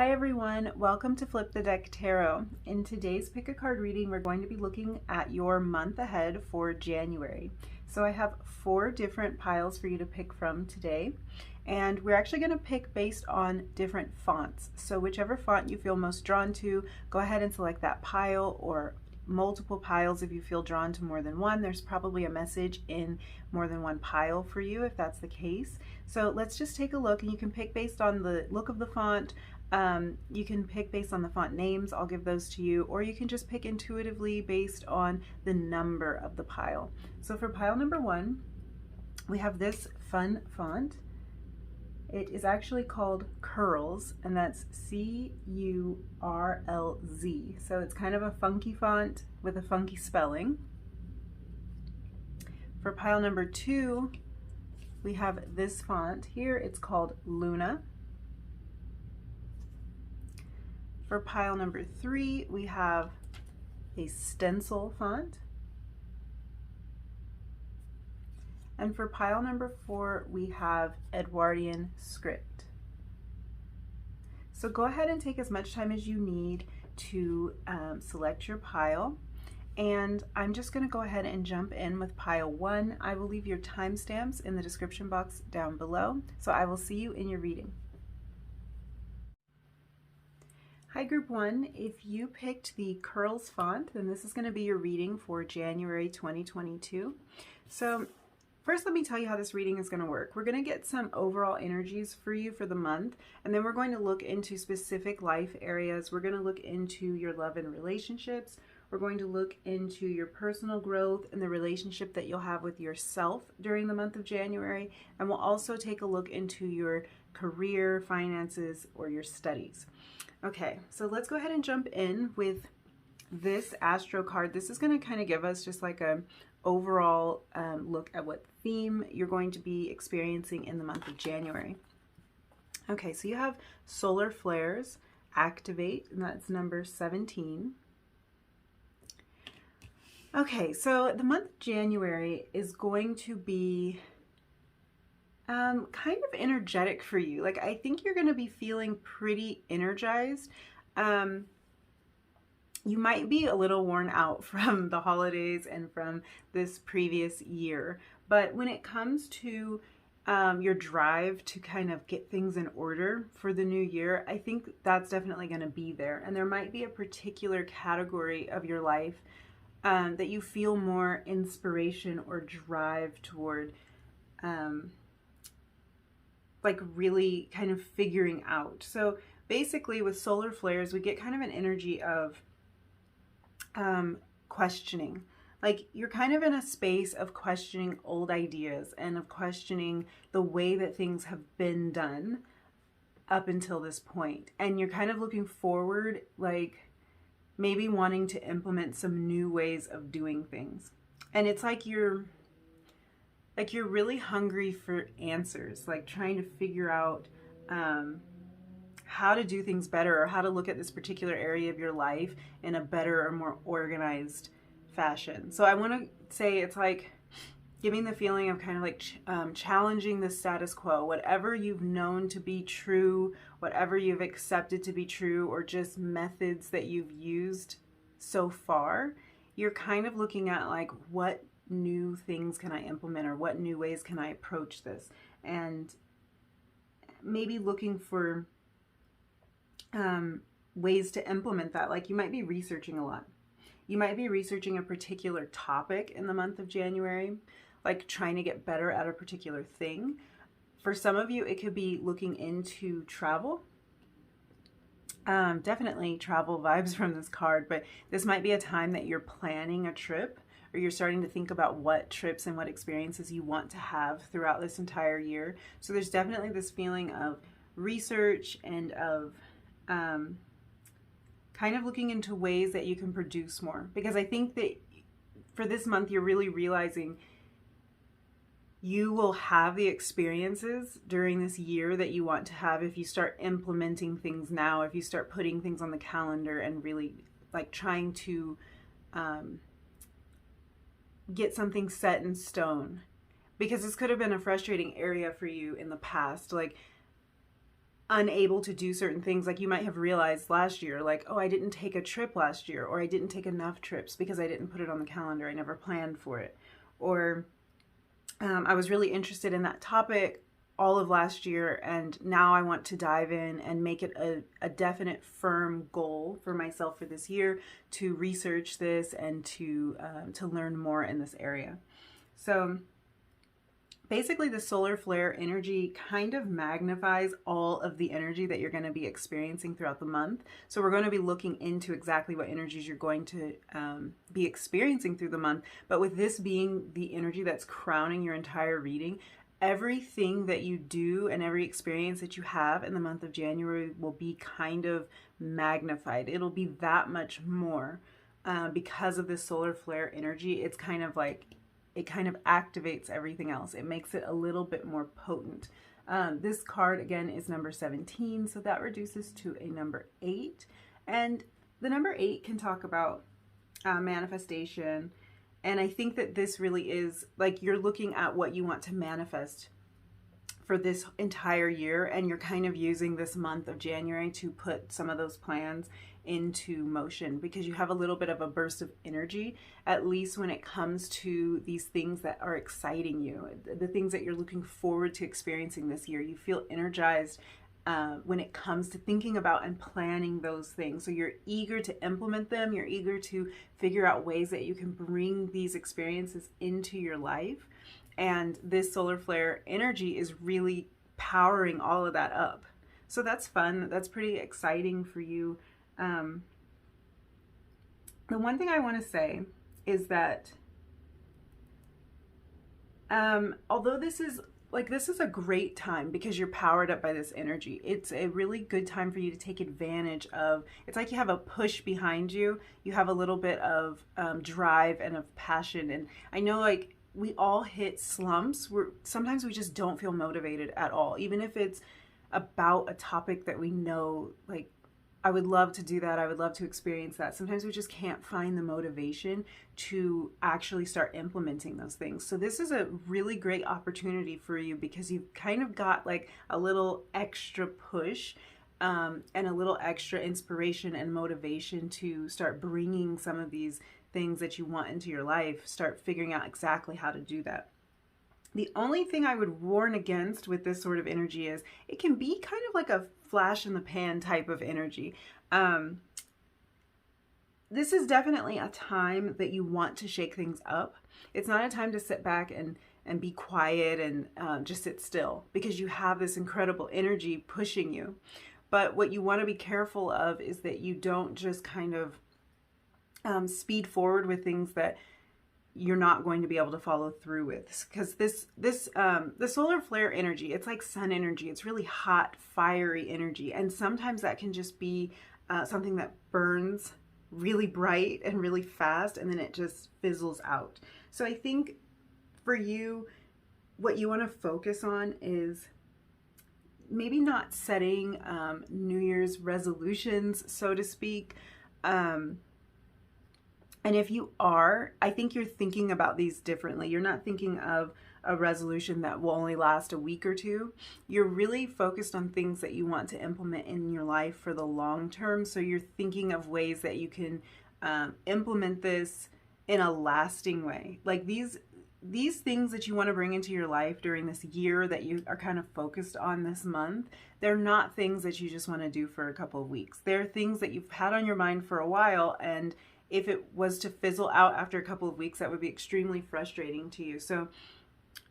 Hi everyone, welcome to Flip the Deck Tarot. In today's pick a card reading, we're going to be looking at your month ahead for January. So I have 4 different piles for you to pick from today, and we're actually going to pick based on different fonts. So whichever font you feel most drawn to, go ahead and select that pile, or multiple piles if you feel drawn to more than one. There's probably a message in more than one pile for you if that's the case. So let's just take a look, and you can pick based on the look of the font. You can pick based on the font names, I'll give those to you, or you can just pick intuitively based on the number of the pile. So for pile number 1, we have this fun font. It is actually called Curls, and that's C-U-R-L-Z. So it's kind of a funky font with a funky spelling. For pile number 2, we have this font here. It's called Luna. For pile number 3, we have a stencil font. And for pile number 4, we have Edwardian script. So go ahead and take as much time as you need to select your pile. And I'm just going to go ahead and jump in with pile 1. I will leave your timestamps in the description box down below. So I will see you in your reading. Hi Group 1, if you picked the Curls font, then this is going to be your reading for January 2022. So first let me tell you how this reading is going to work. We're going to get some overall energies for you for the month, and then we're going to look into specific life areas. We're going to look into your love and relationships. We're going to look into your personal growth and the relationship that you'll have with yourself during the month of January, and we'll also take a look into your career, finances, or your studies. Okay, so let's go ahead and jump in with this Astro card. This is going to kind of give us just like a overall look at what theme you're going to be experiencing in the month of January. Okay, so you have solar flares, activate, and that's number 17. Okay, so the month of January is going to be kind of energetic for you. Like, I think you're going to be feeling pretty energized. You might be a little worn out from the holidays and from this previous year, but when it comes to your drive to kind of get things in order for the new year, I think that's definitely going to be there. And there might be a particular category of your life that you feel more inspiration or drive toward, like really kind of figuring out. So basically with solar flares, we get kind of an energy of questioning. Like you're kind of in a space of questioning old ideas and of questioning the way that things have been done up until this point. And you're kind of looking forward, like maybe wanting to implement some new ways of doing things. And it's like you're really hungry for answers, like trying to figure out how to do things better, or how to look at this particular area of your life in a better or more organized fashion. So I want to say it's like giving the feeling of kind of like challenging the status quo, whatever you've known to be true, whatever you've accepted to be true, or just methods that you've used so far. You're kind of looking at like, what new things can I implement, or what new ways can I approach this, and maybe looking for ways to implement that. Like you might be researching a lot. You might be researching a particular topic in the month of January, like trying to get better at a particular thing. For some of you, it could be looking into travel. Definitely travel vibes from this card, but this might be a time that you're planning a trip, or you're starting to think about what trips and what experiences you want to have throughout this entire year. So there's definitely this feeling of research and of kind of looking into ways that you can produce more. Because I think that for this month, you're really realizing you will have the experiences during this year that you want to have if you start implementing things now, if you start putting things on the calendar and really like trying to get something set in stone. Because this could have been a frustrating area for you in the past. Like unable to do certain things. Like you might have realized last year, like, oh, I didn't take a trip last year, or I didn't take enough trips because I didn't put it on the calendar. I never planned for it. Or I was really interested in that topic all of last year, and now I want to dive in and make it a definite, firm goal for myself for this year to research this and to learn more in this area. So basically, the solar flare energy kind of magnifies all of the energy that you're going to be experiencing throughout the month. So we're going to be looking into exactly what energies you're going to be experiencing through the month. But with this being the energy that's crowning your entire reading, everything that you do and every experience that you have in the month of January will be kind of magnified. It'll be that much more because of this solar flare energy. It's kind of like, it kind of activates everything else. It makes it a little bit more potent. This card, again, is number 17, so that reduces to a number 8. And the number 8 can talk about manifestation. And I think that this really is, like, you're looking at what you want to manifest for this entire year, and you're kind of using this month of January to put some of those plans into motion, because you have a little bit of a burst of energy, at least when it comes to these things that are exciting you, the things that you're looking forward to experiencing this year. You feel energized when it comes to thinking about and planning those things. So you're eager to implement them. You're eager to figure out ways that you can bring these experiences into your life. And this solar flare energy is really powering all of that up. So that's fun. That's pretty exciting for you. The one thing I want to say is that although this is a great time because you're powered up by this energy, it's a really good time for you to take advantage of. It's like you have a push behind you. You have a little bit of drive and of passion. And I know, like, we all hit slumps where sometimes we just don't feel motivated at all, even if it's about a topic that we know, like, I would love to do that. I would love to experience that. Sometimes we just can't find the motivation to actually start implementing those things. So this is a really great opportunity for you because you've kind of got like a little extra push and a little extra inspiration and motivation to start bringing some of these things that you want into your life, start figuring out exactly how to do that. The only thing I would warn against with this sort of energy is it can be kind of like a flash in the pan type of energy. This is definitely a time that you want to shake things up. It's not a time to sit back and be quiet and just sit still, because you have this incredible energy pushing you. But what you want to be careful of is that you don't just kind of speed forward with things that you're not going to be able to follow through with, because the solar flare energy, it's like sun energy. It's really hot, fiery energy, and sometimes that can just be something that burns really bright and really fast, and then it just fizzles out. So I think for you, what you want to focus on is maybe not setting New Year's resolutions, so to speak. And if you are, I think you're thinking about these differently. You're not thinking of a resolution that will only last a week or two. You're really focused on things that you want to implement in your life for the long term. So you're thinking of ways that you can implement this in a lasting way. Like these things that you want to bring into your life during this year that you are kind of focused on this month, they're not things that you just want to do for a couple of weeks. They're things that you've had on your mind for a while, and if it was to fizzle out after a couple of weeks, that would be extremely frustrating to you. So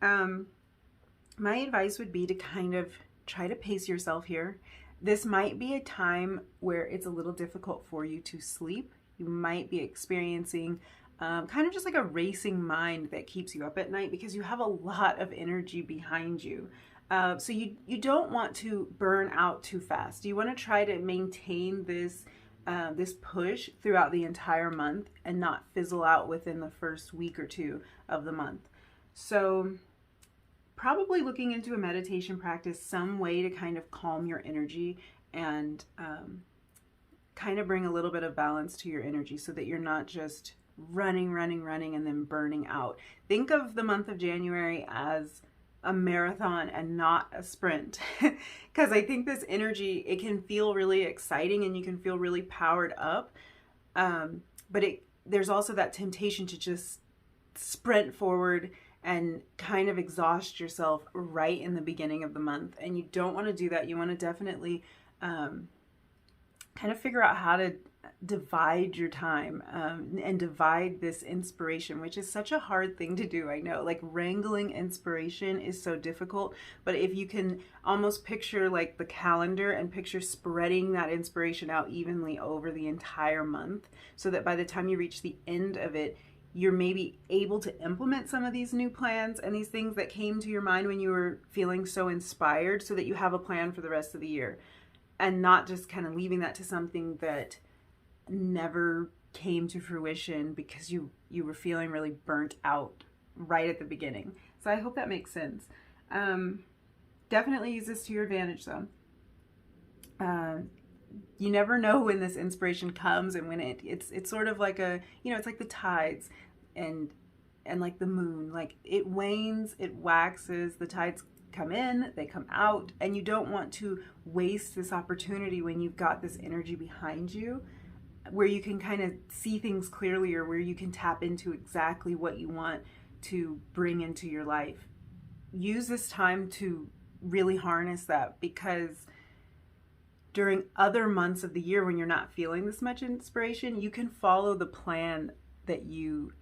my advice would be to kind of try to pace yourself here. This might be a time where it's a little difficult for you to sleep. You might be experiencing kind of just like a racing mind that keeps you up at night because you have a lot of energy behind you. So you don't want to burn out too fast. You want to try to maintain this push throughout the entire month and not fizzle out within the first week or two of the month. So probably looking into a meditation practice, some way to kind of calm your energy and kind of bring a little bit of balance to your energy so that you're not just running and then burning out. Think of the month of January as a marathon and not a sprint. Because I think this energy, it can feel really exciting and you can feel really powered up. But there's also that temptation to just sprint forward and kind of exhaust yourself right in the beginning of the month. And you don't want to do that. You want to definitely kind of figure out how to divide your time and divide this inspiration, which is such a hard thing to do. I know, like, wrangling inspiration is so difficult, but if you can almost picture like the calendar and picture spreading that inspiration out evenly over the entire month, so that by the time you reach the end of it, you're maybe able to implement some of these new plans and these things that came to your mind when you were feeling so inspired, so that you have a plan for the rest of the year and not just kind of leaving that to something that never came to fruition because you were feeling really burnt out right at the beginning. So I hope that makes sense. Definitely use this to your advantage though. You never know when this inspiration comes, and when it's sort of like it's like the tides and like the moon, like it wanes, it waxes, the tides come in, they come out, and you don't want to waste this opportunity when you've got this energy behind you where you can kind of see things clearly, or where you can tap into exactly what you want to bring into your life. Use this time to really harness that, because during other months of the year when you're not feeling this much inspiration, you can follow the plan that you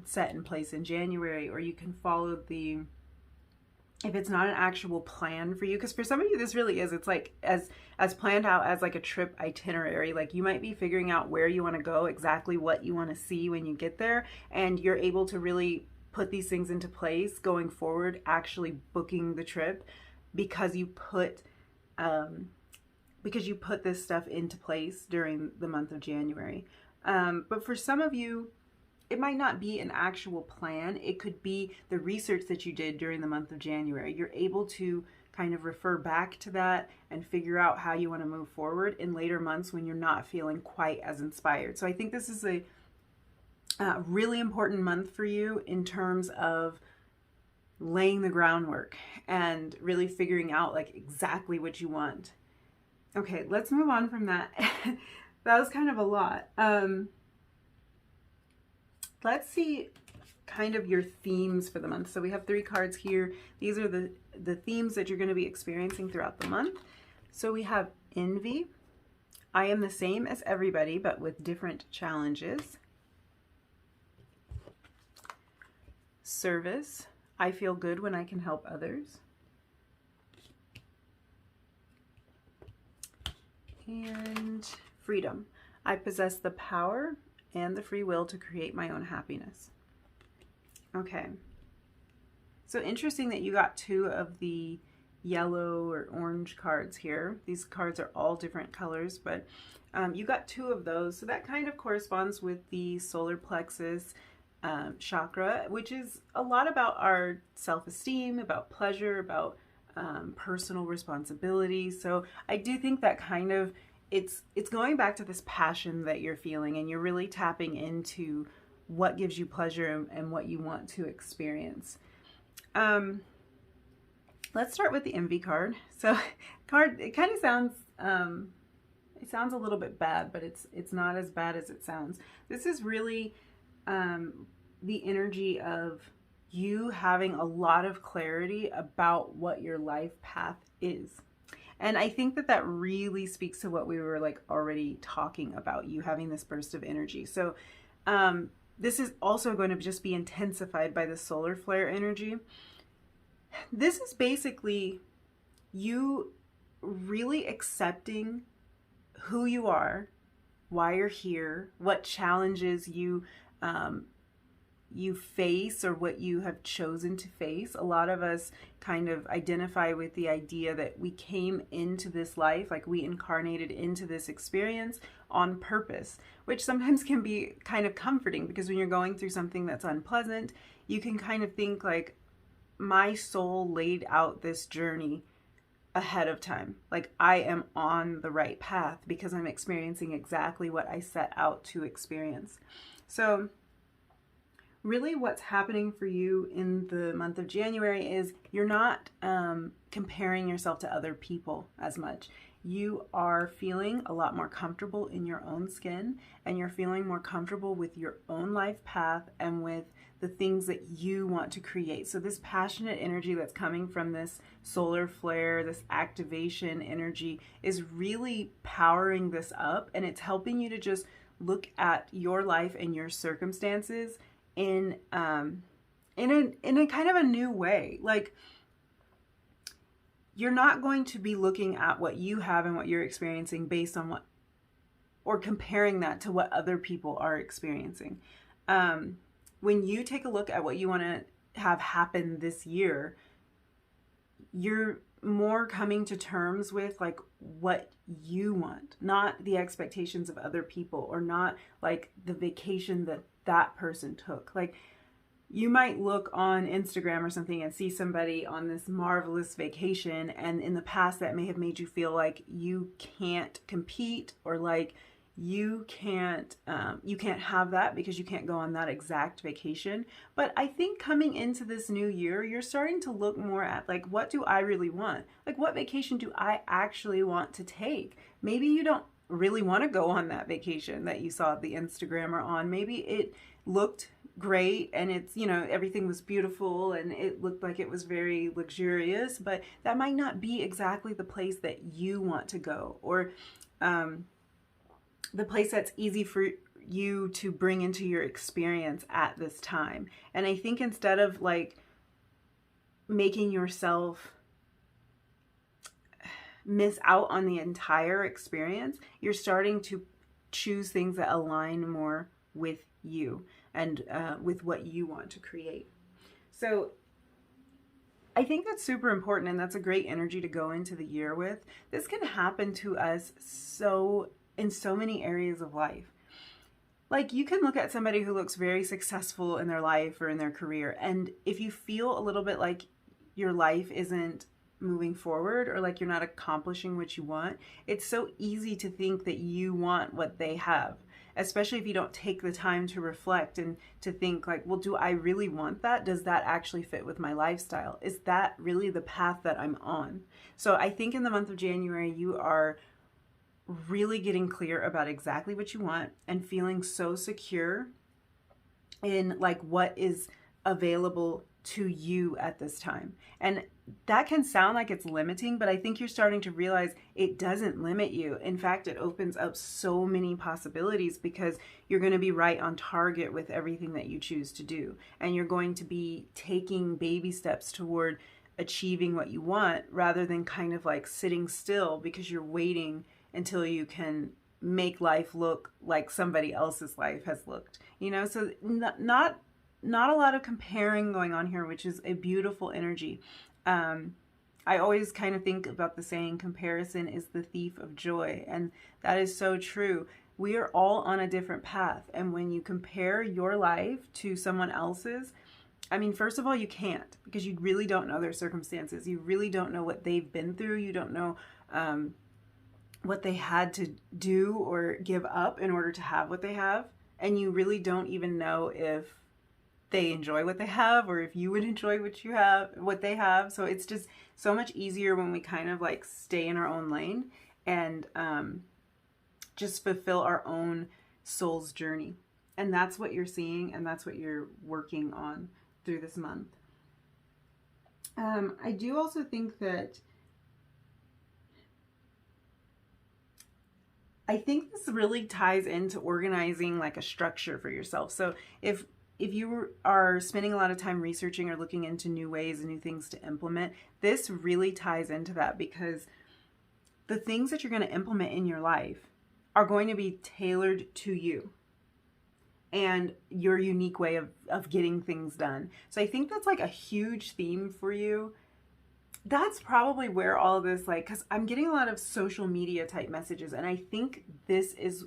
set in place in January, or you can follow if it's not an actual plan for you, because for some of you this really is, it's like as planned out as like a trip itinerary. Like you might be figuring out where you want to go, exactly what you want to see when you get there, and you're able to really put these things into place going forward, actually booking the trip because you put this stuff into place during the month of January. But for some of you, it might not be an actual plan. It could be the research that you did during the month of January. You're able to kind of refer back to that and figure out how you want to move forward in later months when you're not feeling quite as inspired. So I think this is a really important month for you in terms of laying the groundwork and really figuring out like exactly what you want. Okay, let's move on from that. That was kind of a lot. Let's see kind of your themes for the month. So we have 3 cards here. These are the themes that you're going to be experiencing throughout the month. So we have envy. I am the same as everybody, but with different challenges. Service. I feel good when I can help others. And freedom. I possess the power and the free will to create my own happiness. Okay. So interesting that you got 2 of the yellow or orange cards here. These cards are all different colors, but you got 2 of those. So that kind of corresponds with the solar plexus chakra, which is a lot about our self-esteem, about pleasure, about personal responsibility. So I do think that kind of it's going back to this passion that you're feeling, and you're really tapping into what gives you pleasure and what you want to experience. Let's start with the envy card. So it kind of sounds it sounds a little bit bad, but it's not as bad as it sounds. This is really the energy of you having a lot of clarity about what your life path is. And I think that really speaks to what we were like already talking about, you having this burst of energy. So this is also going to just be intensified by the solar flare energy. This is basically you really accepting who you are, why you're here, what challenges you face, or what you have chosen to face. A lot of us kind of identify with the idea that we came into this life, like we incarnated into this experience on purpose, which sometimes can be kind of comforting, because when you're going through something that's unpleasant, you can kind of think like, my soul laid out this journey ahead of time. Like I am on the right path because I'm experiencing exactly what I set out to experience. So really what's happening for you in the month of January is you're not comparing yourself to other people as much. You are feeling a lot more comfortable in your own skin, and you're feeling more comfortable with your own life path and with the things that you want to create. So this passionate energy that's coming from this solar flare, this activation energy, is really powering this up, and it's helping you to just look at your life and your circumstances in a kind of a new way. Like, you're not going to be looking at what you have and what you're experiencing based on what, or comparing that to what other people are experiencing. When you take a look at what you want to have happen this year, you're more coming to terms with like what you want, not the expectations of other people, or not like the vacation that that person took. Like, you might look on Instagram or something and see somebody on this marvelous vacation, and in the past that may have made you feel like you can't compete, or like you can't have that because you can't go on that exact vacation. But I think coming into this new year, you're starting to look more at like, what do I really want? Like, what vacation do I actually want to take? Maybe you don't really want to go on that vacation that you saw the Instagrammer on. Maybe it looked great and it's, you know, everything was beautiful and it looked like it was very luxurious, but that might not be exactly the place that you want to go, or the place that's easy for you to bring into your experience at this time. And I think instead of like making yourself miss out on the entire experience, you're starting to choose things that align more with you and with what you want to create. So I think that's super important, and that's a great energy to go into the year with. This can happen to us in so many areas of life. Like, you can look at somebody who looks very successful in their life or in their career, and if you feel a little bit like your life isn't moving forward, or like you're not accomplishing what you want, it's so easy to think that you want what they have, especially if you don't take the time to reflect and to think like, well, do I really want that? Does that actually fit with my lifestyle? Is that really the path that I'm on? So I think in the month of January, you are really getting clear about exactly what you want and feeling so secure in like what is available to you at this time. And that can sound like it's limiting, but I think you're starting to realize it doesn't limit you. In fact, it opens up so many possibilities, because you're going to be right on target with everything that you choose to do. And you're going to be taking baby steps toward achieving what you want, rather than kind of like sitting still because you're waiting until you can make life look like somebody else's life has looked, you know? So not a lot of comparing going on here, which is a beautiful energy. I always kind of think about the saying, comparison is the thief of joy. And that is so true. We are all on a different path. And when you compare your life to someone else's, I mean, first of all, you can't, because you really don't know their circumstances. You really don't know what they've been through. You don't know what they had to do or give up in order to have what they have. And you really don't even know if they enjoy what they have, or if you would enjoy what they have. So it's just so much easier when we kind of like stay in our own lane and just fulfill our own soul's journey. And that's what you're seeing, and that's what you're working on through this month. I do also think that this really ties into organizing like a structure for yourself. So if you are spending a lot of time researching or looking into new ways and new things to implement, this really ties into that, because the things that you're going to implement in your life are going to be tailored to you and your unique way of getting things done. So I think that's like a huge theme for you. That's probably where all of this, like, because I'm getting a lot of social media type messages, and I think this is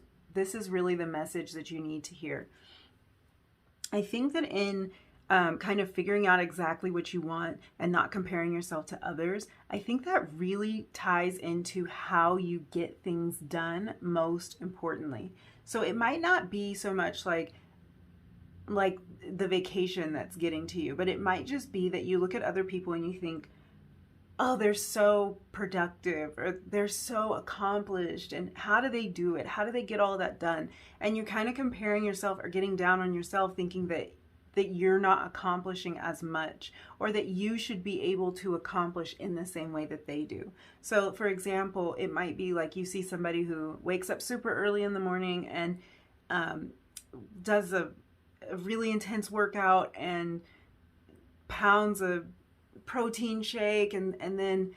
really the message that you need to hear. I think that in kind of figuring out exactly what you want and not comparing yourself to others, I think that really ties into how you get things done most importantly. So it might not be so much like like the vacation that's getting to you, but it might just be that you look at other people and you think, oh, they're so productive or they're so accomplished, and how do they do it? How do they get all of that done? And you're kind of comparing yourself or getting down on yourself, thinking that you're not accomplishing as much, or that you should be able to accomplish in the same way that they do. So for example, it might be like you see somebody who wakes up super early in the morning and does a really intense workout and pounds a protein shake and then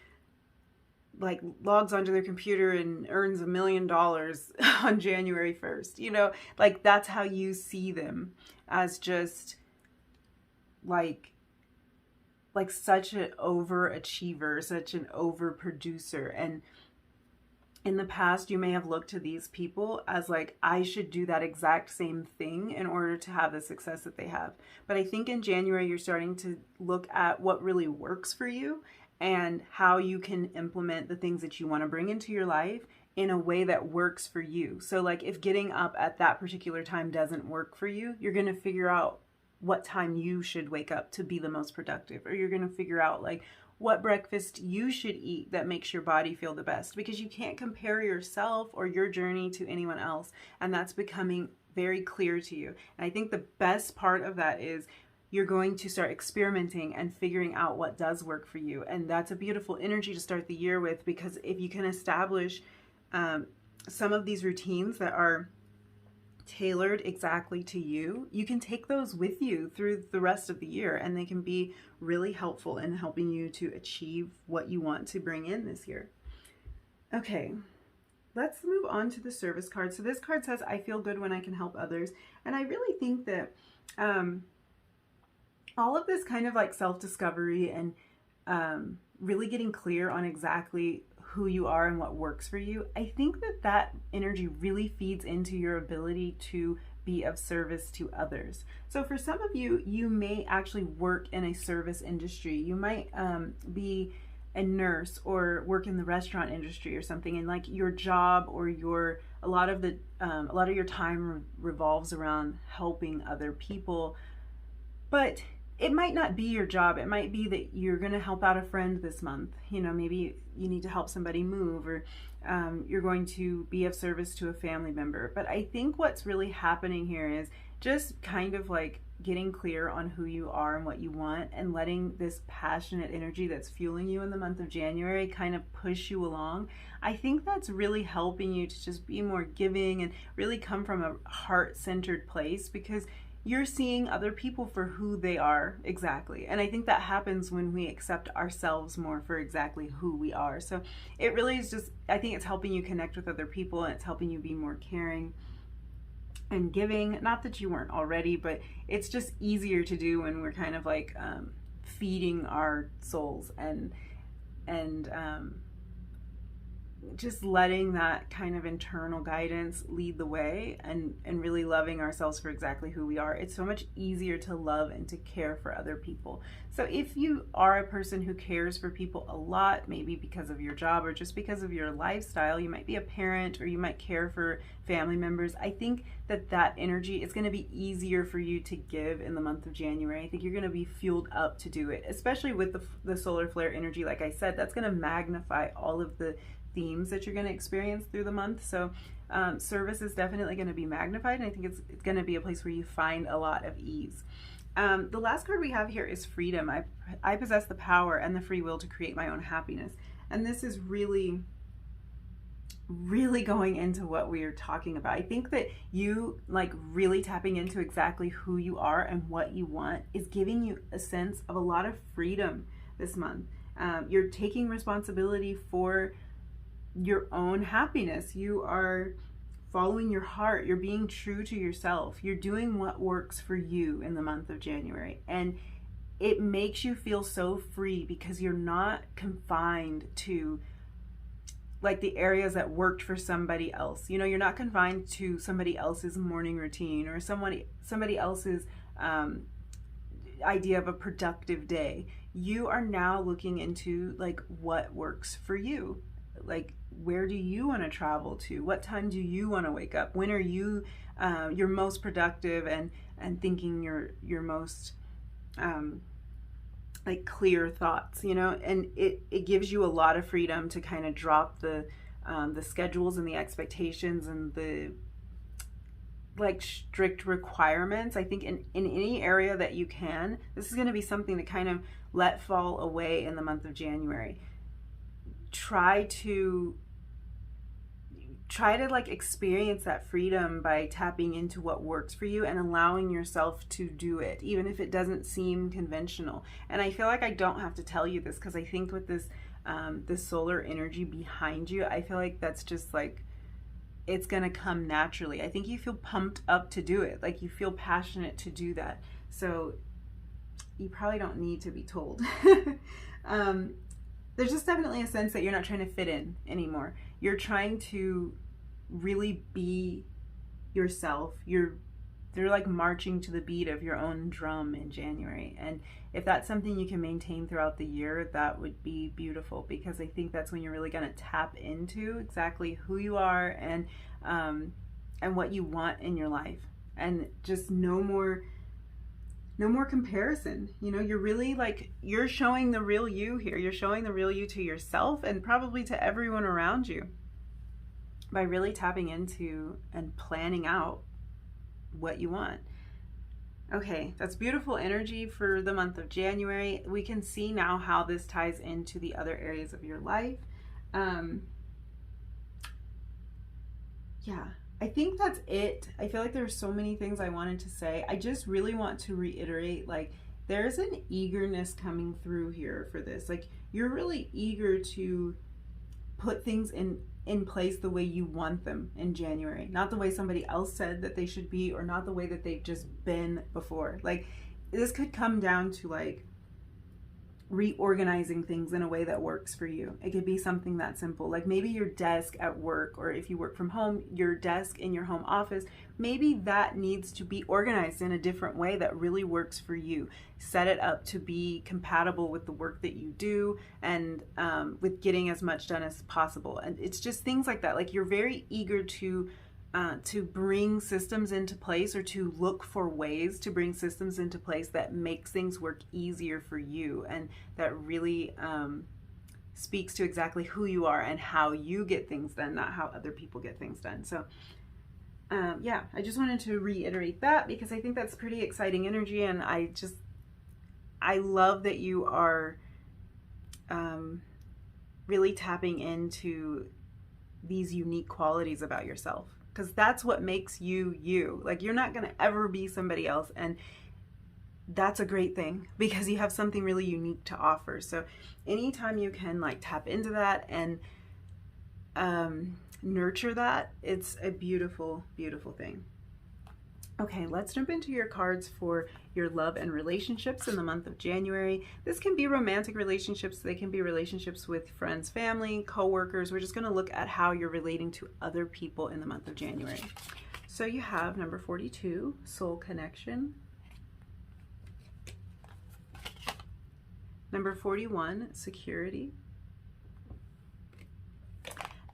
like logs onto their computer and earns $1 million on January 1st. You know, like that's how you see them, as just like such an overachiever, such an overproducer. And in the past, you may have looked to these people as like, I should do that exact same thing in order to have the success that they have. But I think in January, you're starting to look at what really works for you and how you can implement the things that you want to bring into your life in a way that works for you. So like if getting up at that particular time doesn't work for you, you're going to figure out what time you should wake up to be the most productive, or you're going to figure out like what breakfast you should eat that makes your body feel the best, because you can't compare yourself or your journey to anyone else. And that's becoming very clear to you. And I think the best part of that is you're going to start experimenting and figuring out what does work for you. And that's a beautiful energy to start the year with, because if you can establish some of these routines that are tailored exactly to you, you can take those with you through the rest of the year, and they can be really helpful in helping you to achieve what you want to bring in this year. Okay, let's move on to the service card. So this card says, I feel good when I can help others. And I really think that all of this kind of like self-discovery and really getting clear on exactly who you are and what works for you, I think that energy really feeds into your ability to be of service to others. So for some of you, you may actually work in a service industry. You might be a nurse or work in the restaurant industry or something, and like your job or a lot of your time revolves around helping other people. But it might not be your job. It might be that you're going to help out a friend this month. You know, maybe you need to help somebody move, or you're going to be of service to a family member. But I think what's really happening here is just kind of like getting clear on who you are and what you want, and letting this passionate energy that's fueling you in the month of January kind of push you along. I think that's really helping you to just be more giving and really come from a heart-centered place, because you're seeing other people for who they are exactly. And I think that happens when we accept ourselves more for exactly who we are. So it really is just, I think it's helping you connect with other people, and it's helping you be more caring and giving. Not that you weren't already, but it's just easier to do when we're kind of like feeding our souls and just letting that kind of internal guidance lead the way, and really loving ourselves for exactly who we are. It's so much easier to love and to care for other people. So if you are a person who cares for people a lot, maybe because of your job or just because of your lifestyle, you might be a parent or you might care for family members, I think that energy is going to be easier for you to give in the month of January. I think you're going to be fueled up to do it, especially with the solar flare energy. Like I said, that's going to magnify all of the themes that you're going to experience through the month. So service is definitely going to be magnified, and I think it's going to be a place where you find a lot of ease. The last card we have here is freedom. I possess the power and the free will to create my own happiness. And this is really going into what we are talking about. I think that you like really tapping into exactly who you are and what you want is giving you a sense of a lot of freedom this month. You're taking responsibility for your own happiness. You are following your heart. You're being true to yourself. You're doing what works for you in the month of January. And it makes you feel so free because you're not confined to like the areas that worked for somebody else. You know, you're not confined to somebody else's morning routine or somebody else's idea of a productive day. You are now looking into like what works for you. Like where do you want to travel to? What time do you want to wake up? When are you your most productive and thinking your most like clear thoughts, you know? And it gives you a lot of freedom to kind of drop the schedules and the expectations and the like strict requirements. I think in any area that you can, this is going to be something to kind of let fall away in the month of January. Try to like experience that freedom by tapping into what works for you and allowing yourself to do it, even if it doesn't seem conventional. And I feel like I don't have to tell you this, because I think with this this solar energy behind you, I feel like that's just like, it's gonna come naturally. I think you feel pumped up to do it, like you feel passionate to do that. So you probably don't need to be told. There's just definitely a sense that you're not trying to fit in anymore. You're trying to really be yourself. They're like marching to the beat of your own drum in January. And if that's something you can maintain throughout the year, that would be beautiful, because I think that's when you're really going to tap into exactly who you are and what you want in your life. And just no more comparison. You know, you're really like, you're showing the real you here. You're showing the real you to yourself and probably to everyone around you by really tapping into and planning out what you want. Okay, that's beautiful energy for the month of January. We can see now how this ties into the other areas of your life. Yeah, I think that's it. I feel like there's so many things I wanted to say. I just really want to reiterate, like, there's an eagerness coming through here for this. Like, you're really eager to put things in place the way you want them in January, not the way somebody else said that they should be, or not the way that they've just been before. Like, this could come down to like reorganizing things in a way that works for you. It could be something that simple, like maybe your desk at work, or if you work from home, your desk in your home office, maybe that needs to be organized in a different way that really works for you. Set it up to be compatible with the work that you do, and with getting as much done as possible. And it's just things like that. Like, you're very eager to bring systems into place, or to look for ways to bring systems into place that makes things work easier for you, and that really speaks to exactly who you are and how you get things done, not how other people get things done. So yeah, I just wanted to reiterate that, because I think that's pretty exciting energy, and I love that you are really tapping into these unique qualities about yourself, because that's what makes you you. Like, you're not going to ever be somebody else, and that's a great thing, because you have something really unique to offer. So anytime you can like tap into that and nurture that, it's a beautiful, beautiful thing. Okay, let's jump into your cards for your love and relationships in the month of January. This can be romantic relationships. They can be relationships with friends, family, co-workers. We're just going to look at how you're relating to other people in the month of January. So you have number 42, soul connection. Number 41, security.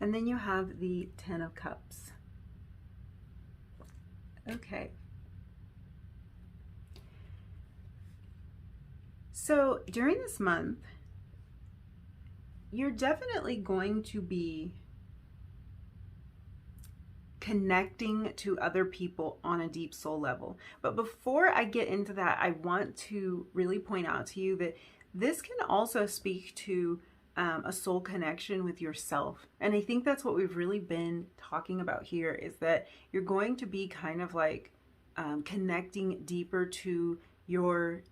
And then you have the 10 of Cups. Okay. So during this month, you're definitely going to be connecting to other people on a deep soul level. But before I get into that, I want to really point out to you that this can also speak to a soul connection with yourself. And I think that's what we've really been talking about here, is that you're going to be kind of like connecting deeper to your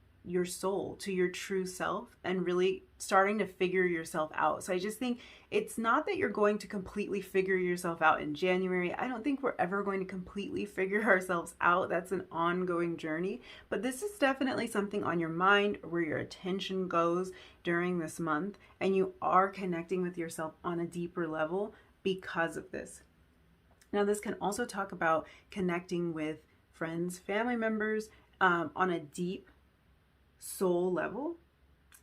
soul, to your true self, and really starting to figure yourself out. So I just think it's not that you're going to completely figure yourself out in January. I don't think we're ever going to completely figure ourselves out. That's an ongoing journey. But this is definitely something on your mind, where your attention goes during this month, and you are connecting with yourself on a deeper level because of this. Now, this can also talk about connecting with friends, family members on a deep soul level.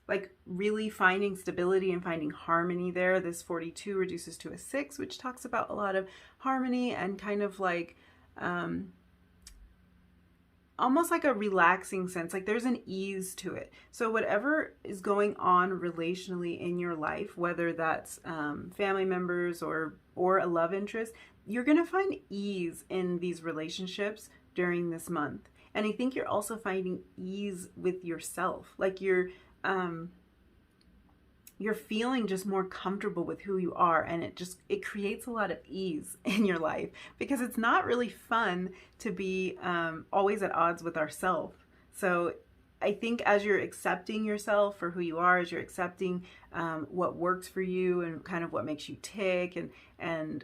like really finding stability and finding harmony there. This 42 reduces to a 6, which talks about a lot of harmony and kind of like almost like a relaxing sense, like there's an ease to it. So whatever is going on relationally in your life, whether that's family members or a love interest, you're going to find ease in these relationships during this month. And I think you're also finding ease with yourself, like you're feeling just more comfortable with who you are, and it creates a lot of ease in your life, because it's not really fun to be always at odds with ourselves. So I think as you're accepting yourself for who you are, as you're accepting what works for you and kind of what makes you tick, and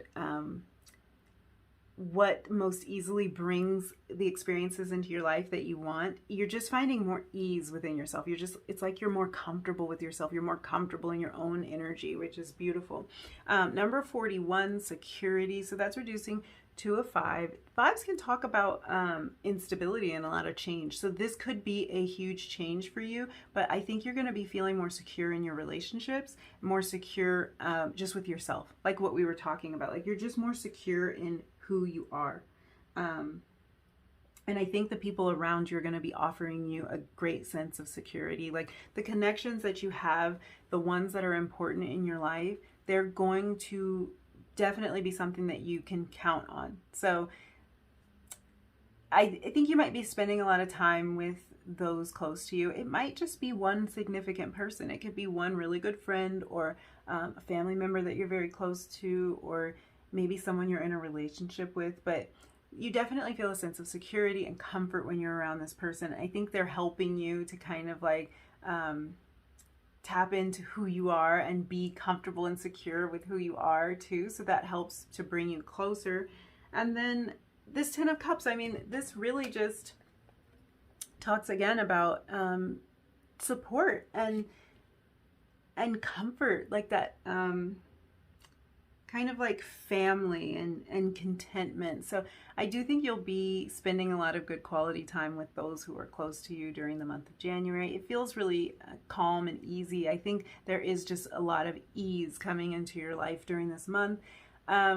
what most easily brings the experiences into your life that you want, you're just finding more ease within yourself. It's like you're more comfortable with yourself. You're more comfortable in your own energy, which is beautiful. Number 41, security. So that's reducing to a 5. 5s can talk about instability and a lot of change. So this could be a huge change for you, but I think you're going to be feeling more secure in your relationships, more secure just with yourself, like what we were talking about. Like you're just more secure in who you are. And I think the people around you are going to be offering you a great sense of security. Like the connections that you have, the ones that are important in your life, they're going to definitely be something that you can count on. So I think you might be spending a lot of time with those close to you. It might just be one significant person. It could be one really good friend, or a family member that you're very close to, or maybe someone you're in a relationship with, but you definitely feel a sense of security and comfort when you're around this person. I think they're helping you to kind of like tap into who you are and be comfortable and secure with who you are too. So that helps to bring you closer. And then this 10 of Cups, I mean, this really just talks again about support and comfort, like that kind of like family and contentment. So I do think you'll be spending a lot of good quality time with those who are close to you during the month of January. It feels really calm and easy. I think there is just a lot of ease coming into your life during this month,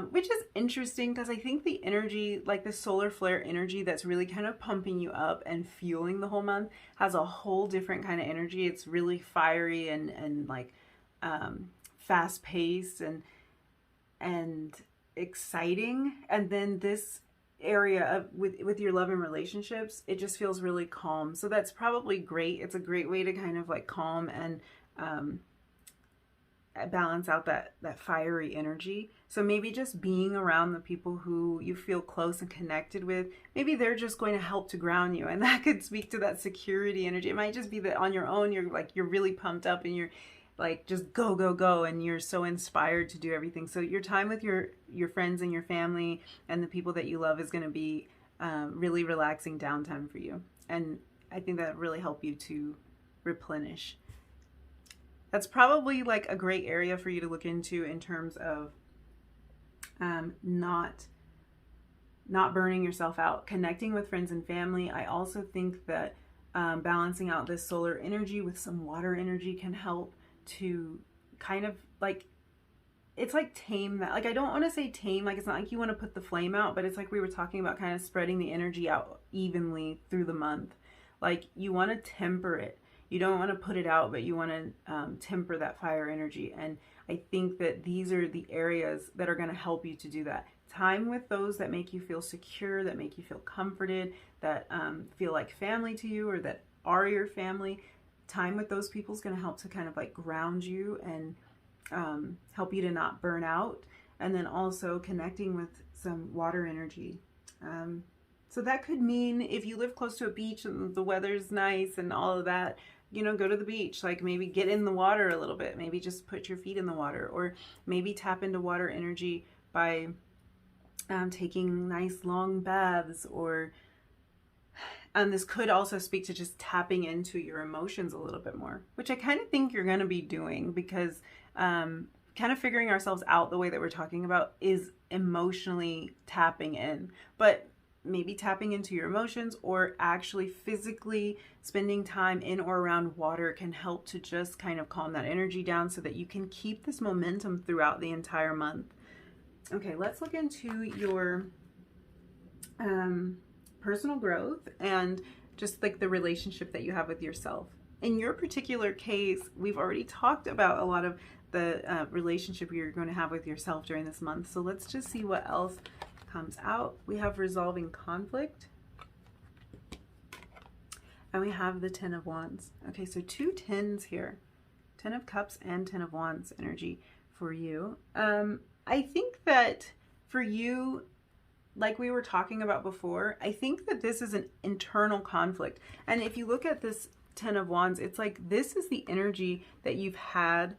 which is interesting because I think the energy, like the solar flare energy that's really kind of pumping you up and fueling the whole month, has a whole different kind of energy. It's really fiery and like fast paced and exciting. And then this area of with your love and relationships, it just feels really calm. So that's probably great. It's a great way to kind of like calm and balance out that fiery energy. So maybe just being around the people who you feel close and connected with, maybe they're just going to help to ground you, and that could speak to that security energy. It might just be that on your own you're really pumped up and you're like just go go go, and you're so inspired to do everything. So your time with your friends and your family and the people that you love is going to be really relaxing downtime for you, and I think that really help you to replenish. That's probably like a great area for you to look into in terms of not burning yourself out, connecting with friends and family. I also think that balancing out this solar energy with some water energy can help to kind of like, it's like tame that. Like, I don't want to say tame, like it's not like you want to put the flame out, but it's like we were talking about, kind of spreading the energy out evenly through the month. Like you want to temper it. You don't want to put it out, but you want to temper that fire energy. And I think that these are the areas that are going to help you to do that. Time with those that make you feel secure, that make you feel comforted, that feel like family to you, or that are your family. Time with those people is going to help to kind of like ground you and help you to not burn out. And then also connecting with some water energy. So that could mean if you live close to a beach and the weather's nice and all of that, you know, go to the beach, like maybe get in the water a little bit, maybe just put your feet in the water, or maybe tap into water energy by taking nice long baths, or this could also speak to just tapping into your emotions a little bit more, which I kind of think you're going to be doing, because kind of figuring ourselves out the way that we're talking about is emotionally tapping in. But maybe tapping into your emotions or actually physically spending time in or around water can help to just kind of calm that energy down so that you can keep this momentum throughout the entire month. Okay, let's look into your personal growth and just like the relationship that you have with yourself. In your particular case, we've already talked about a lot of the relationship you're going to have with yourself during this month. So let's just see what else comes out. We have resolving conflict. And we have the 10 of Wands. Okay, so 2 tens here. 10 of Cups and 10 of Wands energy for you. I think that for you, like we were talking about before, I think that this is an internal conflict. And if you look at this 10 of Wands, it's like this is the energy that you've had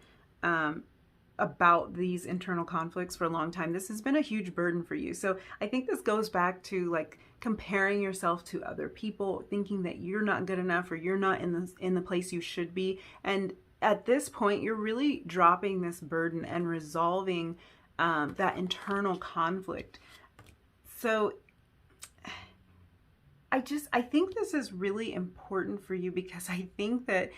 about these internal conflicts for a long time. This has been a huge burden for you. So I think this goes back to like comparing yourself to other people, thinking that you're not good enough or you're not in the place you should be. And at this point, you're really dropping this burden and resolving that internal conflict. So I think this is really important for you because I think that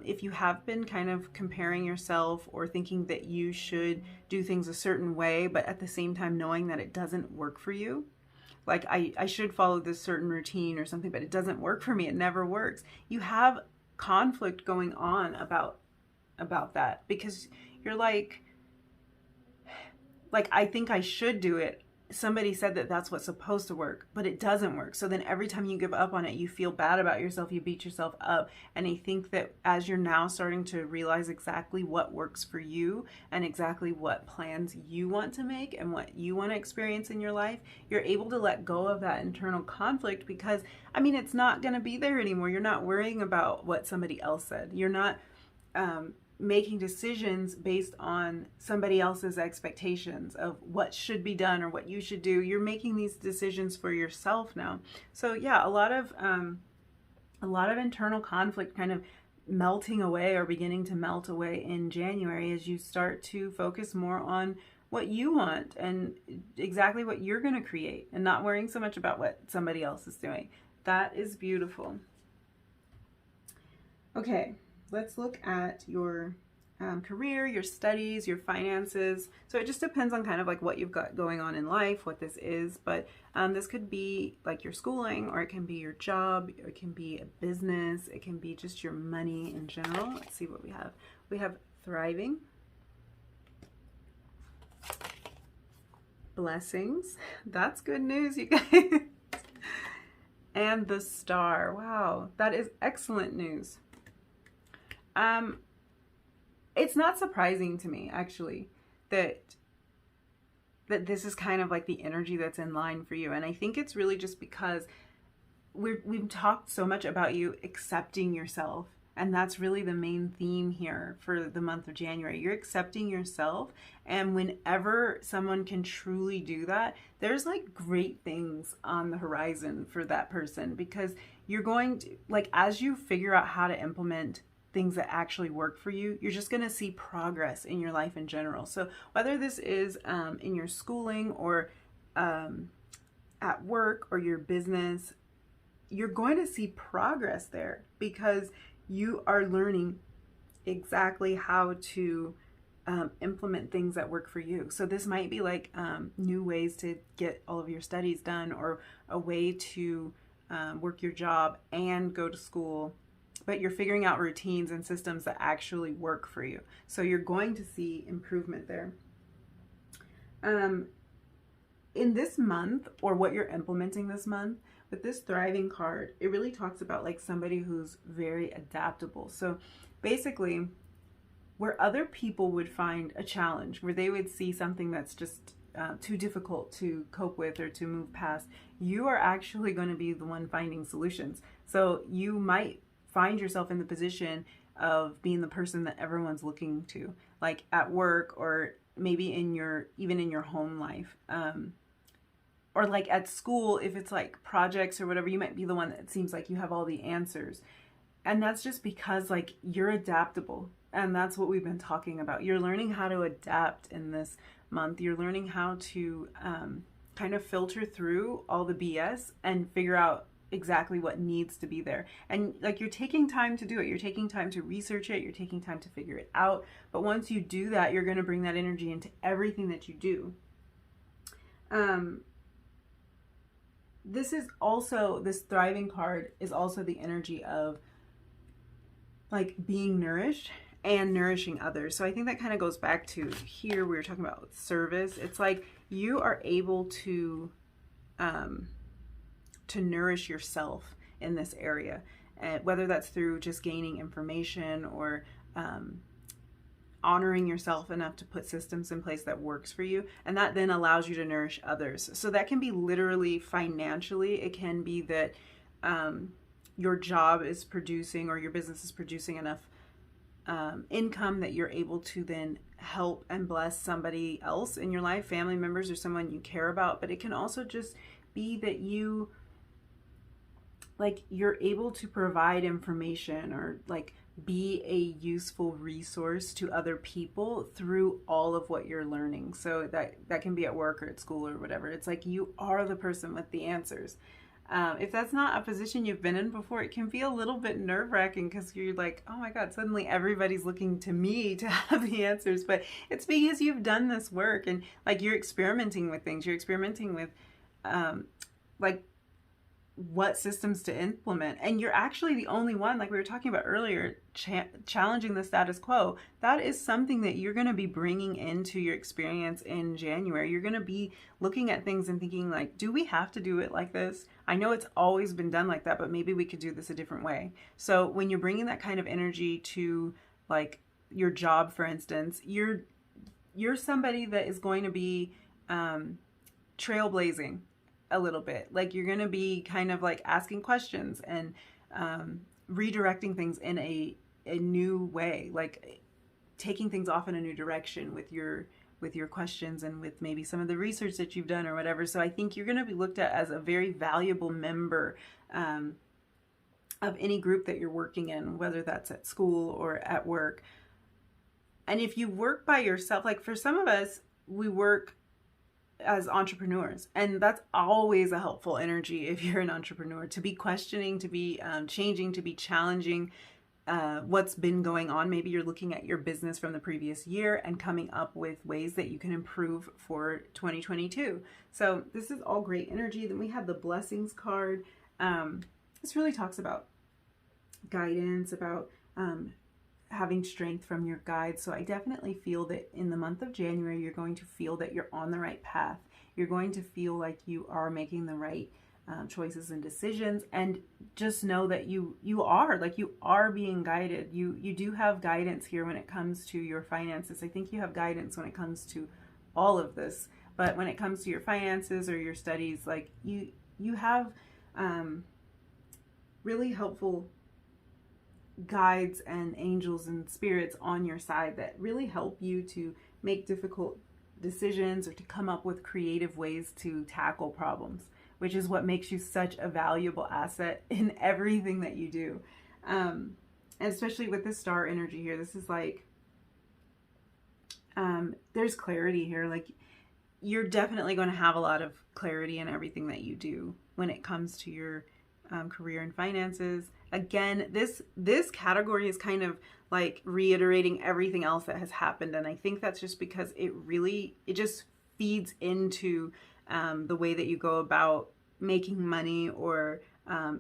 if you have been kind of comparing yourself or thinking that you should do things a certain way, but at the same time knowing that it doesn't work for you, like I should follow this certain routine or something, but it doesn't work for me, it never works. You have conflict going on about that because you're like I think I should do it. Somebody said that that's what's supposed to work, but it doesn't work. So then every time you give up on it, you feel bad about yourself, you beat yourself up. And I think that as you're now starting to realize exactly what works for you and exactly what plans you want to make and what you want to experience in your life, you're able to let go of that internal conflict because, I mean, it's not going to be there anymore. You're not worrying about what somebody else said. You're not making decisions based on somebody else's expectations of what should be done or what you should do. You're making these decisions for yourself now. So yeah, a lot of internal conflict kind of melting away or beginning to melt away in January as you start to focus more on what you want and exactly what you're going to create and not worrying so much about what somebody else is doing. That is beautiful. Okay. Let's look at your career, your studies, your finances. So it just depends on kind of like what you've got going on in life, what this is. But this could be like your schooling, or it can be your job, or it can be a business, it can be just your money in general. Let's see what we have. We have thriving, blessings. That's good news, you guys. And the star. Wow, that is excellent news. It's not surprising to me actually that this is kind of like the energy that's in line for you. And I think it's really just because we've talked so much about you accepting yourself. And that's really the main theme here for the month of January. You're accepting yourself. And whenever someone can truly do that, there's like great things on the horizon for that person, because you're going to, like, as you figure out how to implement things that actually work for you, you're just going to see progress in your life in general. So whether this is in your schooling or at work or your business, you're going to see progress there because you are learning exactly how to implement things that work for you. So this might be like new ways to get all of your studies done, or a way to work your job and go to school, but you're figuring out routines and systems that actually work for you. So you're going to see improvement there. In this month, or what you're implementing this month, with this thriving card, it really talks about like somebody who's very adaptable. So basically, where other people would find a challenge, where they would see something that's just too difficult to cope with or to move past, you are actually going to be the one finding solutions. So you might find yourself in the position of being the person that everyone's looking to, like at work, or maybe even in your home life, or like at school. If it's like projects or whatever, you might be the one that seems like you have all the answers. And that's just because like you're adaptable, and that's what we've been talking about. You're learning how to adapt in this month. You're learning how to kind of filter through all the BS and figure out exactly what needs to be there. And like, you're taking time to do it. You're taking time to research it. You're taking time to figure it out. But once you do that, you're going to bring that energy into everything that you do. This is also, this thriving card is also the energy of like being nourished and nourishing others. So I think that kind of goes back to here, we were talking about service. It's like you are able to nourish yourself in this area, whether that's through just gaining information or honoring yourself enough to put systems in place that works for you, and that then allows you to nourish others. So that can be literally financially. It can be that your job is producing, or your business is producing enough income that you're able to then help and bless somebody else in your life, family members or someone you care about. But it can also just be that you're able to provide information or like be a useful resource to other people through all of what you're learning. So that can be at work or at school or whatever. It's like you are the person with the answers. If that's not a position you've been in before, it can feel a little bit nerve-wracking because you're like, oh my God, suddenly everybody's looking to me to have the answers. But it's because you've done this work, and like you're experimenting with things. You're experimenting with like what systems to implement, and you're actually the only one, like we were talking about earlier, challenging the status quo. That is something that you're going to be bringing into your experience in January. You're going to be looking at things and thinking like, do we have to do it like this? I know it's always been done like that, but maybe we could do this a different way. So when you're bringing that kind of energy to like your job, for instance, you're somebody that is going to be trailblazing a little bit. Like you're going to be kind of like asking questions and redirecting things in a new way, like taking things off in a new direction with your questions and with maybe some of the research that you've done or whatever. So I think you're going to be looked at as a very valuable member of any group that you're working in, whether that's at school or at work. And if you work by yourself, like for some of us, we work as entrepreneurs, and that's always a helpful energy if you're an entrepreneur, to be questioning, to be changing, to be challenging what's been going on. Maybe you're looking at your business from the previous year and coming up with ways that you can improve for 2022. So this is all great energy. Then we have the blessings card. This really talks about guidance, about having strength from your guides. So I definitely feel that in the month of January, you're going to feel that you're on the right path. You're going to feel like you are making the right choices and decisions, and just know that you are being guided. You do have guidance here when it comes to your finances. I think you have guidance when it comes to all of this, but when it comes to your finances or your studies, like you have really helpful guides and angels and spirits on your side that really help you to make difficult decisions or to come up with creative ways to tackle problems, which is what makes you such a valuable asset in everything that you do. And especially with the star energy here, this is like, there's clarity here. Like you're definitely going to have a lot of clarity in everything that you do when it comes to your career and finances. Again, this category is kind of like reiterating everything else that has happened, and I think that's just because it just feeds into the way that you go about making money or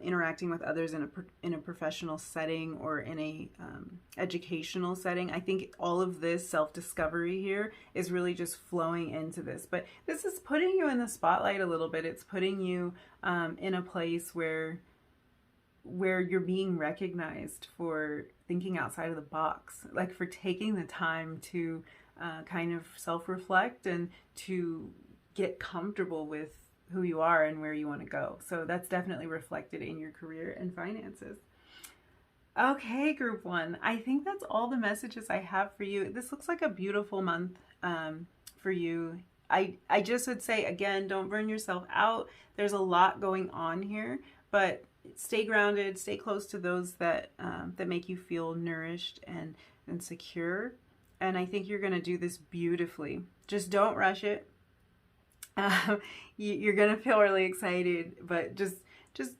interacting with others in a professional setting or in a educational setting. I think all of this self-discovery here is really just flowing into this. But this is putting you in the spotlight a little bit. It's putting you in a place where you're being recognized for thinking outside of the box, like for taking the time to kind of self-reflect and to get comfortable with who you are and where you want to go. So that's definitely reflected in your career and finances. Okay, group one, I think that's all the messages I have for you. This looks like a beautiful month for you. I just would say, again, don't burn yourself out. There's a lot going on here, but stay grounded, stay close to those that that make you feel nourished and secure. And I think you're going to do this beautifully. Just don't rush it. you're gonna feel really excited, but just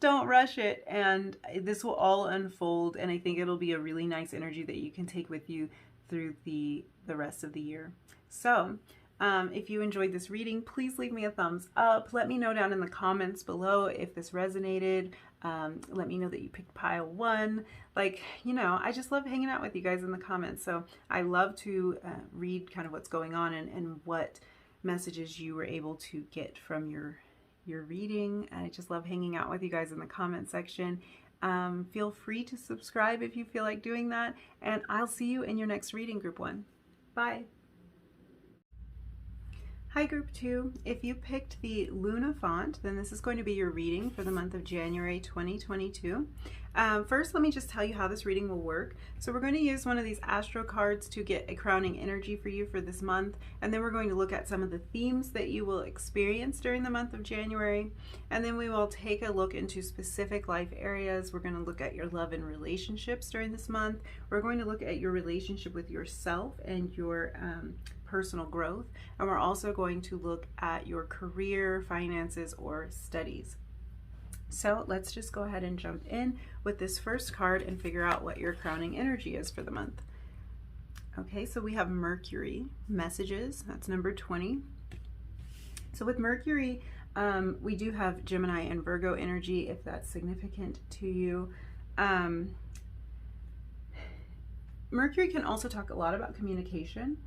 don't rush it, and this will all unfold, and I think it'll be a really nice energy that you can take with you through the rest of the year. So if you enjoyed this reading, please leave me a thumbs up. Let me know down in the comments below if this resonated. Let me know that you picked pile 1. Like, you know, I just love hanging out with you guys in the comments. So I love to read kind of what's going on and what messages you were able to get from your reading. I just love hanging out with you guys in the comment section. Feel free to subscribe if you feel like doing that, and I'll see you in your next reading, Group 1. Bye. Hi Group 2, if you picked the Luna font, then this is going to be your reading for the month of January 2022. First, let me just tell you how this reading will work. So we're going to use one of these astro cards to get a crowning energy for you for this month, and then we're going to look at some of the themes that you will experience during the month of January, and then we will take a look into specific life areas. We're going to look at your love and relationships during this month. We're going to look at your relationship with yourself and your personal growth, and we're also going to look at your career, finances, or studies. So let's just go ahead and jump in with this first card and figure out what your crowning energy is for the month. Okay, so we have Mercury, messages, that's number 20. So with Mercury, we do have Gemini and Virgo energy, if that's significant to you. Mercury can also talk a lot about communication.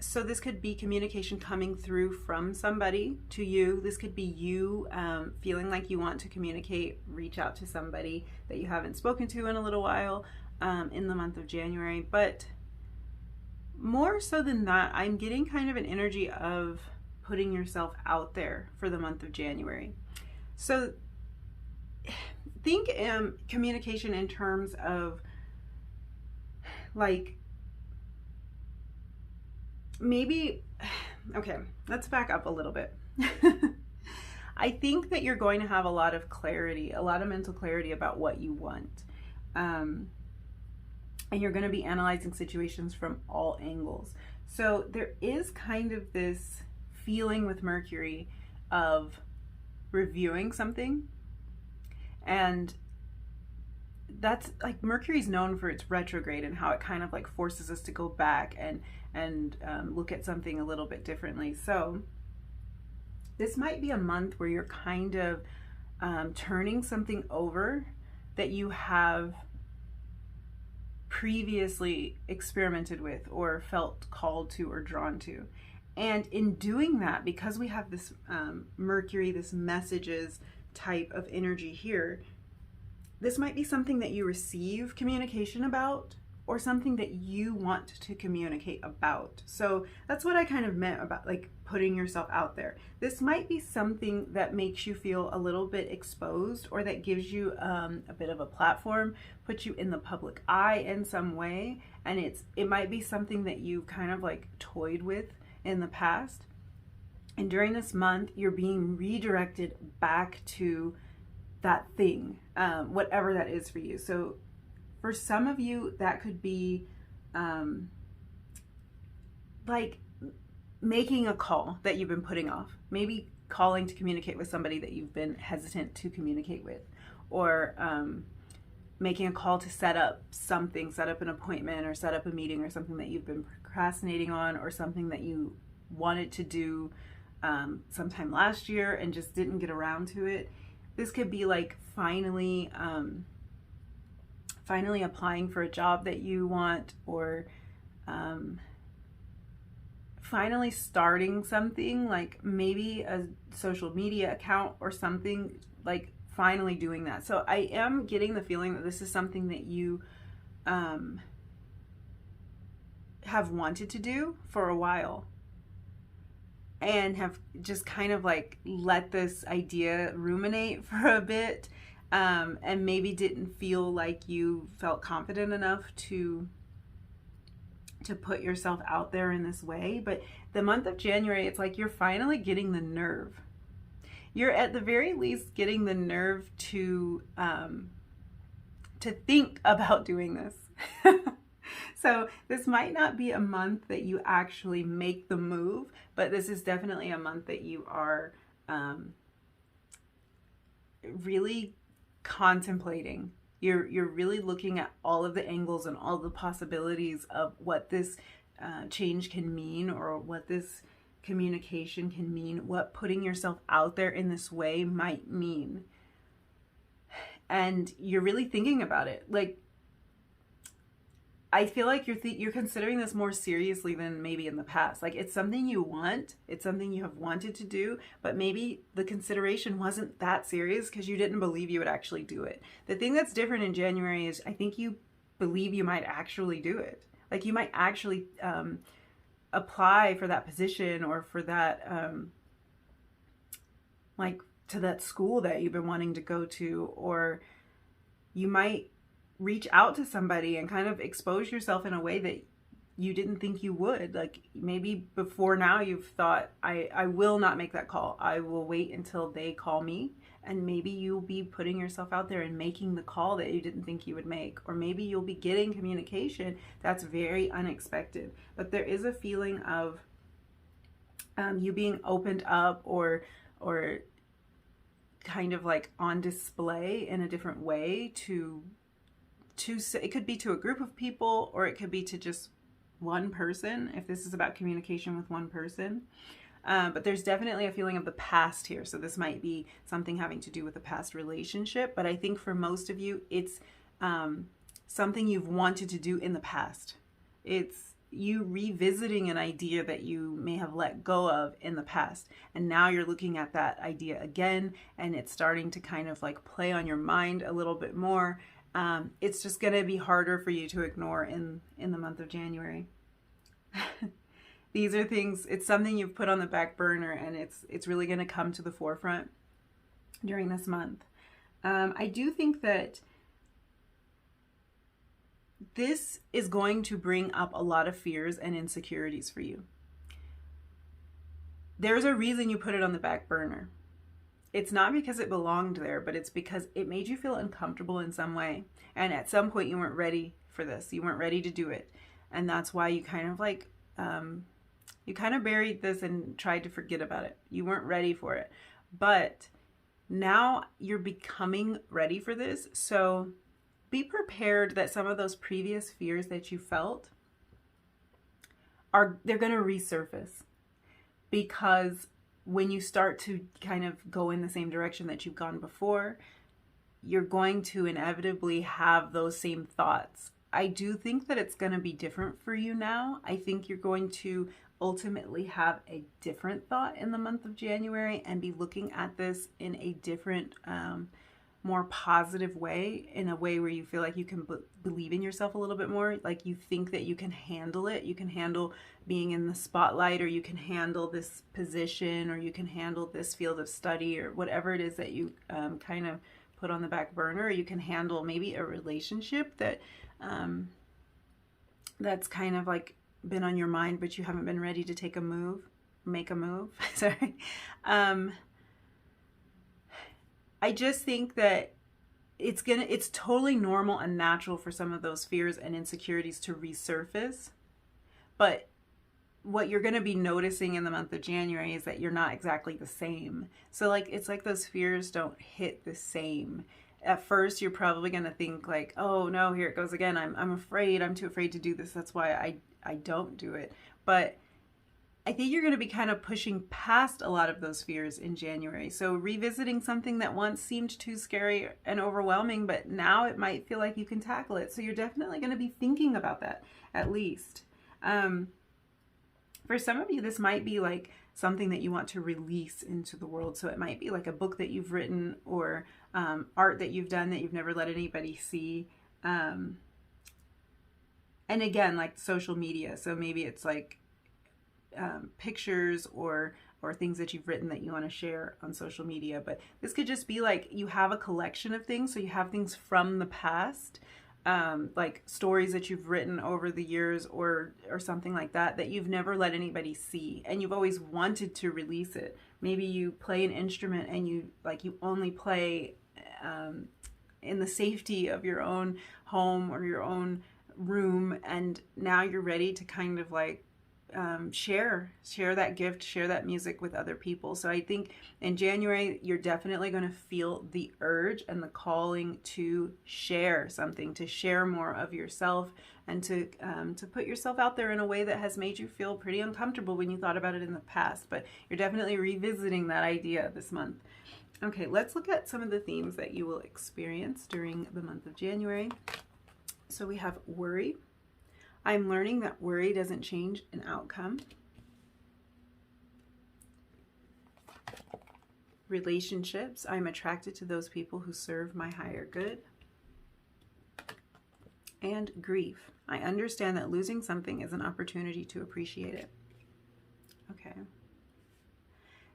So this could be communication coming through from somebody to you. This could be you feeling like you want to communicate, reach out to somebody that you haven't spoken to in a little while in the month of January. But more so than that, I'm getting kind of an energy of putting yourself out there for the month of January. So think communication in terms of like, maybe, okay, let's back up a little bit. I think that you're going to have a lot of clarity, a lot of mental clarity about what you want. And you're going to be analyzing situations from all angles. So there is kind of this feeling with Mercury of reviewing something. And that's like, Mercury's known for its retrograde and how it kind of like forces us to go back and look at something a little bit differently. So this might be a month where you're kind of turning something over that you have previously experimented with or felt called to or drawn to. And in doing that, because we have this Mercury, this messages type of energy here, this might be something that you receive communication about or something that you want to communicate about. So that's what I kind of meant about like putting yourself out there. This might be something that makes you feel a little bit exposed, or that gives you a bit of a platform, puts you in the public eye in some way. And it might be something that you kind of like toyed with in the past. And during this month, you're being redirected back to that thing, whatever that is for you. So for some of you, that could be like making a call that you've been putting off, maybe calling to communicate with somebody that you've been hesitant to communicate with, or making a call to set up something, set up an appointment or set up a meeting or something that you've been procrastinating on, or something that you wanted to do sometime last year and just didn't get around to it. This could be like finally applying for a job that you want, or finally starting something, like maybe a social media account or something, like finally doing that. So I am getting the feeling that this is something that you have wanted to do for a while, and have just kind of like let this idea ruminate for a bit, and maybe didn't feel like you felt confident enough to put yourself out there in this way. But the month of January, it's like you're finally getting the nerve. You're at the very least getting the nerve to think about doing this. So this might not be a month that you actually make the move, but this is definitely a month that you are really contemplating. You're really looking at all of the angles and all the possibilities of what this change can mean, or what this communication can mean, what putting yourself out there in this way might mean. And you're really thinking about it. Like, I feel like you're considering this more seriously than maybe in the past. Like, it's something you want, it's something you have wanted to do, but maybe the consideration wasn't that serious because you didn't believe you would actually do it. The thing that's different in January is I think you believe you might actually do it. Like, you might actually apply for that position, or for that, like, to that school that you've been wanting to go to, or you might reach out to somebody and kind of expose yourself in a way that you didn't think you would. Like, maybe before now you've thought, I will not make that call. I will wait until they call me. And maybe you'll be putting yourself out there and making the call that you didn't think you would make. Or maybe you'll be getting communication that's very unexpected. But there is a feeling of you being opened up, or kind of like on display in a different way to it could be to a group of people, or it could be to just one person, if this is about communication with one person. But there's definitely a feeling of the past here. So this might be something having to do with a past relationship. But I think for most of you, it's something you've wanted to do in the past. It's you revisiting an idea that you may have let go of in the past. And now you're looking at that idea again, and it's starting to kind of like play on your mind a little bit more. It's just going to be harder for you to ignore in the month of January. These are things, it's something you've put on the back burner, and it's really going to come to the forefront during this month. I do think that this is going to bring up a lot of fears and insecurities for you. There's a reason you put it on the back burner. It's not because it belonged there, but it's because it made you feel uncomfortable in some way. And at some point you weren't ready for this. You weren't ready to do it. And that's why you kind of like, you kind of buried this and tried to forget about it. You weren't ready for it. But now you're becoming ready for this. So be prepared that some of those previous fears that you felt they're going to resurface. Because when you start to kind of go in the same direction that you've gone before, you're going to inevitably have those same thoughts. I do think that it's going to be different for you now. I think you're going to ultimately have a different thought in the month of January and be looking at this in a different, more positive way, in a way where you feel like you can believe in yourself a little bit more. Like, you think that you can handle it. You can handle being in the spotlight, or you can handle this position, or you can handle this field of study, or whatever it is that you kind of put on the back burner. Or you can handle maybe a relationship that that's kind of like been on your mind, but you haven't been ready to make a move. Sorry. I just think that it's totally normal and natural for some of those fears and insecurities to resurface. But what you're going to be noticing in the month of January is that you're not exactly the same. So like, it's like those fears don't hit the same. At first, you're probably going to think like, oh no, here it goes again. I'm afraid. I'm too afraid to do this. That's why I don't do it. But I think you're going to be kind of pushing past a lot of those fears in January. So revisiting something that once seemed too scary and overwhelming, but now it might feel like you can tackle it. So you're definitely going to be thinking about that, at least. For some of you, this might be like something that you want to release into the world. So it might be like a book that you've written, or art that you've done that you've never let anybody see. And again, like social media. So maybe it's like pictures or things that you've written that you want to share on social media. But this could just be like you have a collection of things. So you have things from the past, like stories that you've written over the years, or something like that you've never let anybody see, and you've always wanted to release it. Maybe you play an instrument and you only play in the safety of your own home or your own room, and now you're ready to kind of like share that gift, share that music with other people. So I think in January you're definitely going to feel the urge and the calling to share something, to share more of yourself, and to put yourself out there in a way that has made you feel pretty uncomfortable when you thought about it in the past. But you're definitely revisiting that idea this month. Okay, let's look at some of the themes that you will experience during the month of January. So we have worry. I'm learning that worry doesn't change an outcome. Relationships. I'm attracted to those people who serve my higher good. And grief. I understand that losing something is an opportunity to appreciate it. Okay.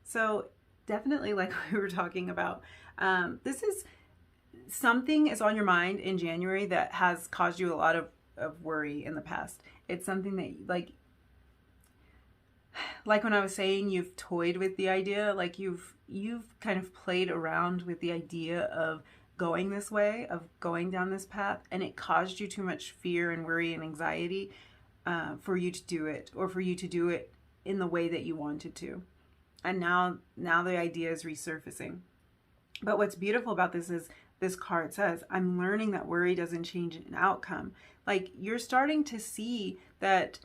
So definitely, like we were talking about, this is something is on your mind in January that has caused you a lot of worry in the past. It's something that like when I was saying, you've toyed with the idea, like you've kind of played around with the idea of going this way, of going down this path, and it caused you too much fear and worry and anxiety for you to do it, or for you to do it in the way that you wanted to. And now the idea is resurfacing. But what's beautiful about this is this card says, I'm learning that worry doesn't change an outcome. Like, you're starting to see that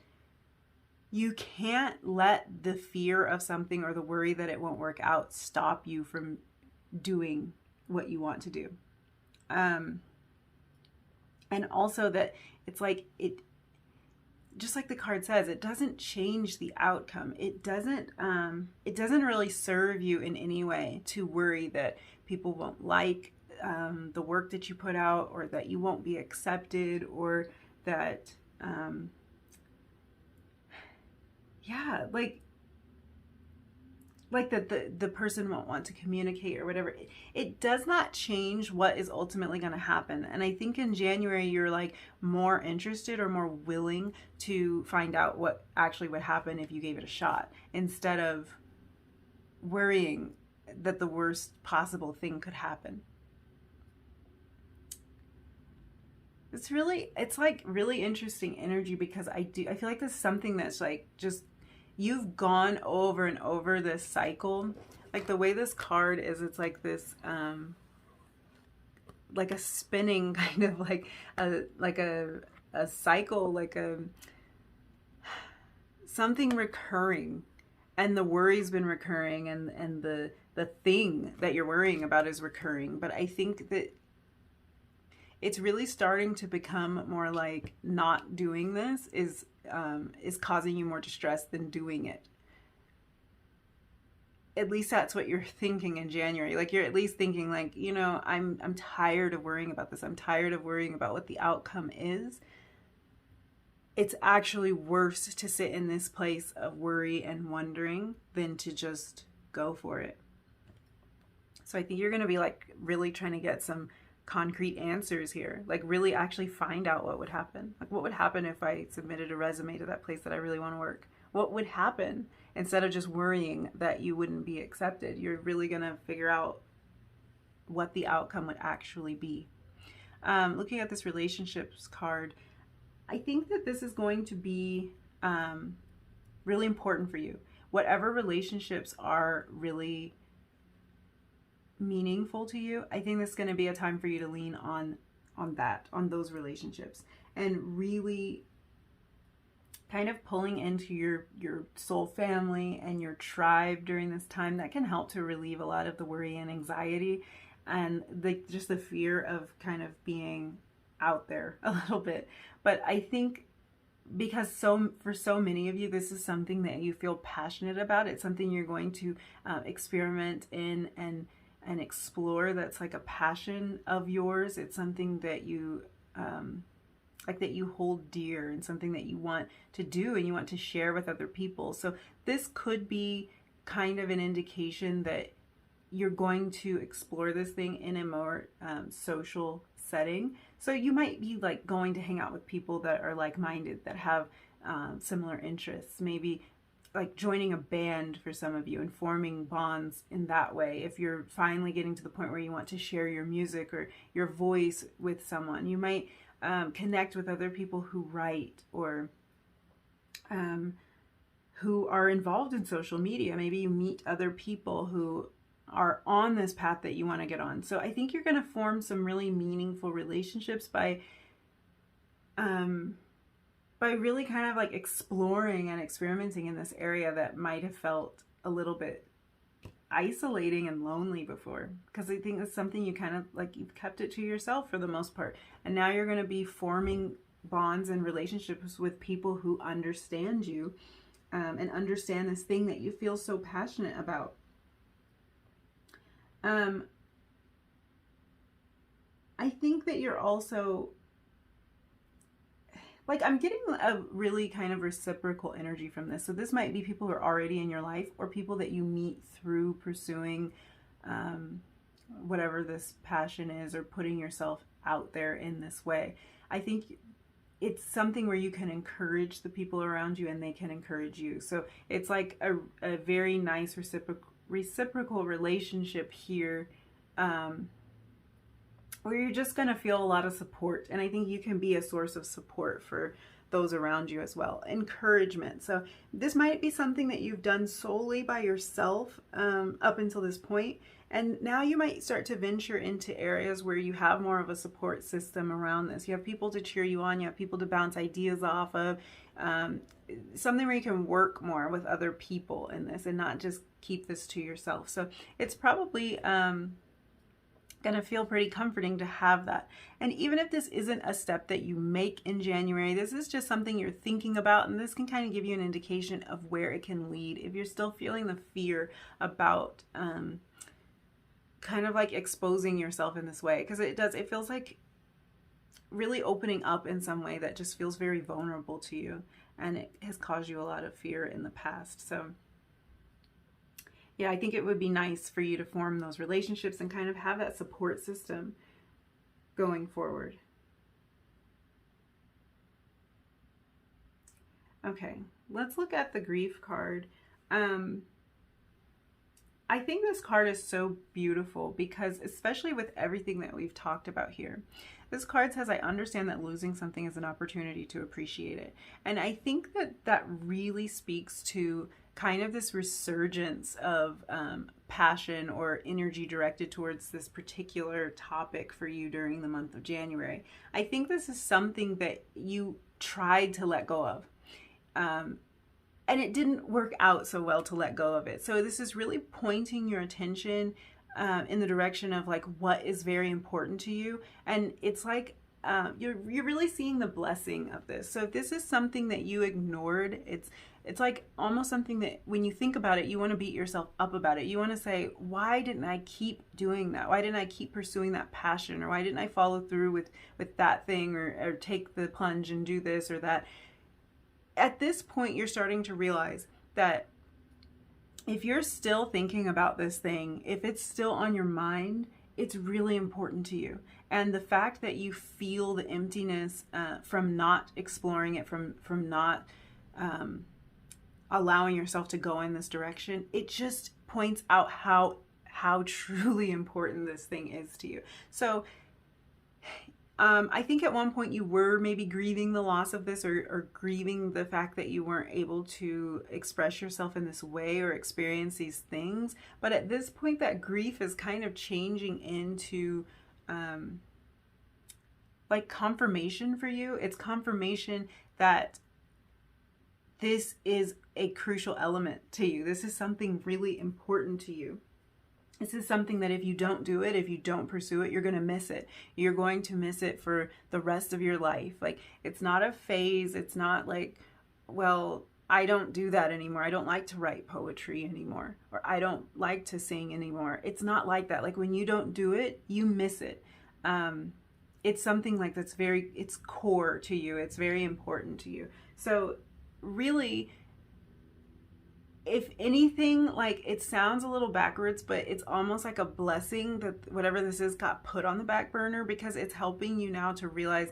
you can't let the fear of something or the worry that it won't work out stop you from doing what you want to do. And also that it's like, just like the card says, it doesn't change the outcome. It doesn't really serve you in any way to worry that people won't like the work that you put out, or that you won't be accepted, or that like that the person won't want to communicate or whatever. It does not change what is ultimately going to happen. And I think in January you're like more interested or more willing to find out what actually would happen if you gave it a shot, instead of worrying that the worst possible thing could happen. It's like really interesting energy, because I feel like this is something that's like, just, you've gone over and over this cycle. Like the way this card is, it's like this like a spinning kind of like a cycle, like something recurring, and the worry's been recurring, and the thing that you're worrying about is recurring. But I think that it's really starting to become more like not doing this is causing you more distress than doing it. At least that's what you're thinking in January. Like, you're at least thinking like, you know, I'm tired of worrying about this. I'm tired of worrying about what the outcome is. It's actually worse to sit in this place of worry and wondering than to just go for it. So I think you're going to be like really trying to get some concrete answers here, like really actually find out what would happen. Like, what would happen if I submitted a resume to that place that I really want to work? What would happen? Instead of just worrying that you wouldn't be accepted, you're really going to figure out what the outcome would actually be. Looking at this relationships card, I think that this is going to be really important for you. Whatever relationships are really meaningful to you, I think this is going to be a time for you to lean on those relationships, and really kind of pulling into your soul family and your tribe during this time. That can help to relieve a lot of the worry and anxiety, and just the fear of kind of being out there a little bit. But I think because for so many of you, this is something that you feel passionate about. It's something you're going to experiment in and explore. That's like a passion of yours. It's something that you like that you hold dear, and something that you want to do and you want to share with other people. So this could be kind of an indication that you're going to explore this thing in a more social setting. So you might be like going to hang out with people that are like-minded, that have similar interests. Maybe like joining a band for some of you and forming bonds in that way. If you're finally getting to the point where you want to share your music or your voice with someone, you might connect with other people who write or who are involved in social media. Maybe you meet other people who are on this path that you want to get on. So I think you're going to form some really meaningful relationships by really kind of like exploring and experimenting in this area that might have felt a little bit isolating and lonely before, because I think it's something you kind of like, you've kept it to yourself for the most part, and now you're going to be forming bonds and relationships with people who understand you and understand this thing that you feel so passionate about. I think that you're also, like, I'm getting a really kind of reciprocal energy from this. So this might be people who are already in your life, or people that you meet through pursuing whatever this passion is, or putting yourself out there in this way. I think it's something where you can encourage the people around you and they can encourage you. So it's like a very nice reciprocal relationship here, where you're just going to feel a lot of support. And I think you can be a source of support for those around you as well. Encouragement. So this might be something that you've done solely by yourself up until this point. And now you might start to venture into areas where you have more of a support system around this. You have people to cheer you on. You have people to bounce ideas off of. Something where you can work more with other people in this and not just keep this to yourself. So it's probably going to feel pretty comforting to have that. And even if this isn't a step that you make in January, this is just something you're thinking about, and this can kind of give you an indication of where it can lead if you're still feeling the fear about kind of like exposing yourself in this way, because it feels like really opening up in some way that just feels very vulnerable to you, and it has caused you a lot of fear in the past. So yeah, I think it would be nice for you to form those relationships and kind of have that support system going forward. Okay, let's look at the grief card. I think this card is so beautiful because, especially with everything that we've talked about here, this card says, I understand that losing something is an opportunity to appreciate it. And I think that that really speaks to kind of this resurgence of passion or energy directed towards this particular topic for you during the month of January. I think this is something that you tried to let go of. And it didn't work out so well to let go of it. So this is really pointing your attention in the direction of like what is very important to you. And it's like you're really seeing the blessing of this. So if this is something that you ignored, it's like almost something that when you think about it, you want to beat yourself up about it. You want to say, why didn't I keep doing that? Why didn't I keep pursuing that passion? Or why didn't I follow through with that thing, or take the plunge and do this or that? At this point, you're starting to realize that if you're still thinking about this thing, if it's still on your mind, it's really important to you. And the fact that you feel the emptiness from not exploring it, from not allowing yourself to go in this direction, it just points out how truly important this thing is to you. So I think at one point you were maybe grieving the loss of this, or grieving the fact that you weren't able to express yourself in this way or experience these things. But at this point, that grief is kind of changing into like confirmation for you. It's confirmation that this is a crucial element to you. This is something really important to you. This is something that if you don't do it, if you don't pursue it, you're going to miss it. You're going to miss it for the rest of your life. Like, it's not a phase. It's not like, well, I don't do that anymore. I don't like to write poetry anymore. Or I don't like to sing anymore. It's not like that. Like, when you don't do it, you miss it. It's something like that's it's core to you. It's very important to you. So really, if anything, like, it sounds a little backwards, but it's almost like a blessing that whatever this is got put on the back burner, because it's helping you now to realize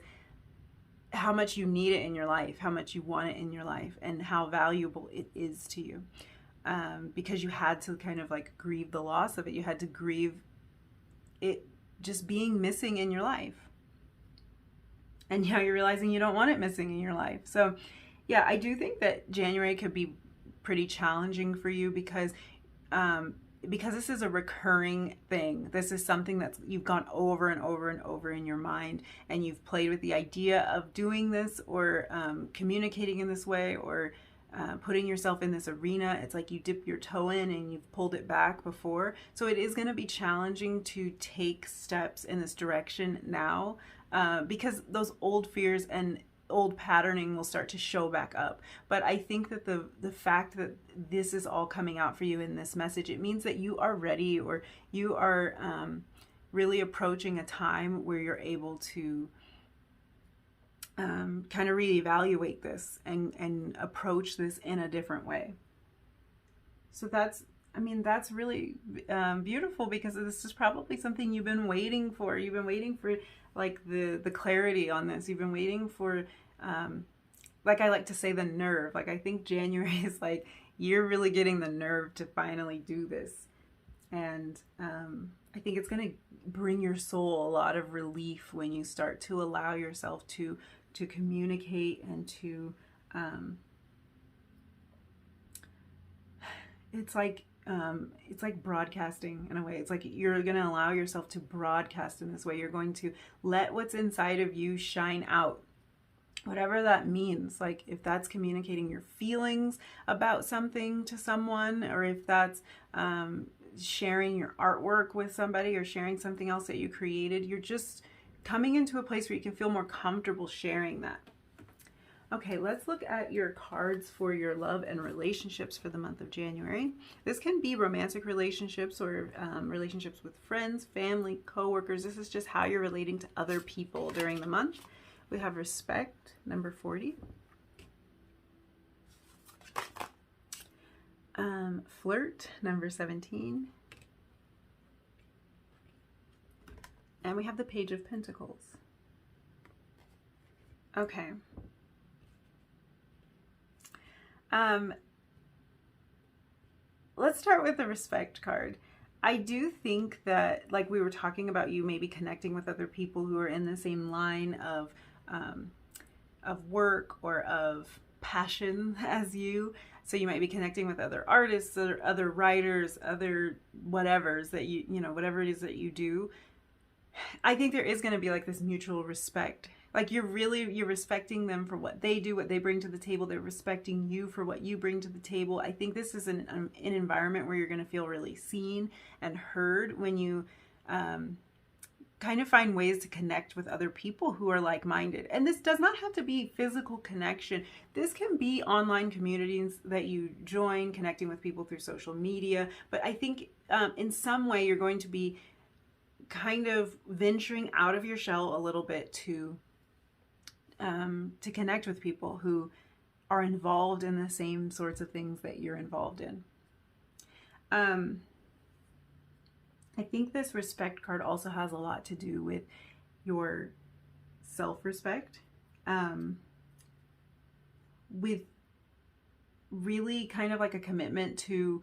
how much you need it in your life, how much you want it in your life, and how valuable it is to you. Because you had to kind of like grieve the loss of it. You had to grieve it just being missing in your life. and now you're realizing you don't want it missing in your life. So yeah, I do think that January could be pretty challenging for you because this is a recurring thing. This is something that you've gone over and over and over in your mind, and you've played with the idea of doing this or communicating in this way, or putting yourself in this arena. It's like you dip your toe in and you've pulled it back before. So it is going to be challenging to take steps in this direction now, because those old fears and old patterning will start to show back up. But I think that the fact that this is all coming out for you in this message, it means that you are ready, or you are really approaching a time where you're able to kind of reevaluate this and approach this in a different way. So that's really beautiful, because this is probably something you've been waiting for. You've been waiting for like the clarity on this. You've been waiting for, like I like to say, the nerve. Like I think January is like, you're really getting the nerve to finally do this. And I think it's going to bring your soul a lot of relief when you start to allow yourself to communicate and to, it's like broadcasting in a way. It's like you're going to allow yourself to broadcast in this way. You're going to let what's inside of you shine out, whatever that means. Like if that's communicating your feelings about something to someone, or if that's sharing your artwork with somebody, or sharing something else that you created, you're just coming into a place where you can feel more comfortable sharing that. Okay, let's look at your cards for your love and relationships for the month of January. This can be romantic relationships, or relationships with friends, family, coworkers. This is just how you're relating to other people during the month. We have respect, number 40. Flirt, number 17. And we have the Page of Pentacles. Okay. Let's start with the respect card. I do think that, like we were talking about, you maybe connecting with other people who are in the same line of work or of passion as you. So you might be connecting with other artists, or other writers, other whatevers that you know, whatever it is that you do. I think there is going to be like this mutual respect. Like you're respecting them for what they do, what they bring to the table. They're respecting you for what you bring to the table. I think this is an environment where you're going to feel really seen and heard when you kind of find ways to connect with other people who are like-minded. And this does not have to be physical connection. This can be online communities that you join, connecting with people through social media. But I think in some way you're going to be kind of venturing out of your shell a little bit to connect with people who are involved in the same sorts of things that you're involved in. I think this respect card also has a lot to do with your self-respect, with really kind of like a commitment to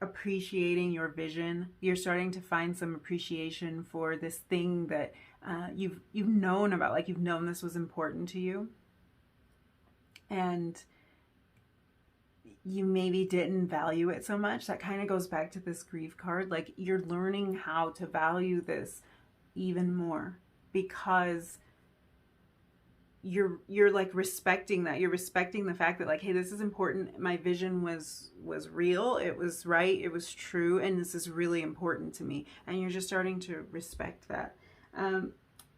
appreciating your vision. You're starting to find some appreciation for this thing that you've known about, like you've known this was important to you, and you maybe didn't value it so much. That kind of goes back to this grief card. Like you're learning how to value this even more, because you're like respecting that. You're respecting the fact that like, hey, this is important. My vision was real. It was right. It was true. And this is really important to me. And you're just starting to respect that.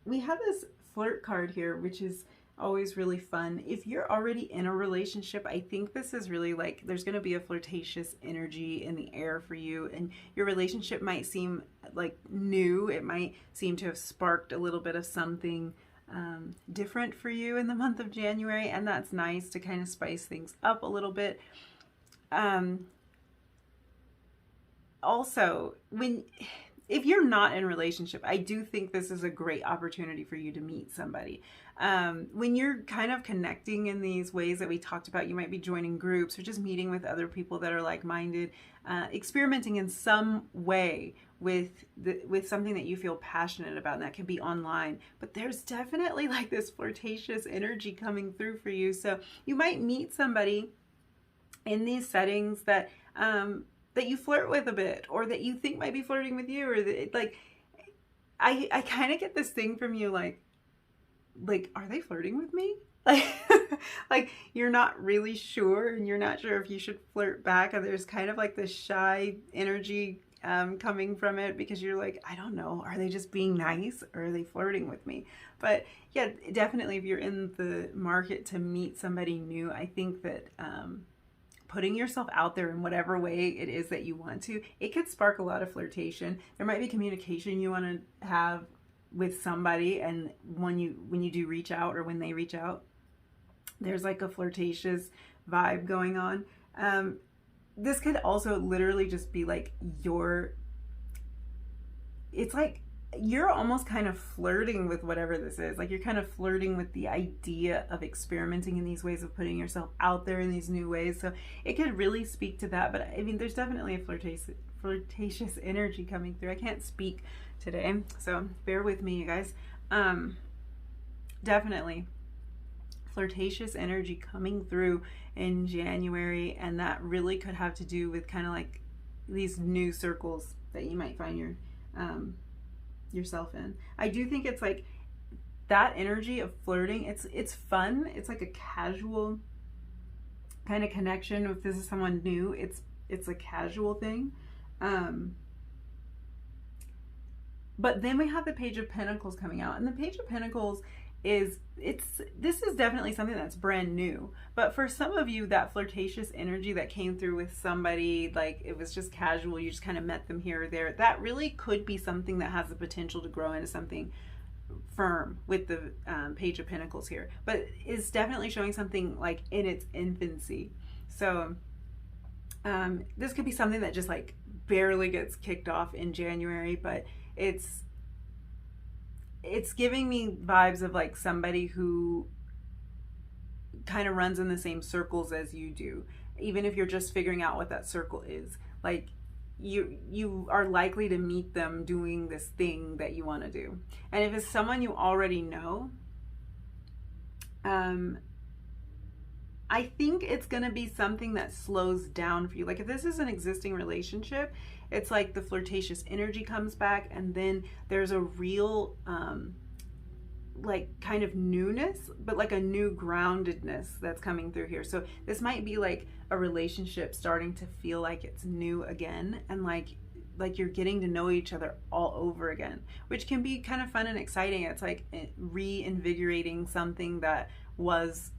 We have this flirt card here, which is always really fun. If you're already in a relationship, I think this is really like, there's going to be a flirtatious energy in the air for you, and your relationship might seem like new. It might seem to have sparked a little bit of something different for you in the month of January, and that's nice to kind of spice things up a little bit. Also, if you're not in a relationship, I do think this is a great opportunity for you to meet somebody. When you're kind of connecting in these ways that we talked about, you might be joining groups or just meeting with other people that are like-minded, experimenting in some way with something that you feel passionate about, and that can be online. But there's definitely like this flirtatious energy coming through for you. So you might meet somebody in these settings that that you flirt with a bit, or that you think might be flirting with you, or that, like, I kind of get this thing from you, like, are they flirting with me? Like you're not really sure, and you're not sure if you should flirt back, and there's kind of like this shy energy coming from it, because you're like, I don't know, are they just being nice, or are they flirting with me? But yeah, definitely if you're in the market to meet somebody new, I think that putting yourself out there in whatever way it is that you want to, it could spark a lot of flirtation. There might be communication you want to have with somebody, and when you do reach out, or when they reach out, there's like a flirtatious vibe going on. This could also literally just be like it's like you're almost kind of flirting with whatever this is. Like you're kind of flirting with the idea of experimenting in these ways, of putting yourself out there in these new ways. So it could really speak to that. But I mean, there's definitely a flirtatious energy coming through. I can't speak today, so bear with me, you guys. Definitely flirtatious energy coming through in January, and that really could have to do with kind of like these new circles that you might find yourself in. I do think it's like that energy of flirting. It's fun. It's like a casual kind of connection. If this is someone new, it's a casual thing. But then we have the Page of Pentacles coming out, and the Page of Pentacles this is definitely something that's brand new. But for some of you, that flirtatious energy that came through with somebody, like it was just casual, you just kind of met them here or there, that really could be something that has the potential to grow into something firm with the Page of Pentacles here, but is definitely showing something like in its infancy. So this could be something that just like barely gets kicked off in January, but it's giving me vibes of like somebody who kind of runs in the same circles as you do, even if you're just figuring out what that circle is. Like you are likely to meet them doing this thing that you want to do. And if it's someone you already know, I think it's going to be something that slows down for you. Like if this is an existing relationship, it's like the flirtatious energy comes back, and then there's a real like kind of newness, but like a new groundedness that's coming through here. So this might be like a relationship starting to feel like it's new again, and like you're getting to know each other all over again, which can be kind of fun and exciting. It's like reinvigorating something that was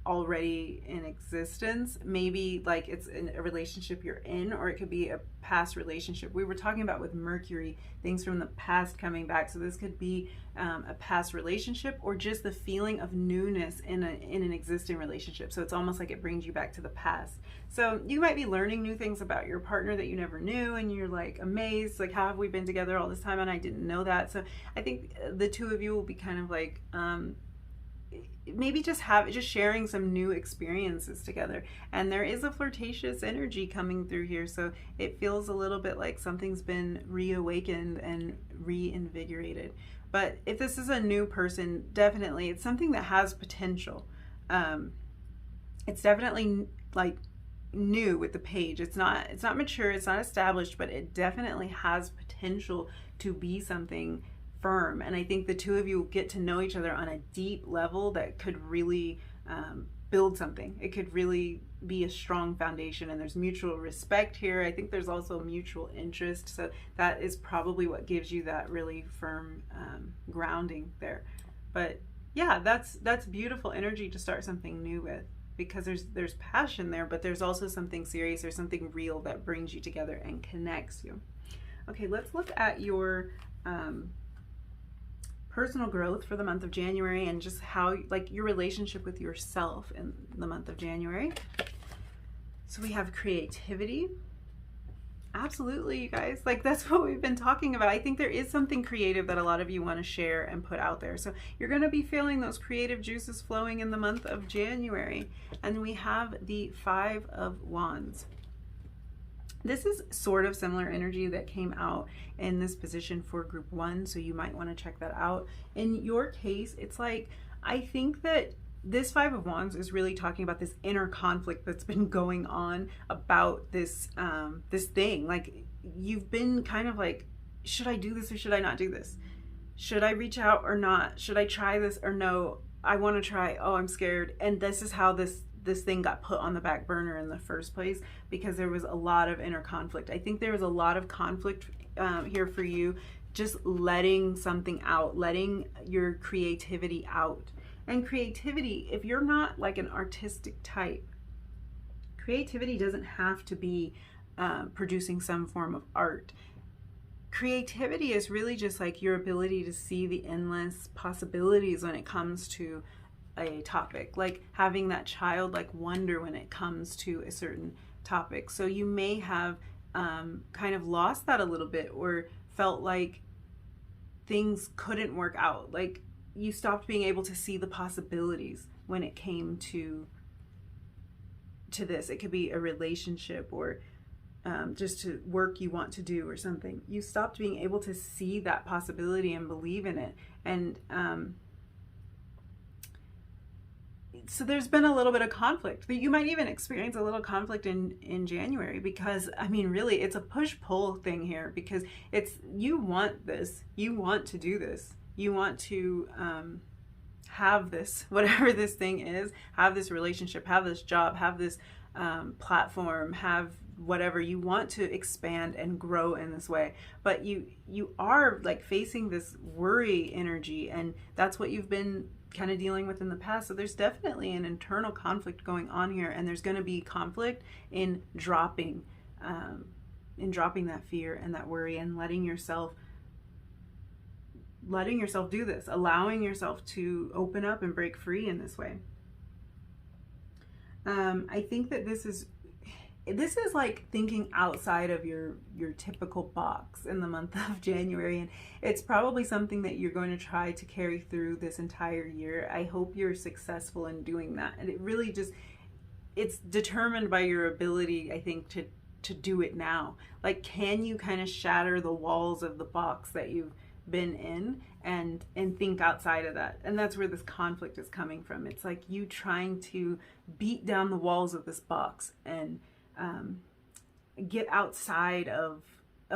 already in existence. Maybe like it's in a relationship you're in, or it could be a past relationship. We were talking about with Mercury, things from the past coming back. So this could be a past relationship, or just the feeling of newness in an existing relationship. So it's almost like it brings you back to the past. So you might be learning new things about your partner that you never knew, and you're like amazed, like how have we been together all this time and I didn't know that. So I think the two of you will be kind of like maybe just sharing some new experiences together. And there is a flirtatious energy coming through here, so it feels a little bit like something's been reawakened and reinvigorated. But if this is a new person, definitely it's something that has potential. It's definitely like new with the page. It's not mature, it's not established, but it definitely has potential to be something firm. And I think the two of you will get to know each other on a deep level that could really build something. It could really be a strong foundation, and there's mutual respect here. I think there's also mutual interest, so that is probably what gives you that really firm grounding there. But yeah, that's beautiful energy to start something new with, because there's passion there, but there's also something serious or something real that brings you together and connects you. Okay, let's look at your personal growth for the month of January, and just how, like, your relationship with yourself in the month of January. So we have creativity, Absolutely, you guys. Like, that's what we've been talking about. I think there is something creative that a lot of you want to share and put out there. So you're going to be feeling those creative juices flowing in the month of January. And we have the Five of Wands. This is sort of similar energy that came out in this position for group 1, so you might want to check that out. In your case, it's like, I think that this Five of Wands is really talking about this inner conflict that's been going on about this this thing. Like, you've been kind of like, should I do this or should I not do this? Should I reach out or not? Should I try this or no? I want to try. Oh, I'm scared. And this is how this thing got put on the back burner in the first place, because there was a lot of inner conflict. I think there was a lot of conflict here for you, just letting something out, letting your creativity out. And creativity, if you're not like an artistic type, creativity doesn't have to be producing some form of art. Creativity is really just like your ability to see the endless possibilities when it comes to a topic, like having that childlike wonder when it comes to a certain topic. So you may have kind of lost that a little bit, or felt like things couldn't work out. Like, you stopped being able to see the possibilities when it came to this. It could be a relationship, or just to work you want to do or something. You stopped being able to see that possibility and believe in it. And so there's been a little bit of conflict, but you might even experience a little conflict in January, because I mean, really, it's a push-pull thing here, because it's, you want this, you want to do this, you want to have this, whatever this thing is, have this relationship, have this job, have this platform, have whatever. You want to expand and grow in this way, but you are like facing this worry energy, and that's what you've been kind of dealing with in the past. So there's definitely an internal conflict going on here, and there's going to be conflict in dropping that fear and that worry, and letting yourself do this, allowing yourself to open up and break free in this way. I think that this is like thinking outside of your typical box in the month of January, and it's probably something that you're going to try to carry through this entire year. I hope you're successful in doing that, and it really just, it's determined by your ability, I think, to do it now. Like, can you kind of shatter the walls of the box that you've been in and think outside of that? And that's where this conflict is coming from. It's like you trying to beat down the walls of this box and get outside of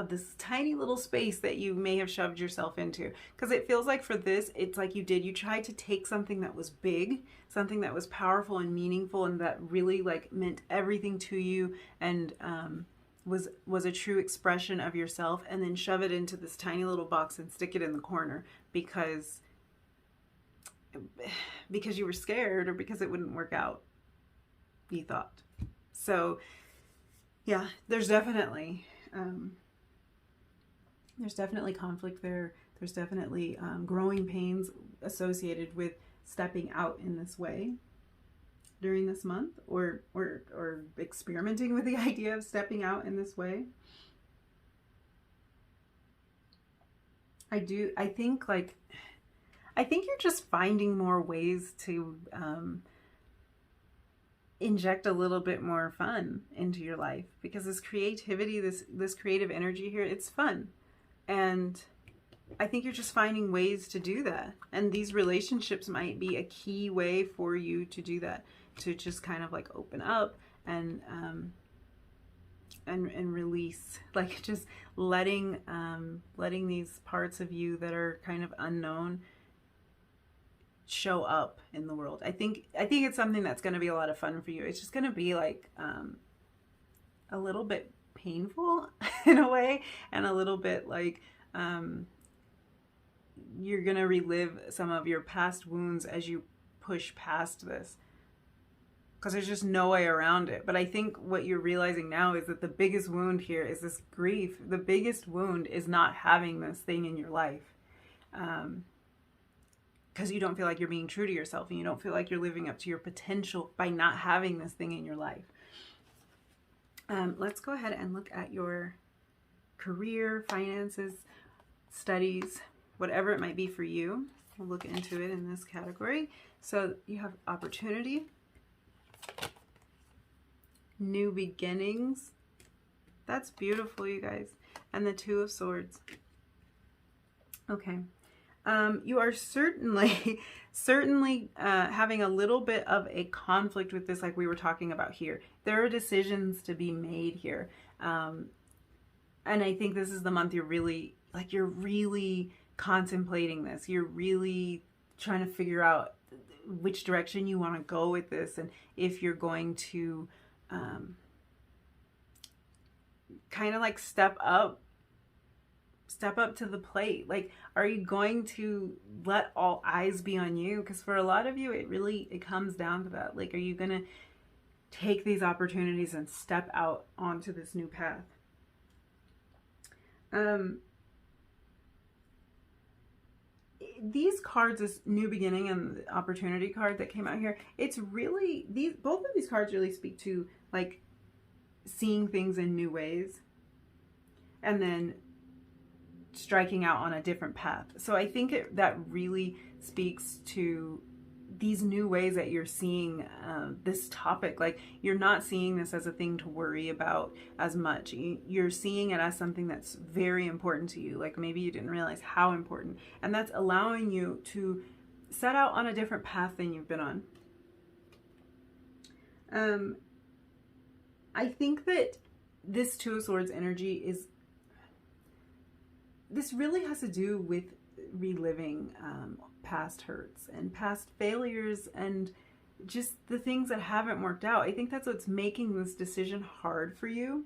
this tiny little space that you may have shoved yourself into. Because it feels like for this, it's like you tried to take something that was big, something that was powerful and meaningful, and that really like meant everything to you, and was a true expression of yourself, and then shove it into this tiny little box and stick it in the corner because you were scared, or because it wouldn't work out, you thought. So yeah, there's definitely conflict there. There's definitely growing pains associated with stepping out in this way during this month, or experimenting with the idea of stepping out in this way. I think you're just finding more ways to inject a little bit more fun into your life, because this creativity, this creative energy here, it's fun. And I think you're just finding ways to do that. And these relationships might be a key way for you to do that, to just kind of like open up and release, like just letting these parts of you that are kind of unknown show up in the world. I think it's something that's going to be a lot of fun for you. It's just going to be like a little bit painful in a way, and a little bit like you're going to relive some of your past wounds as you push past this, because there's just no way around it. But I think what you're realizing now is that the biggest wound here is this grief. The biggest wound is not having this thing in your life, because you don't feel like you're being true to yourself, and you don't feel like you're living up to your potential by not having this thing in your life. Let's go ahead and look at your career, finances, studies, whatever it might be for you. We'll look into it in this category. So you have opportunity, new beginnings. That's beautiful, you guys. And the Two of Swords. Okay. You are certainly having a little bit of a conflict with this, like we were talking about here. There are decisions to be made here. And I think this is the month you're really contemplating this. You're really trying to figure out which direction you want to go with this, and if you're going to kind of like step up to the plate. Like, are you going to let all eyes be on you? Because for a lot of you, it comes down to that. Like, are you going to take these opportunities and step out onto this new path? These cards, this new beginning and the opportunity card that came out here, it's really, both of these cards really speak to like seeing things in new ways and then striking out on a different path. So I think that really speaks to these new ways that you're seeing this topic. Like, you're not seeing this as a thing to worry about as much. You're seeing it as something that's very important to you. Like, maybe you didn't realize how important. And that's allowing you to set out on a different path than you've been on. I think that this Two of Swords energy this really has to do with reliving past hurts and past failures and just the things that haven't worked out. I think that's what's making this decision hard for you,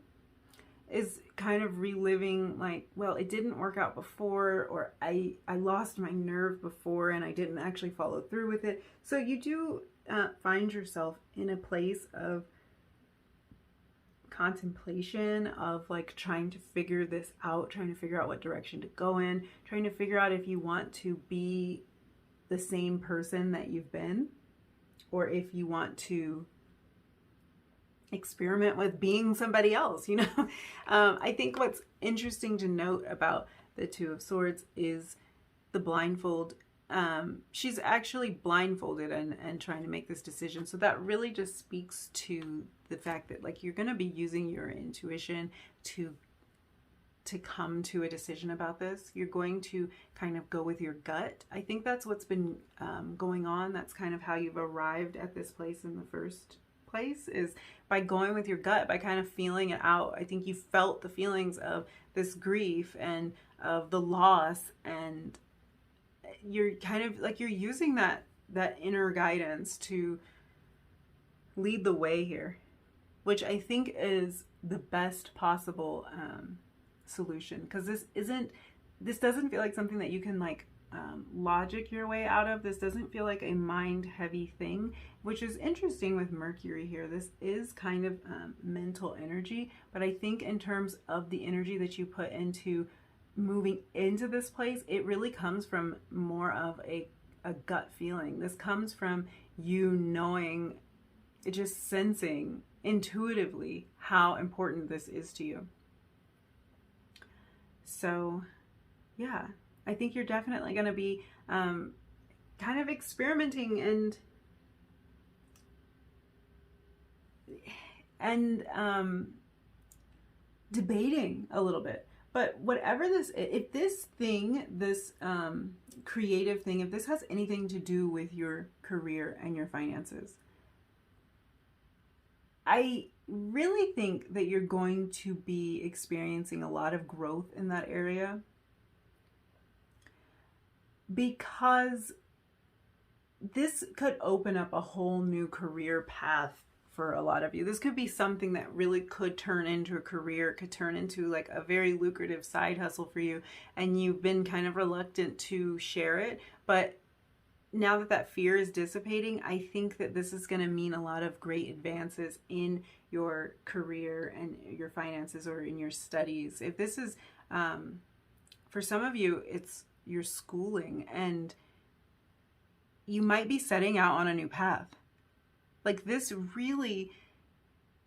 is kind of reliving like, well, it didn't work out before, or I lost my nerve before and I didn't actually follow through with it. So you do find yourself in a place of contemplation, of like trying to figure this out, trying to figure out what direction to go in, trying to figure out if you want to be the same person that you've been, or if you want to experiment with being somebody else, you know. I think what's interesting to note about the Two of Swords is the blindfold. She's actually blindfolded and trying to make this decision. So that really just speaks to the fact that like you're going to be using your intuition to come to a decision about this. You're going to kind of go with your gut. I think that's what's been going on. That's kind of how you've arrived at this place in the first place, is by going with your gut, by kind of feeling it out. I think you felt the feelings of this grief and of the loss, and you're kind of like, you're using that inner guidance to lead the way here, which I think is the best possible solution, because this doesn't feel like something that you can like logic your way out of. This doesn't feel like a mind heavy thing, which is interesting with Mercury here. This is kind of mental energy, but I think in terms of the energy that you put into moving into this place, it really comes from more of a gut feeling. This comes from you knowing, just sensing intuitively how important this is to you. So yeah, I think you're definitely going to be kind of experimenting and debating a little bit. But whatever this, if this thing, this creative thing, if this has anything to do with your career and your finances, I really think that you're going to be experiencing a lot of growth in that area, because this could open up a whole new career path for a lot of you. This could be something that really could turn into a career, could turn into like a very lucrative side hustle for you, and you've been kind of reluctant to share it. But now that that fear is dissipating, I think that this is going to mean a lot of great advances in your career and your finances, or in your studies. If this is, for some of you, it's your schooling, and you might be setting out on a new path. Like, this really,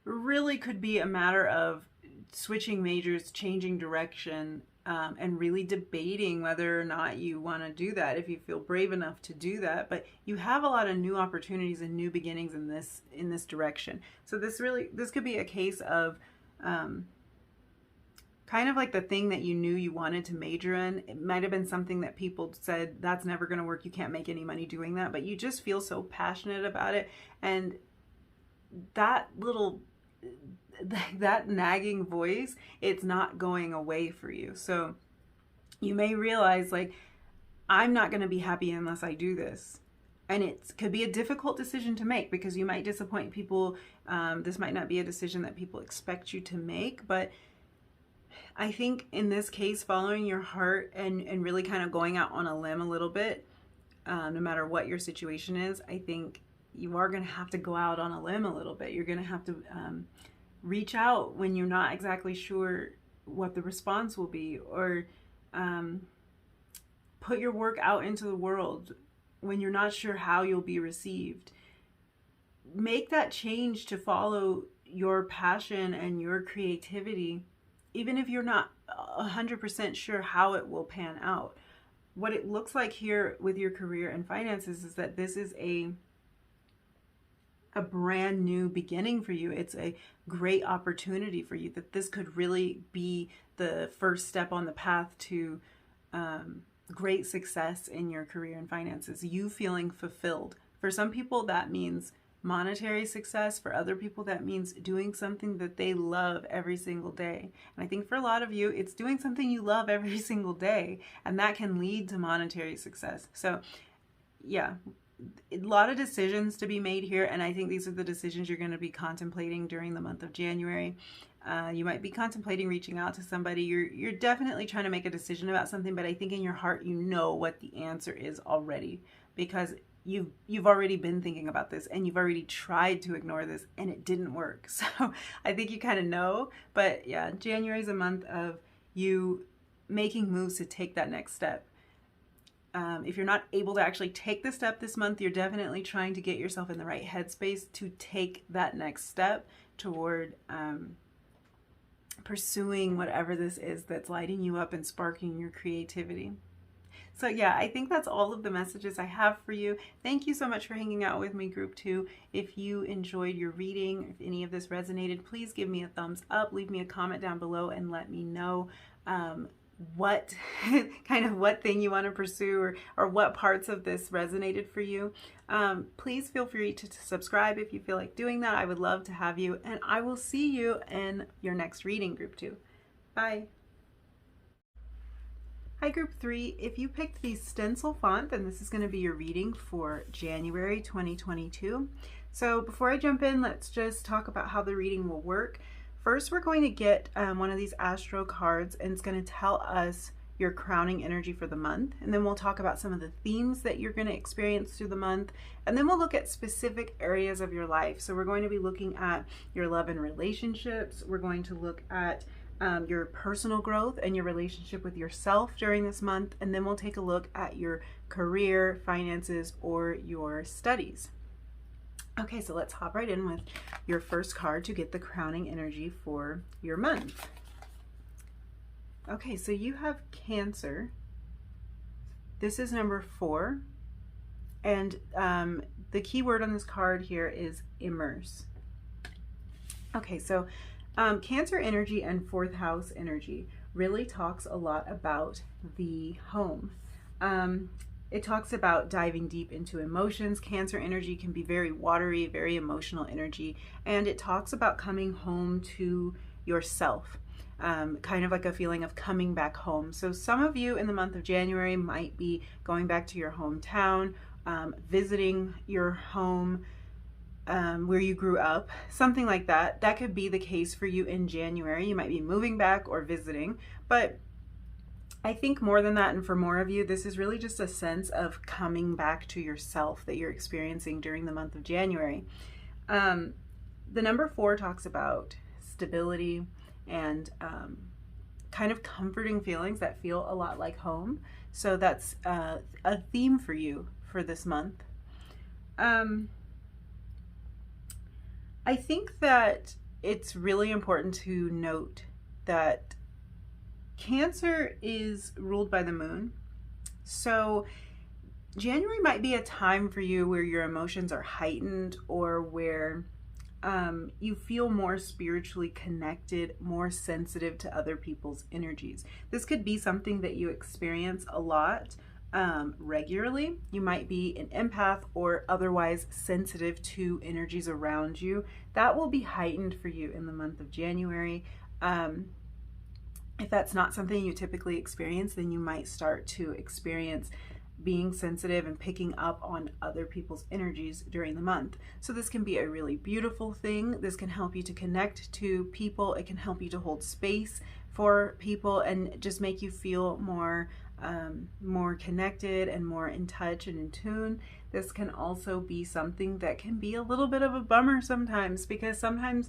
really could be a matter of switching majors, changing direction, and really debating whether or not you want to do that, if you feel brave enough to do that. But you have a lot of new opportunities and new beginnings in this direction. So this could be a case of kind of like the thing that you knew you wanted to major in. It might have been something that people said, that's never going to work, you can't make any money doing that, but you just feel so passionate about it, and that nagging voice, it's not going away for you. So you may realize, like, I'm not going to be happy unless I do this. And it could be a difficult decision to make because you might disappoint people. This might not be a decision that people expect you to make, but I think in this case, following your heart and really kind of going out on a limb a little bit, no matter what your situation is, I think you are going to have to go out on a limb a little bit. You're going to have to reach out when you're not exactly sure what the response will be, or put your work out into the world when you're not sure how you'll be received. Make that change to follow your passion and your creativity, even if you're not 100% sure how it will pan out. What it looks like here with your career and finances is that this is a brand new beginning for you. It's a great opportunity for you, that this could really be the first step on the path to great success in your career and finances. You feeling fulfilled. For some people, that means monetary success. For other people, that means doing something that they love every single day. And I think for a lot of you, it's doing something you love every single day, and that can lead to monetary success. So yeah, a lot of decisions to be made here, and I think these are the decisions you're going to be contemplating during the month of January. You might be contemplating reaching out to somebody. You're definitely trying to make a decision about something, but I think in your heart you know what the answer is already, because you've already been thinking about this, and you've already tried to ignore this, and it didn't work. So I think you kind of know. But yeah, January is a month of you making moves to take that next step. If you're not able to actually take the step this month, you're definitely trying to get yourself in the right headspace to take that next step toward pursuing whatever this is that's lighting you up and sparking your creativity. So yeah, I think that's all of the messages I have for you. Thank you so much for hanging out with me, Group 2. If you enjoyed your reading, if any of this resonated, please give me a thumbs up, leave me a comment down below, and let me know what thing you want to pursue, or what parts of this resonated for you. Please feel free to subscribe if you feel like doing that. I would love to have you, and I will see you in your next reading, Group 2. Bye. Hi, Group 3. If you picked the stencil font, then this is going to be your reading for January 2022. So before I jump in, let's just talk about how the reading will work. First, we're going to get one of these astro cards, and it's going to tell us your crowning energy for the month. And then we'll talk about some of the themes that you're going to experience through the month. And then we'll look at specific areas of your life. So we're going to be looking at your love and relationships. We're going to look at your personal growth and your relationship with yourself during this month. And then we'll take a look at your career, finances, or your studies. Okay, so let's hop right in with your first card to get the crowning energy for your month. Okay, so you have Cancer. This is number 4. And the key word on this card here is immerse. Okay, so Cancer energy and 4th house energy really talks a lot about the home. It talks about diving deep into emotions. Cancer energy can be very watery, very emotional energy, and it talks about coming home to yourself, kind of like a feeling of coming back home. So some of you in the month of January might be going back to your hometown, visiting your home, where you grew up, something like that. That could be the case for you in January. You might be moving back or visiting, but I think more than that, and for more of you, this is really just a sense of coming back to yourself that you're experiencing during the month of January. The number 4 talks about stability and kind of comforting feelings that feel a lot like home. So that's a theme for you for this month. I think that it's really important to note that Cancer is ruled by the moon. So January might be a time for you where your emotions are heightened, or where you feel more spiritually connected, more sensitive to other people's energies. This could be something that you experience a lot regularly. You might be an empath or otherwise sensitive to energies around you. That will be heightened for you in the month of January. If that's not something you typically experience, then you might start to experience being sensitive and picking up on other people's energies during the month. So this can be a really beautiful thing. This can help you to connect to people. It can help you to hold space for people and just make you feel more connected and more in touch and in tune. This can also be something that can be a little bit of a bummer sometimes, because sometimes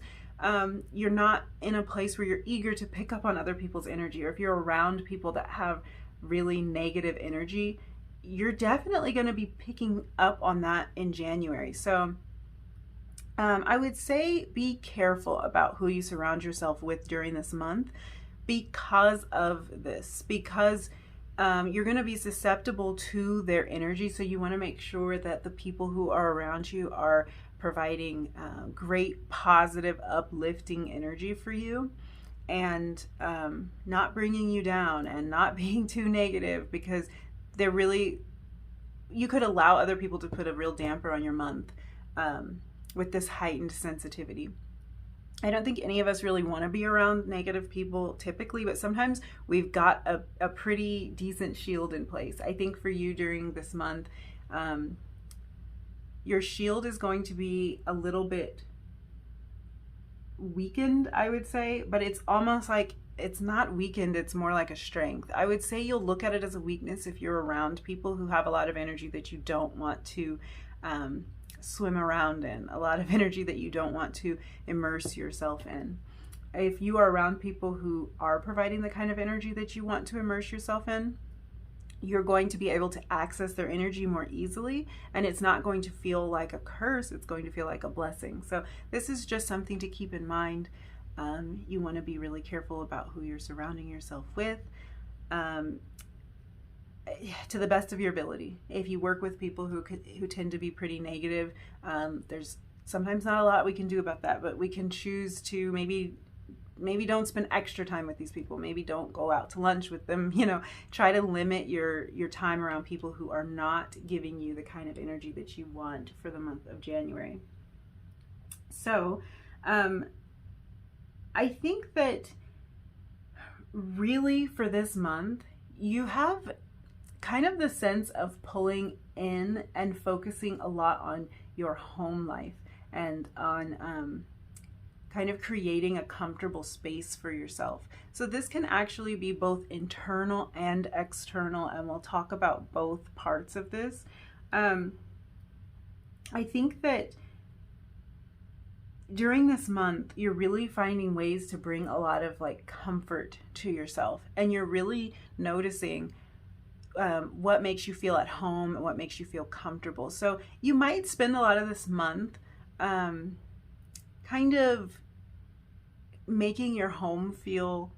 you're not in a place where you're eager to pick up on other people's energy, or if you're around people that have really negative energy, you're definitely going to be picking up on that in January. So I would say be careful about who you surround yourself with during this month because of this, because you're going to be susceptible to their energy. So you want to make sure that the people who are around you are providing great, positive, uplifting energy for you, and not bringing you down and not being too negative, because they're really, you could allow other people to put a real damper on your month with this heightened sensitivity. I don't think any of us really want to be around negative people typically, but sometimes we've got a pretty decent shield in place. I think for you during this month, your shield is going to be a little bit weakened, I would say, but it's almost like it's not weakened, it's more like a strength. I would say you'll look at it as a weakness if you're around people who have a lot of energy that you don't want to swim around in, a lot of energy that you don't want to immerse yourself in. If you are around people who are providing the kind of energy that you want to immerse yourself in, you're going to be able to access their energy more easily, and it's not going to feel like a curse, it's going to feel like a blessing. So this is just something to keep in mind. You want to be really careful about who you're surrounding yourself with, to the best of your ability. If you work with people who tend to be pretty negative, there's sometimes not a lot we can do about that, but we can choose to maybe don't spend extra time with these people. Maybe don't go out to lunch with them. Try to limit your time around people who are not giving you the kind of energy that you want for the month of January. So, I think that really for this month, you have kind of the sense of pulling in and focusing a lot on your home life and on kind of creating a comfortable space for yourself. So this can actually be both internal and external, and we'll talk about both parts of this. I think that during this month, you're really finding ways to bring a lot of comfort to yourself, and you're really noticing what makes you feel at home and what makes you feel comfortable. So you might spend a lot of this month kind of making your home feel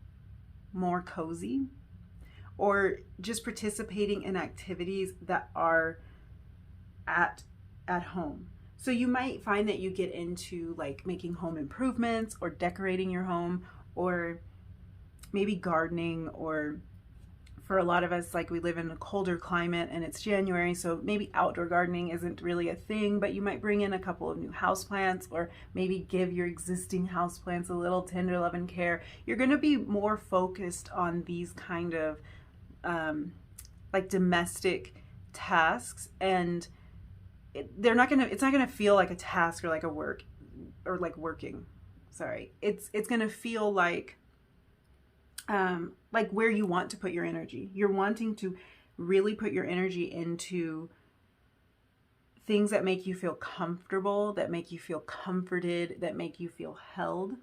more cozy, or just participating in activities that are at home. So you might find that you get into making home improvements or decorating your home, or maybe gardening, or for a lot of us, we live in a colder climate and it's January, so maybe outdoor gardening isn't really a thing, but you might bring in a couple of new houseplants, or maybe give your existing houseplants a little tender love and care. You're going to be more focused on these kind of domestic tasks, and it's not gonna feel like a task or like a work or working. Sorry, it's gonna feel like where you want to put your energy. You're wanting to really put your energy into things that make you feel comfortable, that make you feel comforted, that make you feel held.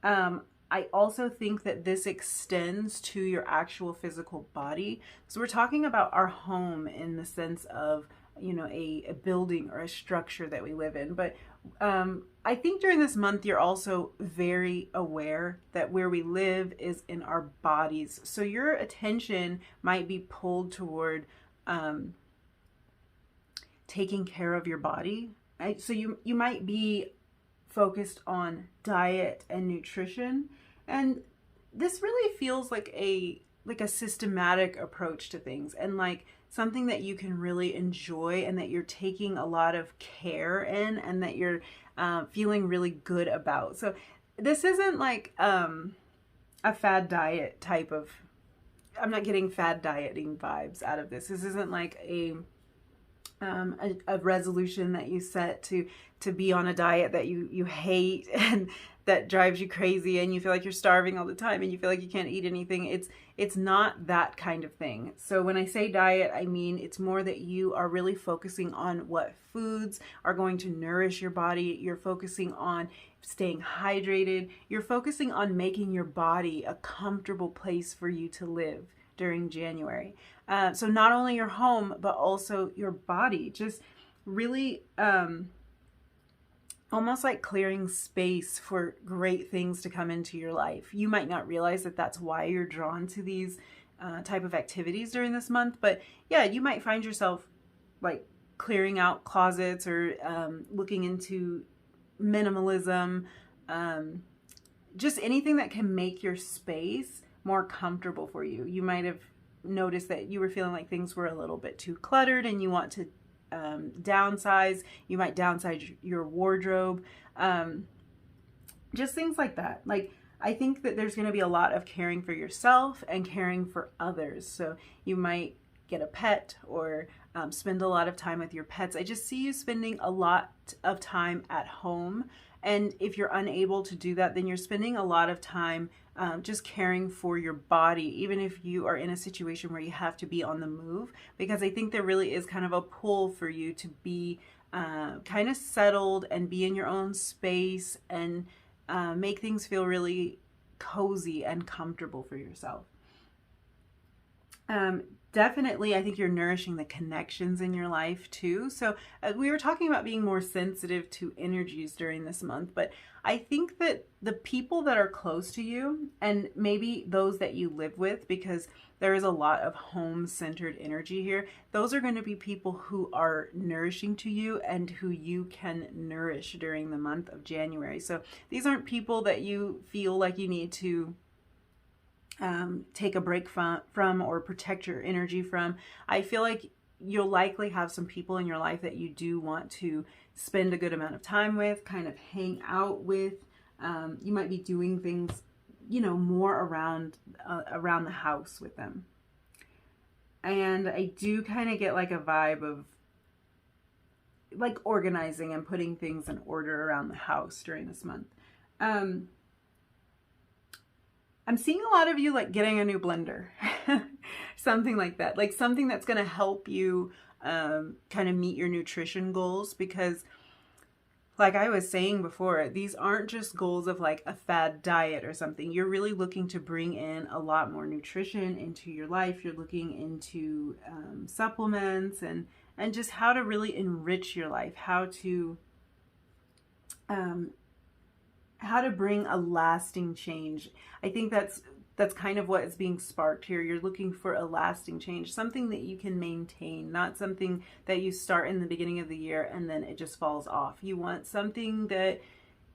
I also think that this extends to your actual physical body. So we're talking about our home in the sense of you know, a building or a structure that we live in. But I think during this month, you're also very aware that where we live is in our bodies. So your attention might be pulled toward taking care of your body. Right? So you might be focused on diet and nutrition. And this really feels like a systematic approach to things, and like something that you can really enjoy, and that you're taking a lot of care in, and that you're feeling really good about. So this isn't like a fad diet type of, I'm not getting fad dieting vibes out of this. This isn't like a resolution that you set to be on a diet that you hate and that drives you crazy, and you feel like you're starving all the time, and you feel like you can't eat anything. It's not that kind of thing. So when I say diet, I mean it's more that you are really focusing on what foods are going to nourish your body. You're focusing on staying hydrated. You're focusing on making your body a comfortable place for you to live during January. So not only your home, but also your body. Just really almost like clearing space for great things to come into your life. You might not realize that that's why you're drawn to these type of activities during this month. But yeah, you might find yourself like clearing out closets, or looking into minimalism, just anything that can make your space more comfortable for you. You might have noticed that you were feeling like things were a little bit too cluttered, and you want to downsize. You might downsize your wardrobe, just things like that. Like, I think that there's going to be a lot of caring for yourself and caring for others. So you might get a pet, or spend a lot of time with your pets. I just see you spending a lot of time at home. And if you're unable to do that, then you're spending a lot of time just caring for your body, even if you are in a situation where you have to be on the move, because I think there really is kind of a pull for you to be kind of settled and be in your own space, and make things feel really cozy and comfortable for yourself. Definitely, I think you're nourishing the connections in your life too. So we were talking about being more sensitive to energies during this month, but I think that the people that are close to you, and maybe those that you live with, because there is a lot of home-centered energy here, those are going to be people who are nourishing to you and who you can nourish during the month of January. So these aren't people that you feel like you need to take a break from or protect your energy from. I feel like you'll likely have some people in your life that you do want to spend a good amount of time with, kind of hang out with. You might be doing things, you know, more around the house with them. And I do kind of get like a vibe of like organizing and putting things in order around the house during this month. I'm seeing a lot of you like getting a new blender, something like that, like something that's going to help you kind of meet your nutrition goals, because like I was saying before, these aren't just goals of like a fad diet or something. You're really looking to bring in a lot more nutrition into your life. You're looking into supplements and just how to really enrich your life, how to bring a lasting change. I think that's kind of what is being sparked here. You're looking for a lasting change, something that you can maintain, not something that you start in the beginning of the year and then it just falls off. You want something that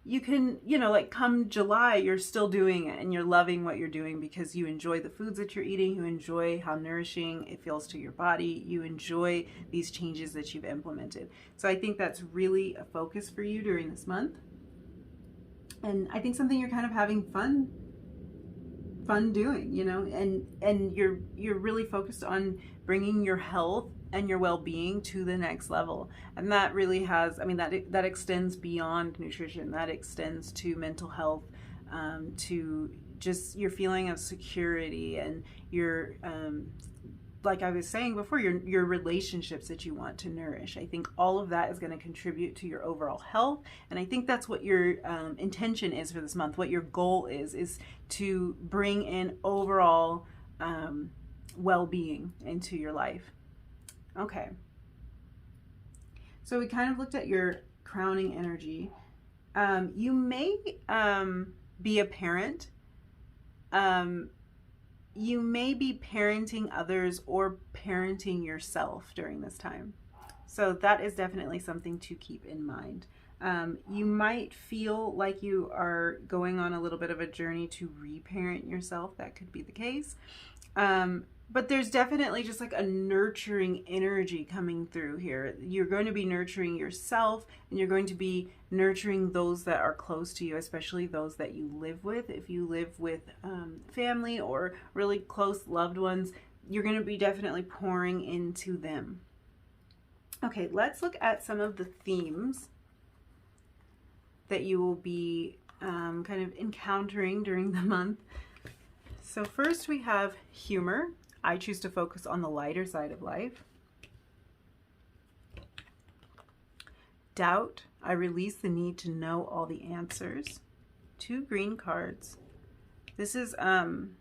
you can, you know, like come July, you're still doing it and you're loving what you're doing because you enjoy the foods that you're eating, you enjoy how nourishing it feels to your body, you enjoy these changes that you've implemented. So I think that's really a focus for you during this month. And I think something you're kind of having fun doing, you know, and you're really focused on bringing your health and your well-being to the next level. And that really has, I mean, that extends beyond nutrition. That extends to mental health, to just your feeling of security and your like I was saying before, your relationships that you want to nourish. I think all of that is going to contribute to your overall health. And I think that's what your intention is for this month. What your goal is to bring in overall well-being into your life. Okay. So we kind of looked at your crowning energy. You may be a parent. You may be parenting others or parenting yourself during this time. So that is definitely something to keep in mind. You might feel like you are going on a little bit of a journey to reparent yourself. That could be the case. But there's definitely just like a nurturing energy coming through here. You're going to be nurturing yourself, and you're going to be nurturing those that are close to you, especially those that you live with. If you live with family or really close loved ones, you're going to be definitely pouring into them. Okay, let's look at some of the themes that you will be kind of encountering during the month. So first we have humor. I choose to focus on the lighter side of life. Doubt. I release the need to know all the answers. 2 green cards. This is kind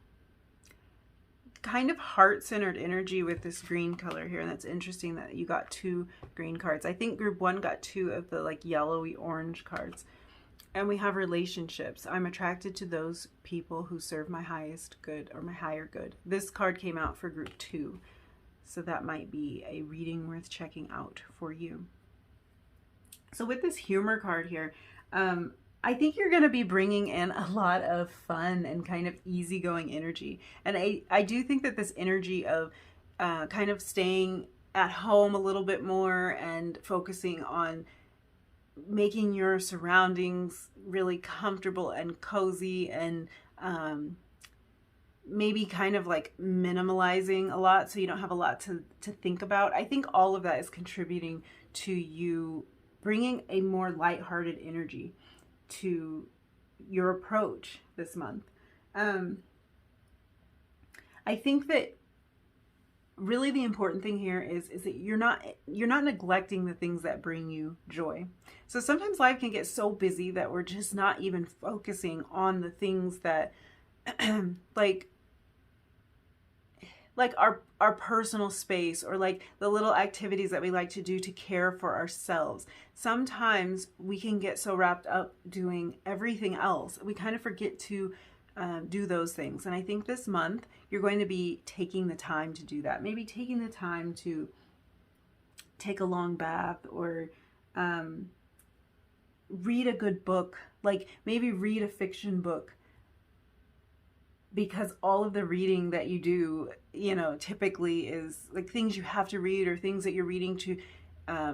of heart-centered energy with this green color here, and that's interesting that you got 2 green cards. I think group 1 got 2 of the like yellowy orange cards. And we have relationships. I'm attracted to those people who serve my highest good or my higher good. This card came out for group 2. So that might be a reading worth checking out for you. So with this humor card here, I think you're going to be bringing in a lot of fun and kind of easygoing energy. And I do think that this energy of kind of staying at home a little bit more and focusing on making your surroundings really comfortable and cozy, and maybe kind of like minimalizing a lot so you don't have a lot to think about. I think all of that is contributing to you bringing a more lighthearted energy to your approach this month. I think that really the important thing here is that you're not neglecting the things that bring you joy. So sometimes life can get so busy that we're just not even focusing on the things that like our personal space, or like the little activities that we like to do to care for ourselves. Sometimes we can get so wrapped up doing everything else, we kind of forget to do those things. And I think this month you're going to be taking the time to do that. Maybe taking the time to take a long bath, or read a good book, like maybe read a fiction book, because all of the reading that you do, you know, typically is like things you have to read or things that you're reading to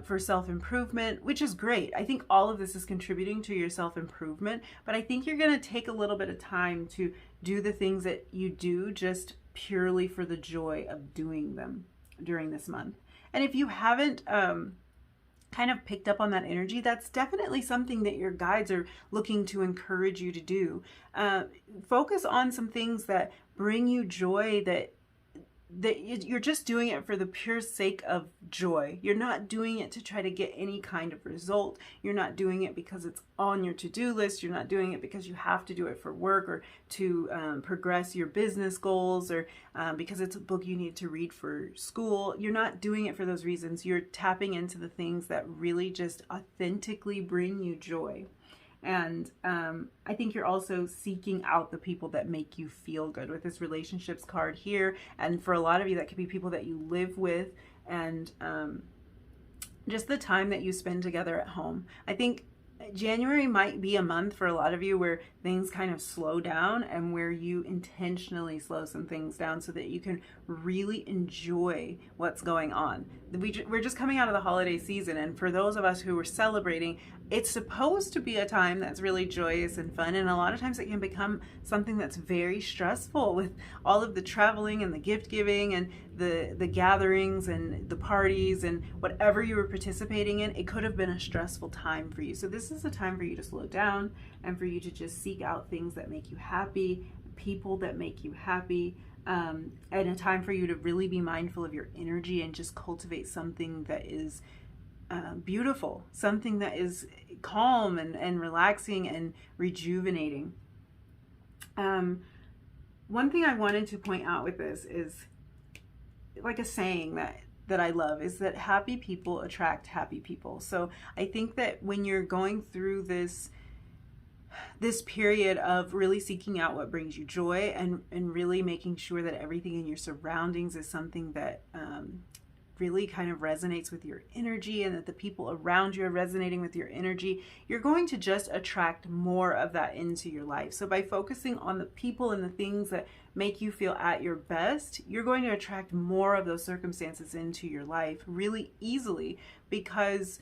for self-improvement, which is great. I think all of this is contributing to your self-improvement, but I think you're going to take a little bit of time to do the things that you do just purely for the joy of doing them during this month. And if you haven't kind of picked up on that energy, that's definitely something that your guides are looking to encourage you to do. Focus on some things that bring you joy, that you're just doing it for the pure sake of joy. You're not doing it to try to get any kind of result. You're not doing it because it's on your to-do list. You're not doing it because you have to do it for work, or to progress your business goals, or because it's a book you need to read for school. You're not doing it for those reasons. You're tapping into the things that really just authentically bring you joy. And I think you're also seeking out the people that make you feel good with this relationships card here. And for a lot of you, that could be people that you live with, and just the time that you spend together at home. I think January might be a month for a lot of you where things kind of slow down, and where you intentionally slow some things down so that you can really enjoy what's going on. We're just coming out of the holiday season, and for those of us who are celebrating, it's supposed to be a time that's really joyous and fun, and a lot of times it can become something that's very stressful with all of the traveling and the gift giving and the gatherings and the parties and whatever you were participating in. It could have been a stressful time for you. So this is a time for you to slow down and for you to just seek out things that make you happy, people that make you happy, and a time for you to really be mindful of your energy and just cultivate something that is beautiful, something that is calm and relaxing and rejuvenating. One thing I wanted to point out with this is like a saying that that I love is that happy people attract happy people. So I think that when you're going through this period of really seeking out what brings you joy, and really making sure that everything in your surroundings is something that really kind of resonates with your energy, and that the people around you are resonating with your energy, you're going to just attract more of that into your life. So by focusing on the people and the things that make you feel at your best, you're going to attract more of those circumstances into your life really easily, because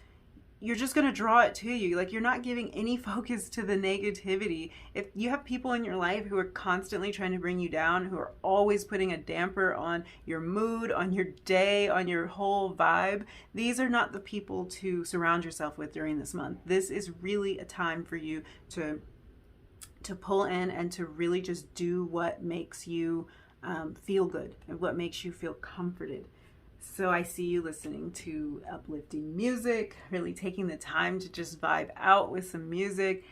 you're just going to draw it to you. Like, you're not giving any focus to the negativity. If you have people in your life who are constantly trying to bring you down, who are always putting a damper on your mood, on your day, on your whole vibe, these are not the people to surround yourself with during this month. This is really a time for you to pull in and to really just do what makes you feel good and what makes you feel comforted. So I see you listening to uplifting music, really taking the time to just vibe out with some music.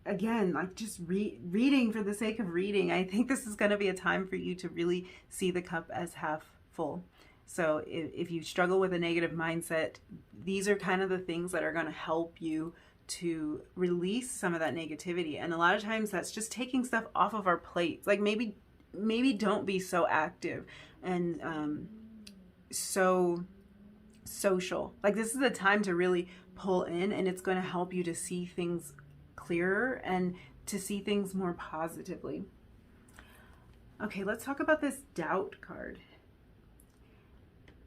Again, like just reading for the sake of reading. I think this is going to be a time for you to really see the cup as half full. So if you struggle with a negative mindset, these are kind of the things that are going to help you to release some of that negativity. And a lot of times that's just taking stuff off of our plates. Like maybe don't be so active and so social. Like, this is a time to really pull in, and it's going to help you to see things clearer and to see things more positively. Okay, let's talk about this doubt card.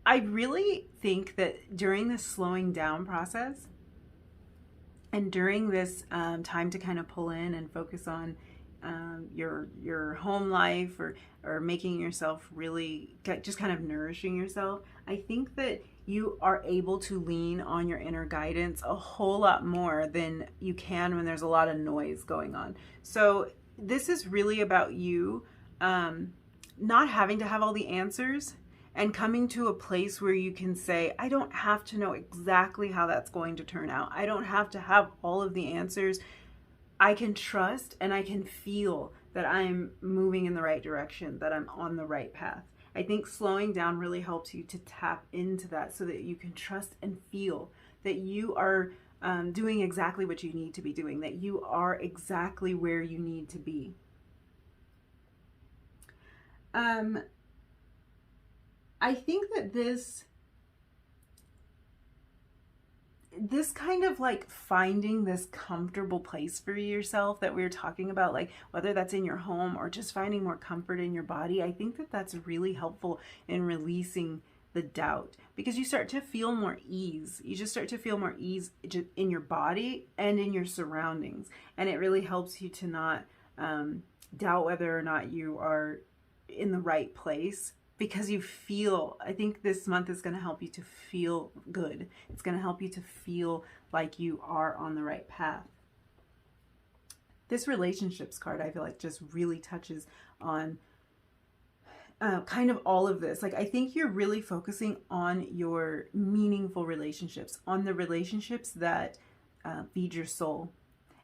I really think that during this slowing down process, and during this time to kind of pull in and focus on your home life, or making yourself really just kind of nourishing yourself, I think that you are able to lean on your inner guidance a whole lot more than you can when there's a lot of noise going on. So this is really about you not having to have all the answers, and coming to a place where you can say, I don't have to know exactly how that's going to turn out. I don't have to have all of the answers. I can trust and I can feel that I'm moving in the right direction, that I'm on the right path. I think slowing down really helps you to tap into that, so that you can trust and feel that you are doing exactly what you need to be doing, that you are exactly where you need to be. I think that this kind of like finding this comfortable place for yourself that we were talking about, like whether that's in your home or just finding more comfort in your body, I think that that's really helpful in releasing the doubt, because you start to feel more ease. You just start to feel more ease in your body and in your surroundings. And it really helps you to not doubt whether or not you are in the right place, because you feel, I think this month is going to help you to feel good. It's going to help you to feel like you are on the right path. This relationships card, I feel like, just really touches on kind of all of this. Like, I think you're really focusing on your meaningful relationships, on the relationships that feed your soul.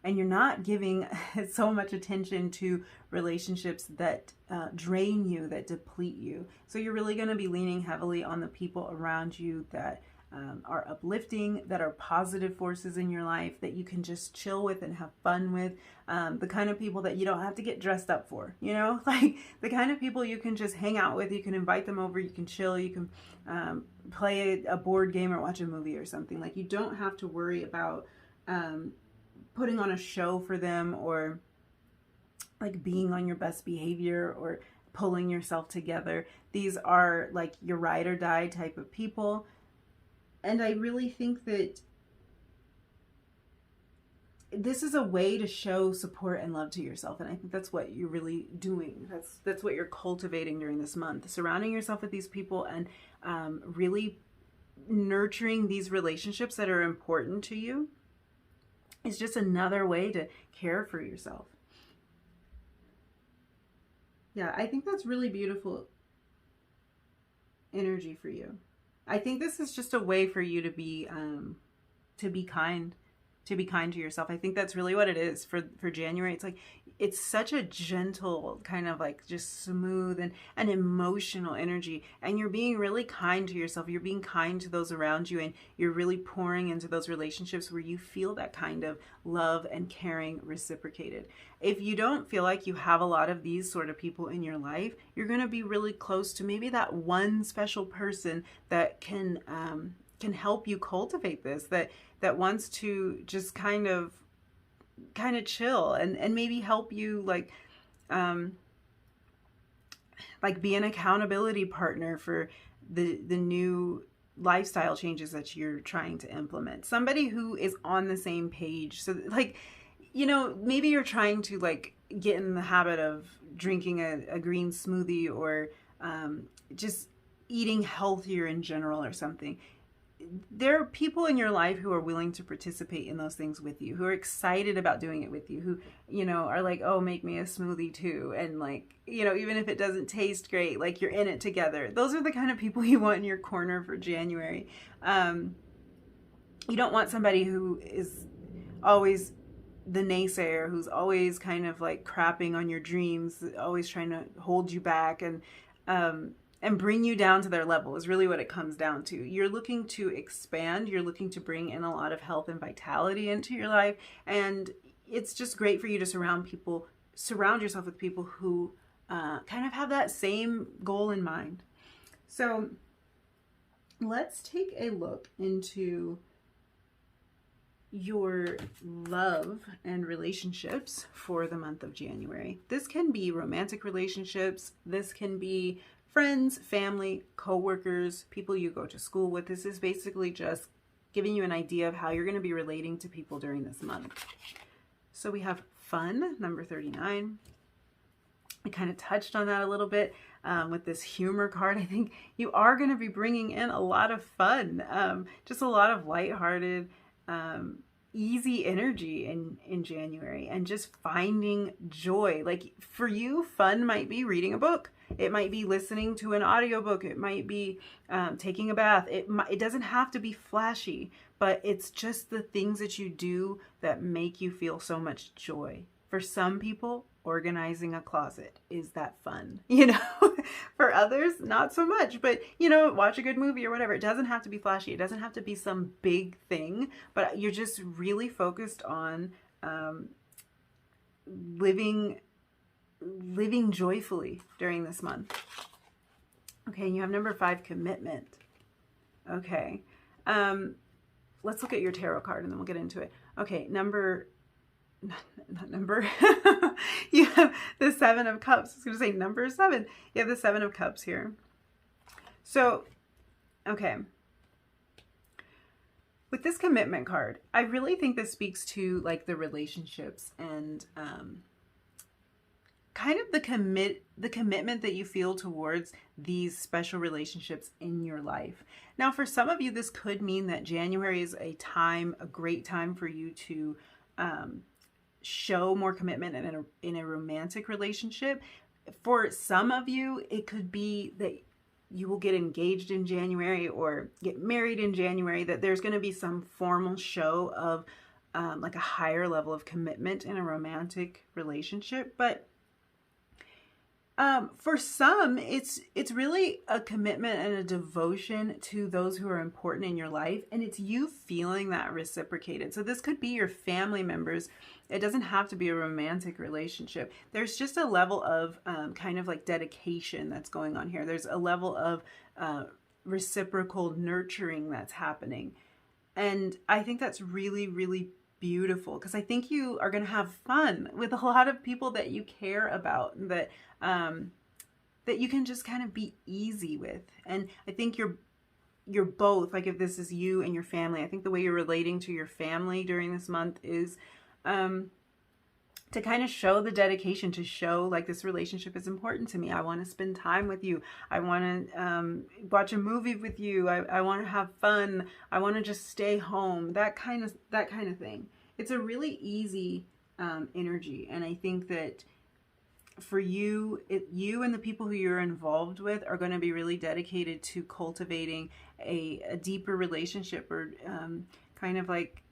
And you're not giving so much attention to relationships that drain you, that deplete you. So you're really going to be leaning heavily on the people around you that are uplifting, that are positive forces in your life, that you can just chill with and have fun with. The kind of people that you don't have to get dressed up for, you know, like the kind of people you can just hang out with. You can invite them over, you can chill, you can play a board game or watch a movie or something. Like, you don't have to worry about putting on a show for them, or like being on your best behavior, or pulling yourself together. These are like your ride or die type of people. And I really think that this is a way to show support and love to yourself. And I think that's what you're really doing. That's what you're cultivating during this month. Surrounding yourself with these people and really nurturing these relationships that are important to you. It's just another way to care for yourself. Yeah, I think that's really beautiful energy for you. I think this is just a way for you to be kind to be kind to yourself. I think that's really what it is for January. It's like, it's such a gentle kind of like just smooth and emotional energy. And you're being really kind to yourself. You're being kind to those around you, and you're really pouring into those relationships where you feel that kind of love and caring reciprocated. If you don't feel like you have a lot of these sort of people in your life, you're going to be really close to maybe that one special person that can help you cultivate this, that wants to just kind of chill and maybe help you like be an accountability partner for the new lifestyle changes that you're trying to implement. Somebody who is on the same page. So like, you know, maybe you're trying to like get in the habit of drinking a green smoothie, or just eating healthier in general or something. There are people in your life who are willing to participate in those things with you, who are excited about doing it with you, who, you know, are like, oh, make me a smoothie too. And like, you know, even if it doesn't taste great, like you're in it together. Those are the kind of people you want in your corner for January. You don't want somebody who is always the naysayer, who's always kind of like crapping on your dreams, always trying to hold you back and bring you down to their level is really what it comes down to. You're looking to expand. You're looking to bring in a lot of health and vitality into your life. And it's just great for you to surround yourself with people who kind of have that same goal in mind. So let's take a look into your love and relationships for the month of January. This can be romantic relationships. This can be friends, family, co-workers, people you go to school with. This is basically just giving you an idea of how you're going to be relating to people during this month. So we have fun, number 39. I kind of touched on that a little bit with this humor card. I think you are going to be bringing in a lot of fun, just a lot of lighthearted, easy energy in January, and just finding joy. Like for you, fun might be reading a book. It might be listening to an audiobook. It might be taking a bath. It doesn't have to be flashy, but it's just the things that you do that make you feel so much joy. For some people, organizing a closet is that fun, you know. For others, not so much, but you know, watch a good movie or whatever. It doesn't have to be flashy. It doesn't have to be some big thing, but you're just really focused on living joyfully during this month. Okay, and you have number 5, commitment. Okay, let's look at your tarot card and then we'll get into it. Okay, you have the 7 of Cups. I was going to say number 7. You have the 7 of Cups here. So, okay. With this commitment card, I really think this speaks to like the relationships and kind of the commitment that you feel towards these special relationships in your life. Now, for some of you, this could mean that January is a great time for you to show more commitment in a romantic relationship. For some of you, it could be that you will get engaged in January or get married in January, that there's going to be some formal show of like a higher level of commitment in a romantic relationship. But for some, it's really a commitment and a devotion to those who are important in your life, and it's you feeling that reciprocated. So this could be your family members. It doesn't have to be a romantic relationship. There's just a level of kind of like dedication that's going on here. There's a level of reciprocal nurturing that's happening. And I think that's really, really beautiful, because I think you are going to have fun with a lot of people that you care about, that you can just kind of be easy with. And I think you're both, like if this is you and your family, I think the way you're relating to your family during this month is to kind of show the dedication, to show like this relationship is important to me. I want to spend time with you. I want to watch a movie with you. I want to have fun. I want to just stay home. That kind of thing. It's a really easy energy, and I think that for you, you and the people who you're involved with are going to be really dedicated to cultivating a deeper relationship, or kind of like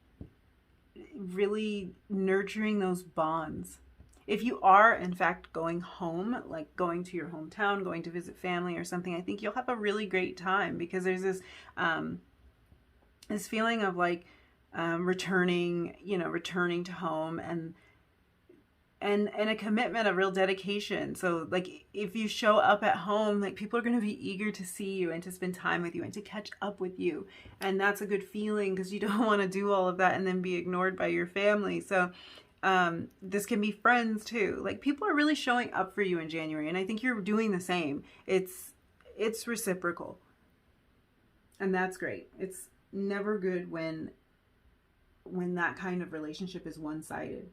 really nurturing those bonds. If you are, in fact, going home, like going to your hometown, going to visit family or something, I think you'll have a really great time, because there's this feeling of like returning to home, and a commitment, a real dedication. So like if you show up at home, like people are going to be eager to see you and to spend time with you and to catch up with you. And that's a good feeling, because you don't want to do all of that and then be ignored by your family. So this can be friends too. Like people are really showing up for you in January, and I think you're doing the same. It's reciprocal. And that's great. It's never good when that kind of relationship is one-sided.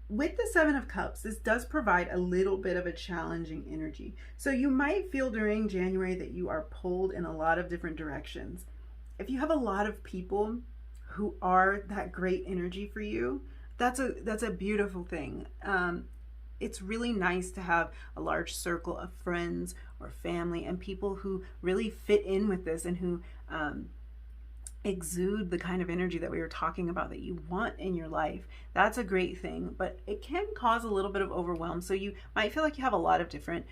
With the Seven of Cups, this does provide a little bit of a challenging energy. So you might feel during January that you are pulled in a lot of different directions. If you have a lot of people who are that great energy for you, that's a beautiful thing. It's really nice to have a large circle of friends or family and people who really fit in with this, and who exude the kind of energy that we were talking about that you want in your life. That's a great thing, but it can cause a little bit of overwhelm. So you might feel like you have a lot of different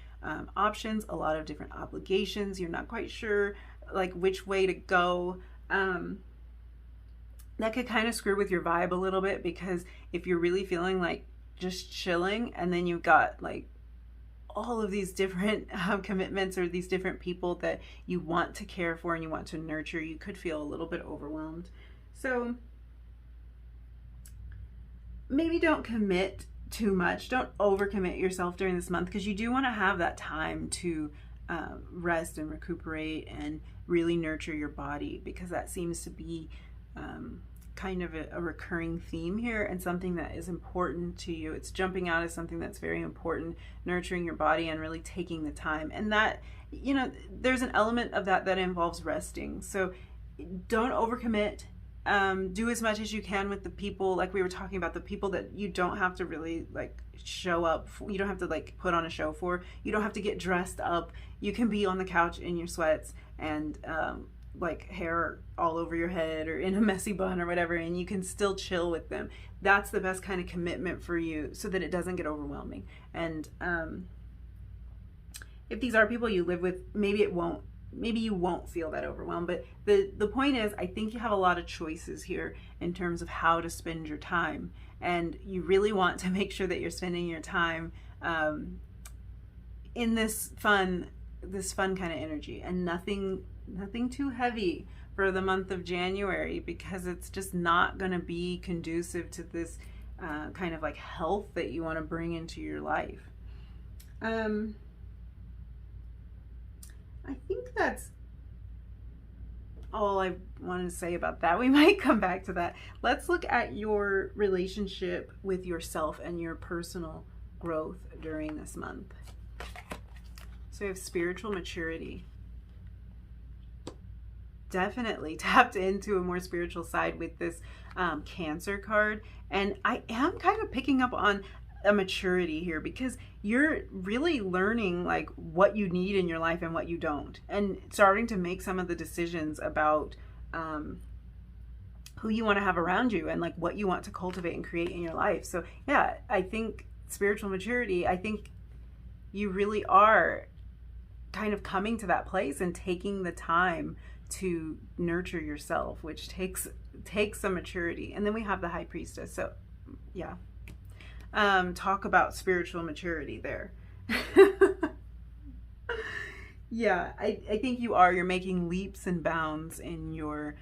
options, a lot of different obligations. You're not quite sure like which way to go. That could kind of screw with your vibe a little bit, because if you're really feeling like just chilling, and then you've got like all of these different commitments, or these different people that you want to care for and you want to nurture, you could feel a little bit overwhelmed. So maybe don't commit too much. Don't overcommit yourself during this month, because you do want to have that time to rest and recuperate and really nurture your body, because that seems to be kind of a recurring theme here, and something that is important to you. It's jumping out as something that's very important, nurturing your body and really taking the time. And that, there's an element of that involves resting. So don't overcommit. Do as much as you can with the people, like we were talking about, the people that you don't have to really like show up for. You don't have to like put on a show for. You don't have to get dressed up. You can be on the couch in your sweats and like hair all over your head or in a messy bun or whatever, and you can still chill with them. That's the best kind of commitment for you, so that it doesn't get overwhelming. And if these are people you live with, maybe you won't feel that overwhelmed. But the point is, I think you have a lot of choices here in terms of how to spend your time, and you really want to make sure that you're spending your time in this fun kind of energy, and nothing too heavy for the month of January, because it's just not going to be conducive to this kind of like health that you want to bring into your life. I think that's all I wanted to say about that. We might come back to that. Let's look at your relationship with yourself and your personal growth during this month. So we have spiritual maturity. Definitely tapped into a more spiritual side with this Cancer card. And I am kind of picking up on a maturity here, because you're really learning like what you need in your life and what you don't, and starting to make some of the decisions about who you want to have around you, and like what you want to cultivate and create in your life. So yeah, I think spiritual maturity, I think you really are kind of coming to that place and taking the time to nurture yourself, which takes some maturity. And then we have the High Priestess. So yeah, talk about spiritual maturity there. Yeah, I think you're making leaps and bounds in your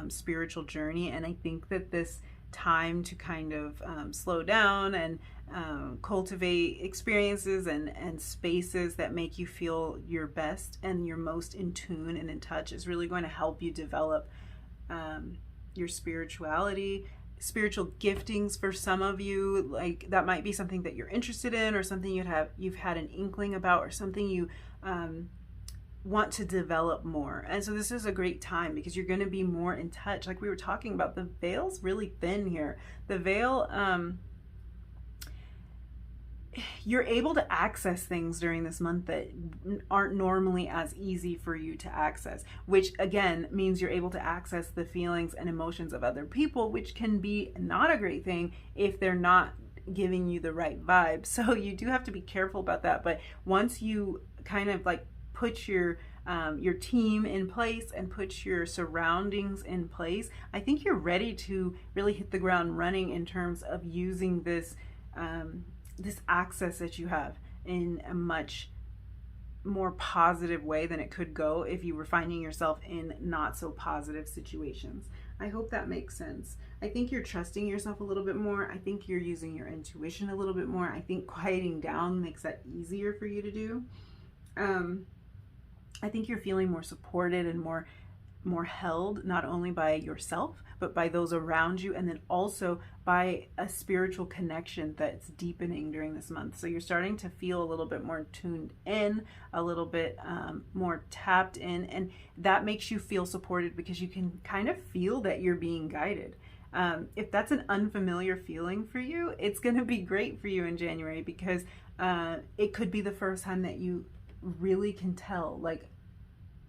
spiritual journey. And I think that this time to kind of slow down and cultivate experiences and spaces that make you feel your best and your most in tune and in touch is really going to help you develop your spirituality, spiritual giftings. For some of you, like that might be something that you're interested in, or something you've had an inkling about, or something you want to develop more. And so this is a great time, because you're going to be more in touch. Like we were talking about, the veil's really thin here. The veil you're able to access things during this month that aren't normally as easy for you to access, which again means you're able to access the feelings and emotions of other people, which can be not a great thing if they're not giving you the right vibe. So you do have to be careful about that. But once you kind of like put your team in place and put your surroundings in place, I think you're ready to really hit the ground running in terms of using this this access that you have in a much more positive way than it could go if you were finding yourself in not so positive situations. I hope that makes sense. I think you're trusting yourself a little bit more. I think you're using your intuition a little bit more. I think quieting down makes that easier for you to do. I think you're feeling more supported and more held, not only by yourself, but by those around you, and then also by a spiritual connection that's deepening during this month. So you're starting to feel a little bit more tuned in, a little bit more tapped in, and that makes you feel supported because you can kind of feel that you're being guided. If that's an unfamiliar feeling for you, it's going to be great for you in January, because it could be the first time that you really can tell, like,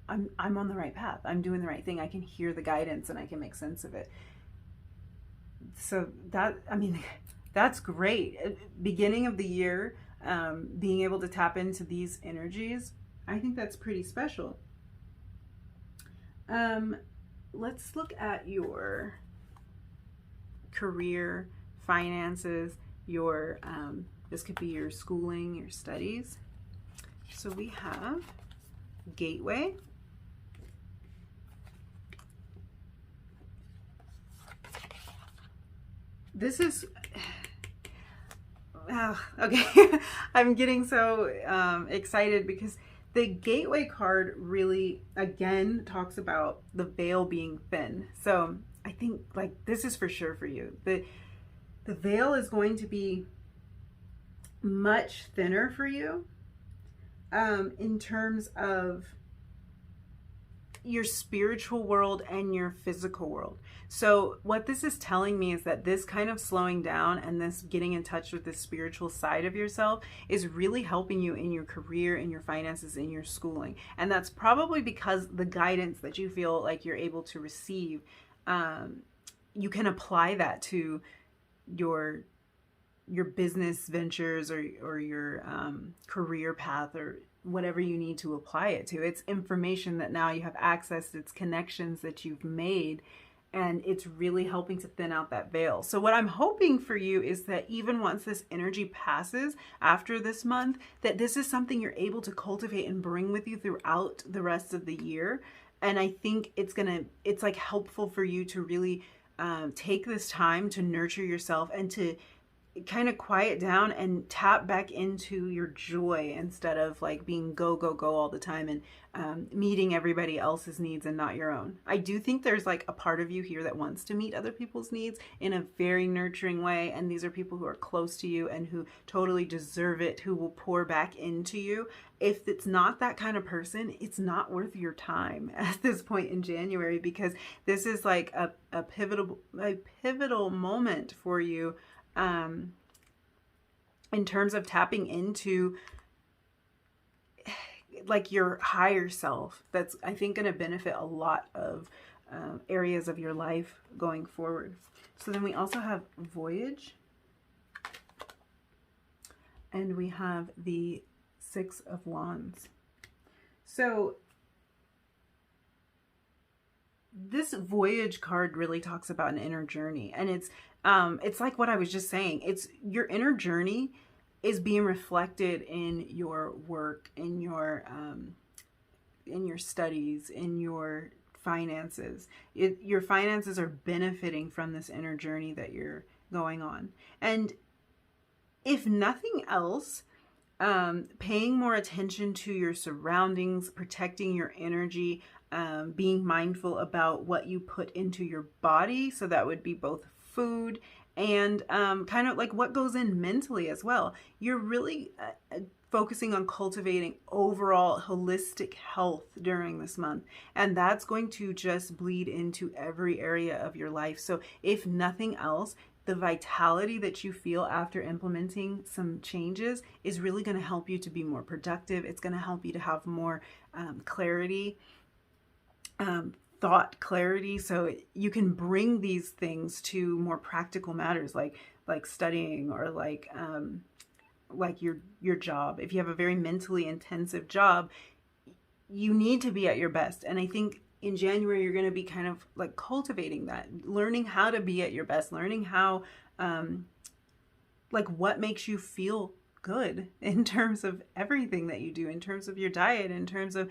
I'm on the right path. I'm doing the right thing. I can hear the guidance and I can make sense of it. So that, I mean, that's great. Beginning of the year, being able to tap into these energies, I think that's pretty special. Let's look at your career, finances, your, this could be your schooling, your studies. So we have Gateway, this is, okay, I'm getting so excited because the Gateway card really, again, talks about the veil being thin. So I think, like, this is for sure for you. The veil is going to be much thinner for you in terms of your spiritual world and your physical world. So what this is telling me is that this kind of slowing down and this getting in touch with the spiritual side of yourself is really helping you in your career, in your finances, in your schooling. And that's probably because the guidance that you feel like you're able to receive, you can apply that to your business ventures or your career path, or whatever you need to apply it to. It's information that now you have access, it's connections that you've made, and it's really helping to thin out that veil. So what I'm hoping for you is that even once this energy passes after this month, that this is something you're able to cultivate and bring with you throughout the rest of the year. And I think it's like helpful for you to really take this time to nurture yourself and to kind of quiet down and tap back into your joy, instead of like being go all the time and meeting everybody else's needs and not your own. I do think there's like a part of you here that wants to meet other people's needs in a very nurturing way, and these are people who are close to you and who totally deserve it, who will pour back into you. If it's not that kind of person, it's not worth your time at this point in January, because this is like a pivotal moment for you in terms of tapping into like your higher self. That's, I think, going to benefit a lot of areas of your life going forward. So then we also have Voyage, and we have the Six of Wands. So this Voyage card really talks about an inner journey, and it's like what I was just saying. It's your inner journey is being reflected in your work, in your studies, in your finances. Your finances are benefiting from this inner journey that you're going on. And if nothing else, paying more attention to your surroundings, protecting your energy, being mindful about what you put into your body. So that would be both food and kind of like what goes in mentally as well. You're really focusing on cultivating overall holistic health during this month. And that's going to just bleed into every area of your life. So if nothing else, the vitality that you feel after implementing some changes is really going to help you to be more productive. It's going to help you to have more clarity, thought clarity, so you can bring these things to more practical matters like studying, or like your job. If you have a very mentally intensive job, you need to be at your best. And I think in January, you're going to be kind of like cultivating that, learning how to be at your best, learning how, like what makes you feel good in terms of everything that you do, in terms of your diet, in terms of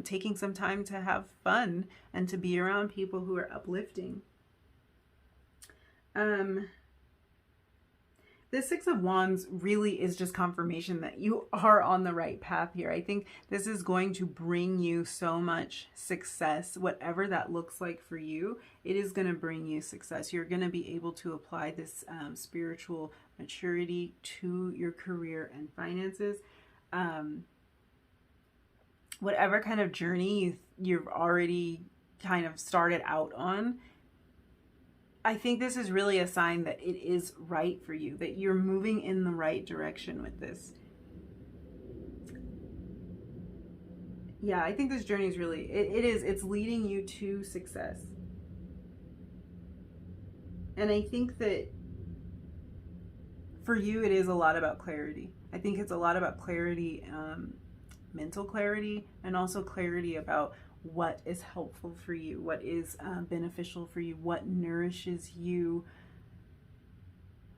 taking some time to have fun and to be around people who are uplifting. This Six of Wands really is just confirmation that you are on the right path here. I think this is going to bring you so much success, whatever that looks like for you. It is going to bring you success. You're going to be able to apply this spiritual maturity to your career and finances. Whatever kind of journey you've already kind of started out on, I think this is really a sign that it is right for you, that you're moving in the right direction with this. Yeah, I think this journey is really, it's leading you to success. And I think that for you, it is a lot about clarity. I think it's a lot about clarity, mental clarity, and also clarity about what is helpful for you, what is beneficial for you, what nourishes you,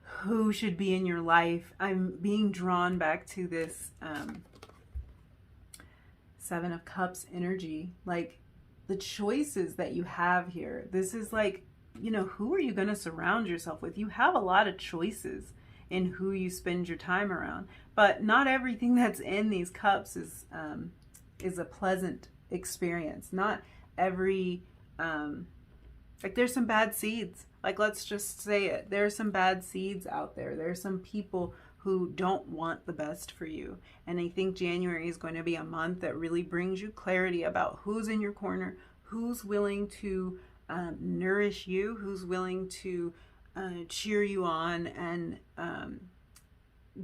who should be in your life. I'm being drawn back to this Seven of Cups energy, like the choices that you have here. This is like, you know, who are you going to surround yourself with? You have a lot of choices in who you spend your time around, but not everything that's in these cups is a pleasant experience. Not every like there's some bad seeds, like let's just say it, there's some bad seeds out there. There's some people who don't want the best for you, and I think January is going to be a month that really brings you clarity about who's in your corner, who's willing to nourish you, who's willing to cheer you on and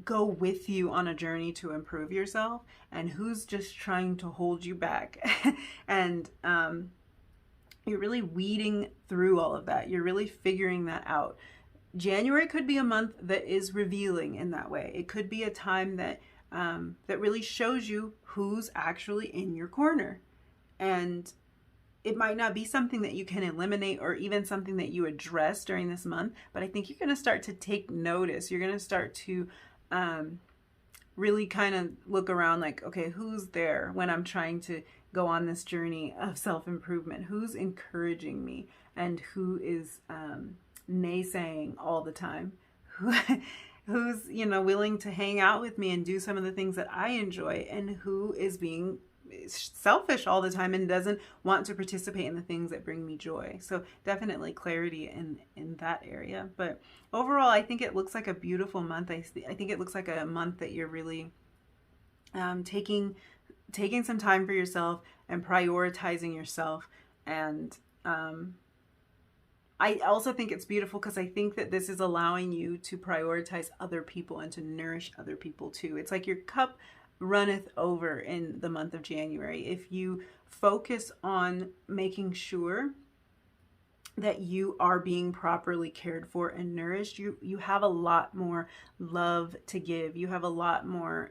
go with you on a journey to improve yourself, and who's just trying to hold you back. And you're really weeding through all of that. You're really figuring that out. January could be a month that is revealing in that way. It could be a time that that really shows you who's actually in your corner. And it might not be something that you can eliminate or even something that you address during this month, but I think you're going to start to take notice. You're going to start to really kind of look around like, okay, who's there when I'm trying to go on this journey of self-improvement? Who's encouraging me, and who is naysaying all the time? Who's, you know, willing to hang out with me and do some of the things that I enjoy, and who is being selfish all the time and doesn't want to participate in the things that bring me joy. So definitely clarity in that area. But overall, I think it looks like a beautiful month. I think it looks like a month that you're really taking some time for yourself and prioritizing yourself. And I also think it's beautiful because I think that this is allowing you to prioritize other people and to nourish other people too. It's like your cup runneth over in the month of January. If you focus on making sure that you are being properly cared for and nourished, you have a lot more love to give. You have a lot more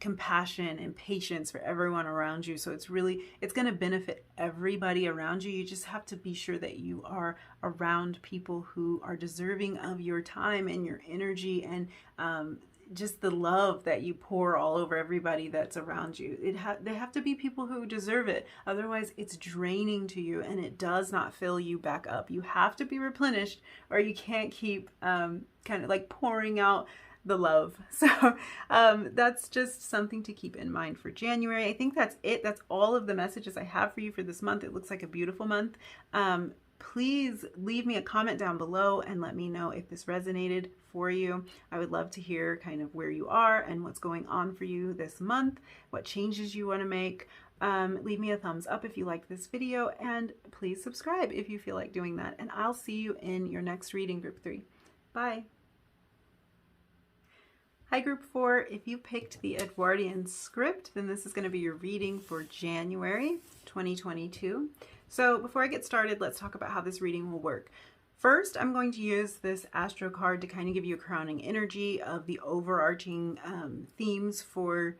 compassion and patience for everyone around you. So it's going to benefit everybody around you. You just have to be sure that you are around people who are deserving of your time and your energy, and just the love that you pour all over everybody that's around you. They have to be people who deserve it. Otherwise, it's draining to you and it does not fill you back up. You have to be replenished, or you can't keep kind of like pouring out the love. So that's just something to keep in mind for January. I think that's it. That's all of the messages I have for you for this month. It looks like a beautiful month. Please leave me a comment down below and let me know if this resonated for you. I would love to hear kind of where you are and what's going on for you this month, what changes you want to make. Leave me a thumbs up if you like this video, and please subscribe if you feel like doing that. And I'll see you in your next reading, Group 3. Bye. Hi, Group 4. If you picked the Edwardian script, then this is going to be your reading for January 2022. So before I get started, let's talk about how this reading will work. First, I'm going to use this Astro card to kind of give you a crowning energy of the overarching themes for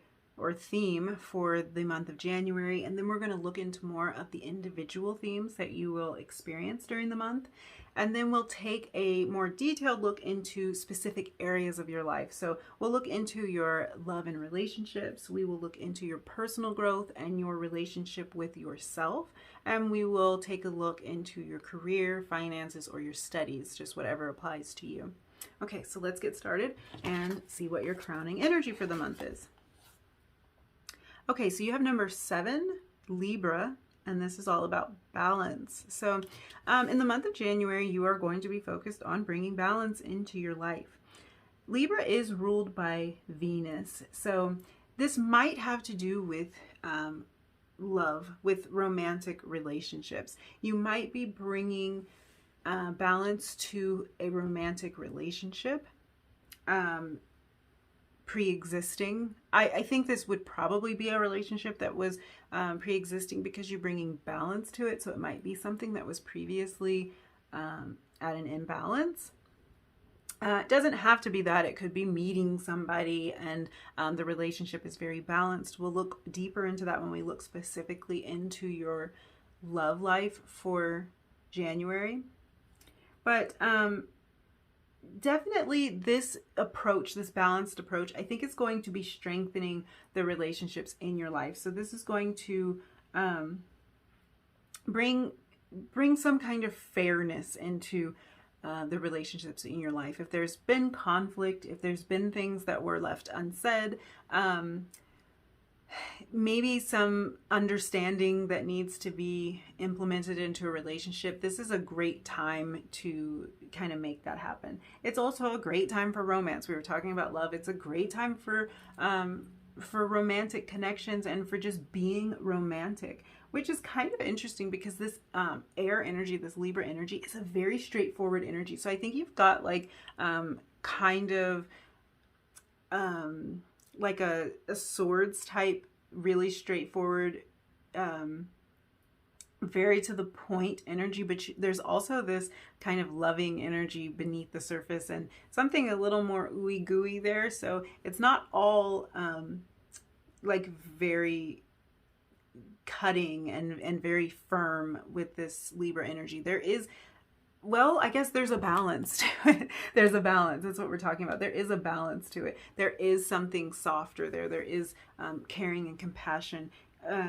theme for the month of January, and then we're going to look into more of the individual themes that you will experience during the month, and then we'll take a more detailed look into specific areas of your life. So we'll look into your love and relationships, we will look into your personal growth and your relationship with yourself, and we will take a look into your career, finances, or your studies, just whatever applies to you. Okay, so let's get started and see what your crowning energy for the month is. Okay, so you have number 7, Libra, and this is all about balance. So in the month of January, you are going to be focused on bringing balance into your life. Libra is ruled by Venus, so this might have to do with love, with romantic relationships. You might be bringing balance to a romantic relationship. Pre-existing. I think this would probably be a relationship that was pre-existing because you're bringing balance to it. So it might be something that was previously at an imbalance. It doesn't have to be that. It could be meeting somebody and the relationship is very balanced. We'll look deeper into that when we look specifically into your love life for January. But definitely this approach, this balanced approach, I think it's going to be strengthening the relationships in your life. So this is going to bring some kind of fairness into the relationships in your life. If there's been conflict, if there's been things that were left unsaid, maybe some understanding that needs to be implemented into a relationship, this is a great time to kind of make that happen. It's also a great time for romance. We were talking about love. It's a great time for romantic connections and for just being romantic, which is kind of interesting because this air energy, this Libra energy, is a very straightforward energy. So I think you've got like kind of like a swords type, really straightforward, very to the point energy, but there's also this kind of loving energy beneath the surface and something a little more ooey gooey there. So it's not all like very cutting and very firm with this Libra energy. There is, well, I guess there's a balance to it. There's a balance. That's what we're talking about. There is a balance to it. There is something softer there. There is caring and compassion.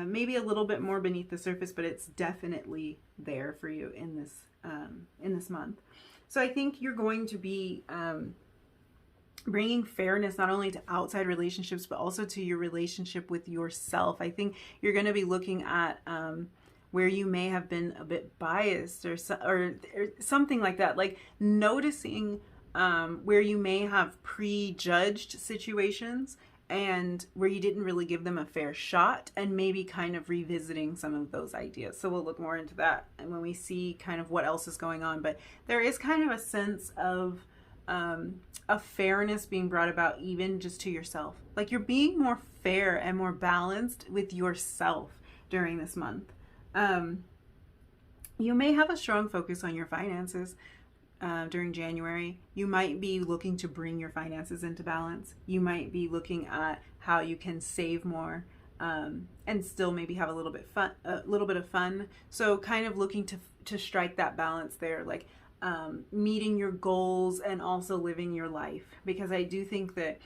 Maybe a little bit more beneath the surface, but it's definitely there for you in this month. So I think you're going to be bringing fairness not only to outside relationships, but also to your relationship with yourself. I think you're going to be looking at where you may have been a bit biased or something like that, like noticing where you may have prejudged situations and where you didn't really give them a fair shot, and maybe kind of revisiting some of those ideas. So we'll look more into that and when we see kind of what else is going on. But there is kind of a sense of a fairness being brought about even just to yourself. Like you're being more fair and more balanced with yourself during this month. You may have a strong focus on your finances during January. You might be looking to bring your finances into balance. You might be looking at how you can save more and still maybe have a little bit of fun. So kind of looking to strike that balance there, like meeting your goals and also living your life. Because I do think that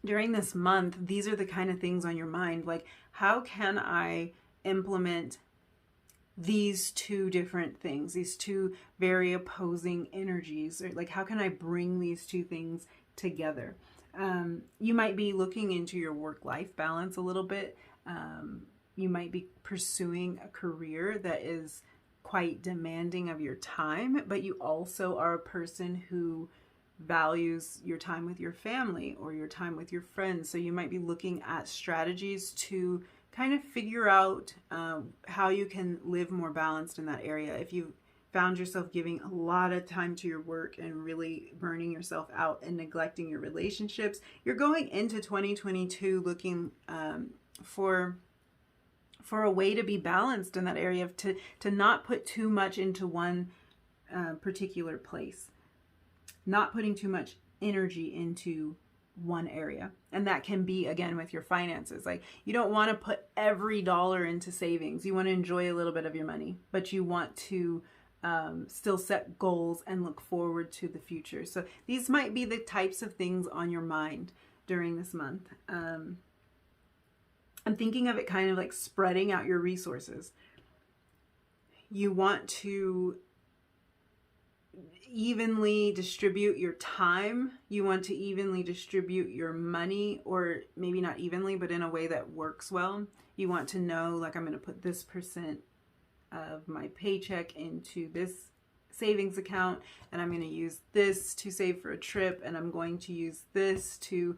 during this month, these are the kind of things on your mind, like how can I implement these two different things, these two very opposing energies, or like how can I bring these two things together? You might be looking into your work-life balance a little bit. You might be pursuing a career that is quite demanding of your time, but you also are a person who values your time with your family or your time with your friends. So you might be looking at strategies to kind of figure out how you can live more balanced in that area. If you found yourself giving a lot of time to your work and really burning yourself out and neglecting your relationships, you're going into 2022 looking for a way to be balanced in that area, of to not put too much into one particular place, not putting too much energy into one area. And that can be, again, with your finances. Like, you don't want to put every dollar into savings. You want to enjoy a little bit of your money, but you want to still set goals and look forward to the future. So these might be the types of things on your mind during this month. I'm thinking of it kind of like spreading out your resources. You want to evenly distribute your time. You want to evenly distribute your money, or maybe not evenly, but in a way that works well. You want to know, like, I'm going to put this percent of my paycheck into this savings account, and I'm going to use this to save for a trip, and I'm going to use this to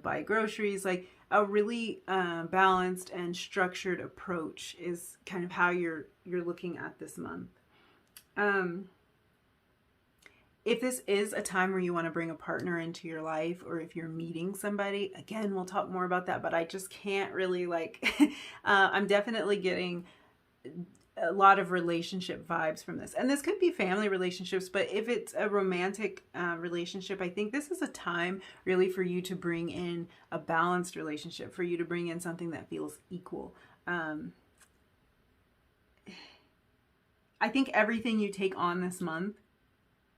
buy groceries. Like, a really balanced and structured approach is kind of how you're looking at this month. If this is a time where you want to bring a partner into your life, or if you're meeting somebody, again, we'll talk more about that, but I just can't really I'm definitely getting a lot of relationship vibes from this. And this could be family relationships, but if it's a romantic relationship, I think this is a time really for you to bring in a balanced relationship, for you to bring in something that feels equal. I think everything you take on this month,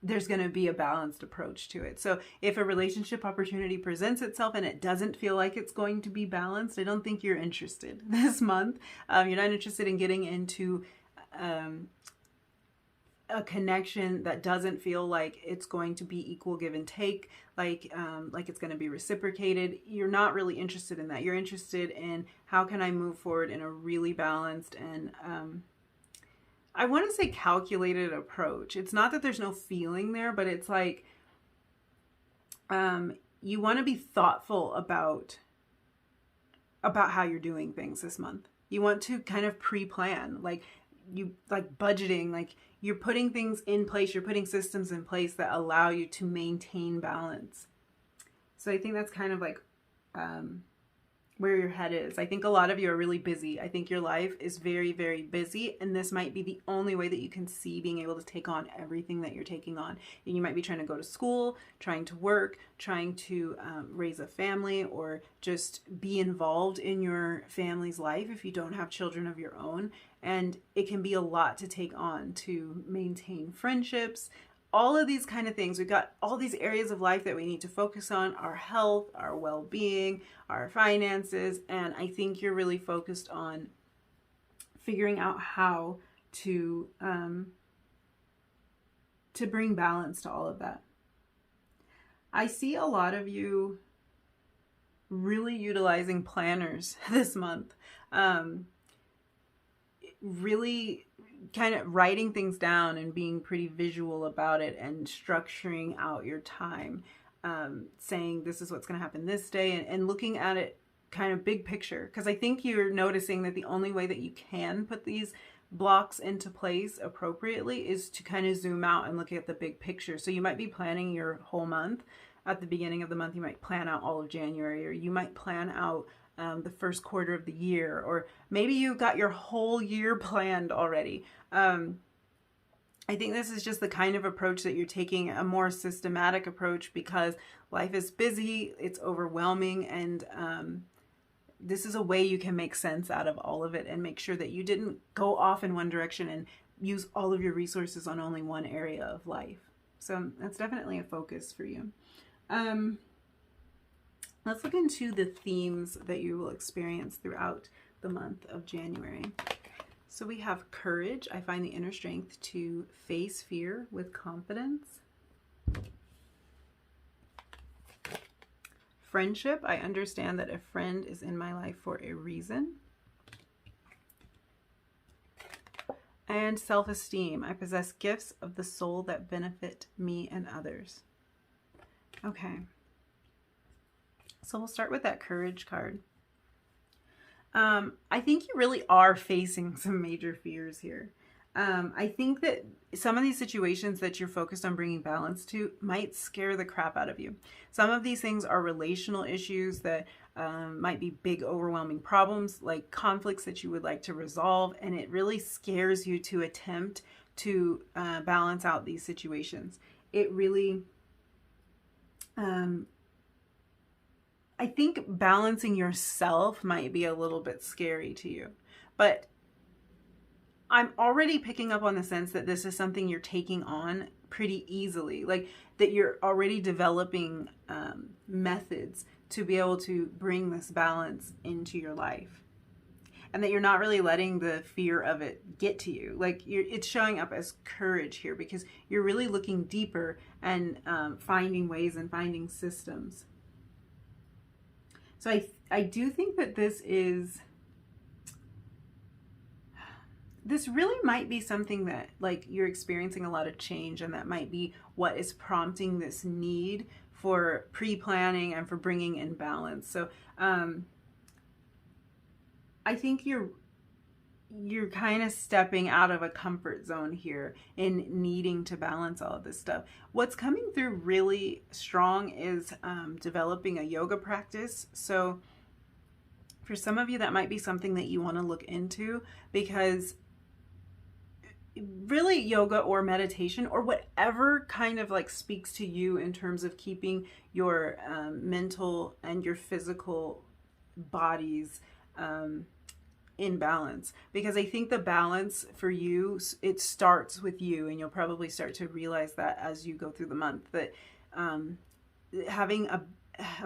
there's going to be a balanced approach to it. So if a relationship opportunity presents itself and it doesn't feel like it's going to be balanced, I don't think you're interested this month. You're not interested in getting into a connection that doesn't feel like it's going to be equal give and take, like it's going to be reciprocated. You're not really interested in that. You're interested in, how can I move forward in a really balanced and I want to say calculated approach. It's not that there's no feeling there, but it's like you want to be thoughtful about how you're doing things this month. You want to kind of pre-plan, like budgeting, like you're putting things in place, you're putting systems in place that allow you to maintain balance. So I think that's kind of like where your head is. I think a lot of you are really busy. I think your life is very, very busy, and this might be the only way that you can see being able to take on everything that you're taking on. And you might be trying to go to school, trying to work, trying to raise a family, or just be involved in your family's life if you don't have children of your own. And it can be a lot to take on to maintain friendships, all of these kind of things. We've got all these areas of life that we need to focus on: our health, our well-being, our finances. And I think you're really focused on figuring out how to bring balance to all of that. I see a lot of you really utilizing planners this month. Really kind of writing things down and being pretty visual about it and structuring out your time, saying this is what's going to happen this day, and looking at it kind of big picture. Because I think you're noticing that the only way that you can put these blocks into place appropriately is to kind of zoom out and look at the big picture. So you might be planning your whole month. At the beginning of the month, you might plan out all of January, or you might plan out the first quarter of the year, or maybe you've got your whole year planned already. I think this is just the kind of approach that you're taking, a more systematic approach, because life is busy, it's overwhelming, and this is a way you can make sense out of all of it and make sure that you didn't go off in one direction and use all of your resources on only one area of life. So that's definitely a focus for you. Let's look into the themes that you will experience throughout the month of January. So we have courage. I find the inner strength to face fear with confidence. Friendship. I understand that a friend is in my life for a reason. And self-esteem. I possess gifts of the soul that benefit me and others. Okay. So we'll start with that courage card. I think you really are facing some major fears here. I think that some of these situations that you're focused on bringing balance to might scare the crap out of you. Some of these things are relational issues that might be big, overwhelming problems, like conflicts that you would like to resolve, and it really scares you to attempt to balance out these situations. It really, I think balancing yourself might be a little bit scary to you, but I'm already picking up on the sense that this is something you're taking on pretty easily, like that you're already developing methods to be able to bring this balance into your life, and that you're not really letting the fear of it get to you. Like it's showing up as courage here because you're really looking deeper and finding ways and finding systems. So I do think that this really might be something that, like, you're experiencing a lot of change, and that might be what is prompting this need for pre-planning and for bringing in balance. So I think you're kind of stepping out of a comfort zone here in needing to balance all of this stuff. What's coming through really strong is developing a yoga practice. So for some of you, that might be something that you want to look into, because really yoga or meditation or whatever kind of like speaks to you in terms of keeping your mental and your physical bodies in balance. Because I think the balance for you, it starts with you, and you'll probably start to realize that as you go through the month, that having a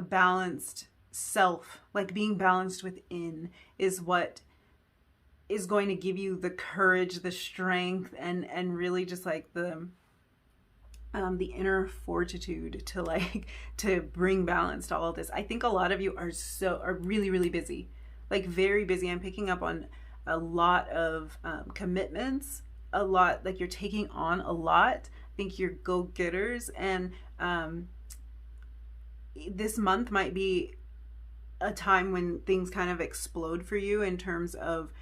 balanced self, like being balanced within, is what is going to give you the courage, the strength, and really just like the inner fortitude to bring balance to all of this. I think a lot of you are really, really busy, like very busy. I'm picking up on a lot of commitments, a lot, like you're taking on a lot. I think you're go-getters, and this month might be a time when things kind of explode for you in terms of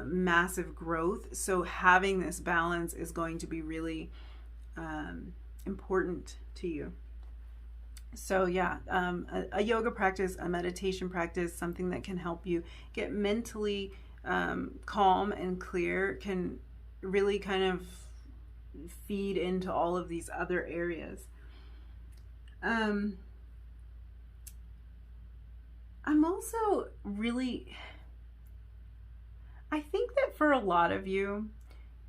massive growth. So having this balance is going to be really important to you. So yeah, a yoga practice, a meditation practice, something that can help you get mentally calm and clear, can really kind of feed into all of these other areas. I'm also really, I think that for a lot of you,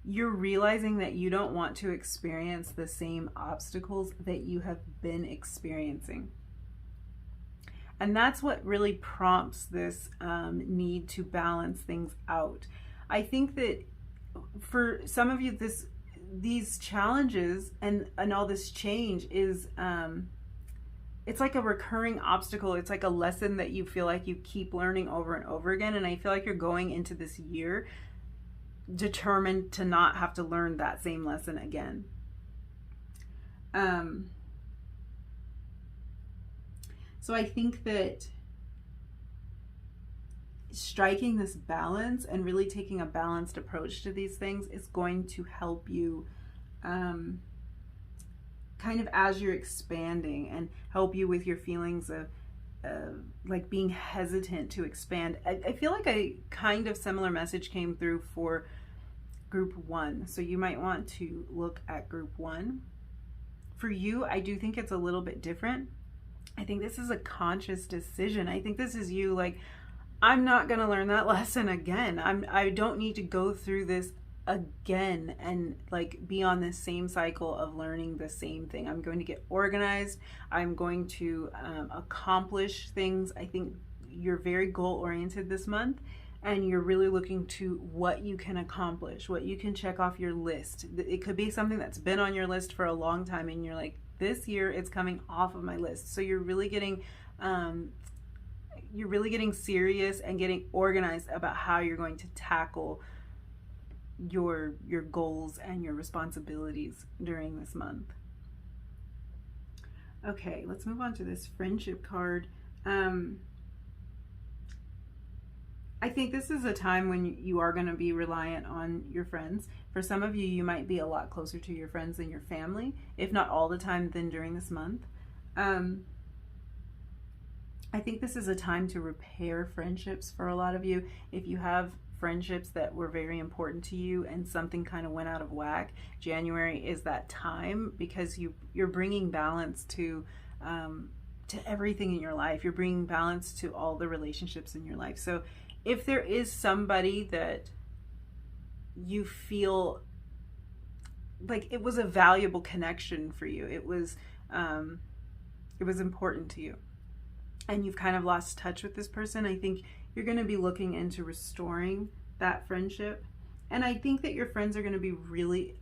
you're realizing that you don't want to experience the same obstacles that you have been experiencing. And that's what really prompts this need to balance things out. I think that for some of you, these challenges and all this change is it's like a recurring obstacle. It's like a lesson that you feel like you keep learning over and over again. And I feel like you're going into this year determined to not have to learn that same lesson again. So I think that striking this balance and really taking a balanced approach to these things is going to help you kind of as you're expanding, and help you with your feelings of like being hesitant to expand. I feel like a kind of similar message came through for group 1. So you might want to look at group 1. For you, I do think it's a little bit different. I think this is a conscious decision. I think this is you like, I'm not going to learn that lesson again. I don't need to go through this again and like be on this same cycle of learning the same thing. I'm going to get organized. I'm going to accomplish things. I think you're very goal oriented this month, and you're really looking to what you can accomplish, what you can check off your list. It could be something that's been on your list for a long time, and you're like, this year it's coming off of my list. So you're really getting serious and getting organized about how you're going to tackle your goals and your responsibilities during this month. Okay, let's move on to this friendship card. I think this is a time when you are going to be reliant on your friends. For some of you, you might be a lot closer to your friends than your family, if not all the time, than during this month. I think this is a time to repair friendships for a lot of you. If you have friendships that were very important to you and something kind of went out of whack, January is that time, because you're bringing balance to everything in your life. You're bringing balance to all the relationships in your life. So if there is somebody that you feel like it was a valuable connection for you, it was important to you, and you've kind of lost touch with this person, I think you're going to be looking into restoring that friendship. And I think that your friends are going to be really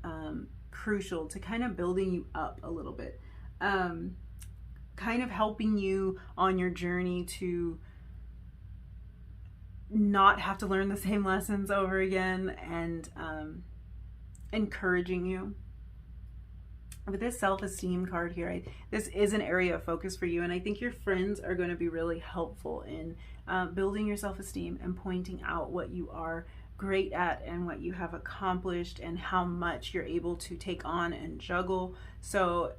crucial to kind of building you up a little bit, kind of helping you on your journey to not have to learn the same lessons over again, and encouraging you. With this self-esteem card here, this is an area of focus for you, and I think your friends are going to be really helpful in building your self-esteem and pointing out what you are great at and what you have accomplished and how much you're able to take on and juggle. So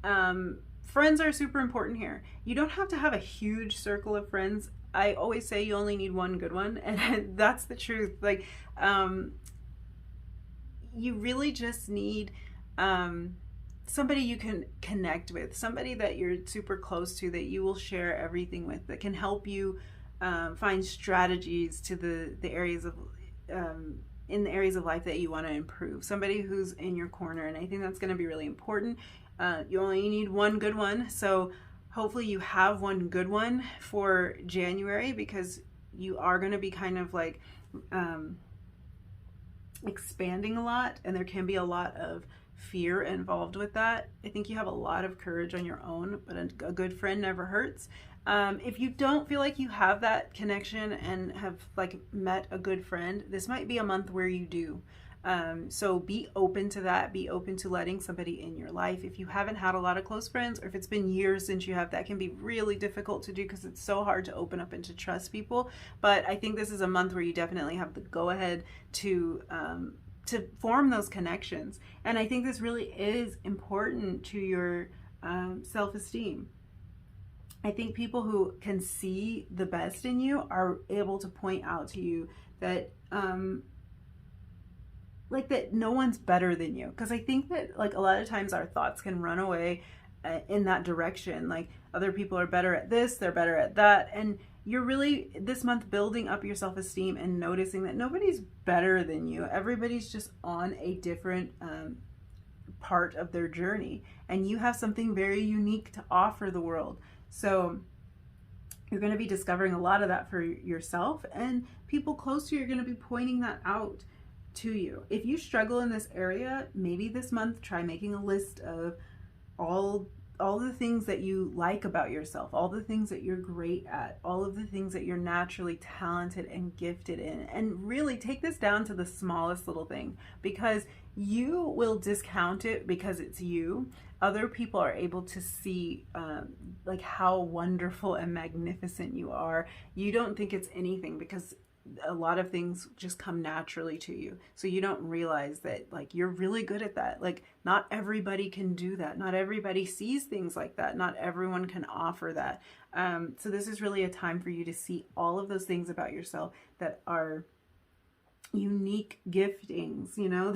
friends are super important here. You don't have to have a huge circle of friends. I always say you only need one good one, and that's the truth. Like, you really just need somebody you can connect with, somebody that you're super close to, that you will share everything with, that can help you find strategies to the areas of in the areas of life that you want to improve. Somebody who's in your corner, and I think that's going to be really important. You only need one good one, so hopefully you have one good one for January, because you are going to be kind of like expanding a lot, and there can be a lot of fear involved with that. I think you have a lot of courage on your own, but a good friend never hurts. If you don't feel like you have that connection and have like met a good friend, this might be a month where you do. So be open to that. Be open to letting somebody in your life. If you haven't had a lot of close friends, or if it's been years since you have, that can be really difficult to do, because it's so hard to open up and to trust people. But I think this is a month where you definitely have the go ahead to form those connections. And I think this really is important to your self-esteem. I think people who can see the best in you are able to point out to you that like that no one's better than you. Because I think that like a lot of times our thoughts can run away in that direction. Like, other people are better at this, they're better at that, and you're really this month building up your self-esteem and noticing that nobody's better than you. Everybody's just on a different part of their journey, and you have something very unique to offer the world. So you're going to be discovering a lot of that for yourself, and people close to you are going to be pointing that out to you. If you struggle in this area, maybe this month try making a list of all the things that you like about yourself, all the things that you're great at, all of the things that you're naturally talented and gifted in, and really take this down to the smallest little thing, because you will discount it because it's you. Other people are able to see like how wonderful and magnificent you are. You don't think it's anything because a lot of things just come naturally to you. So you don't realize that like you're really good at that. Like, not everybody can do that. Not everybody sees things like that. Not everyone can offer that. So this is really a time for you to see all of those things about yourself that are unique giftings, you know.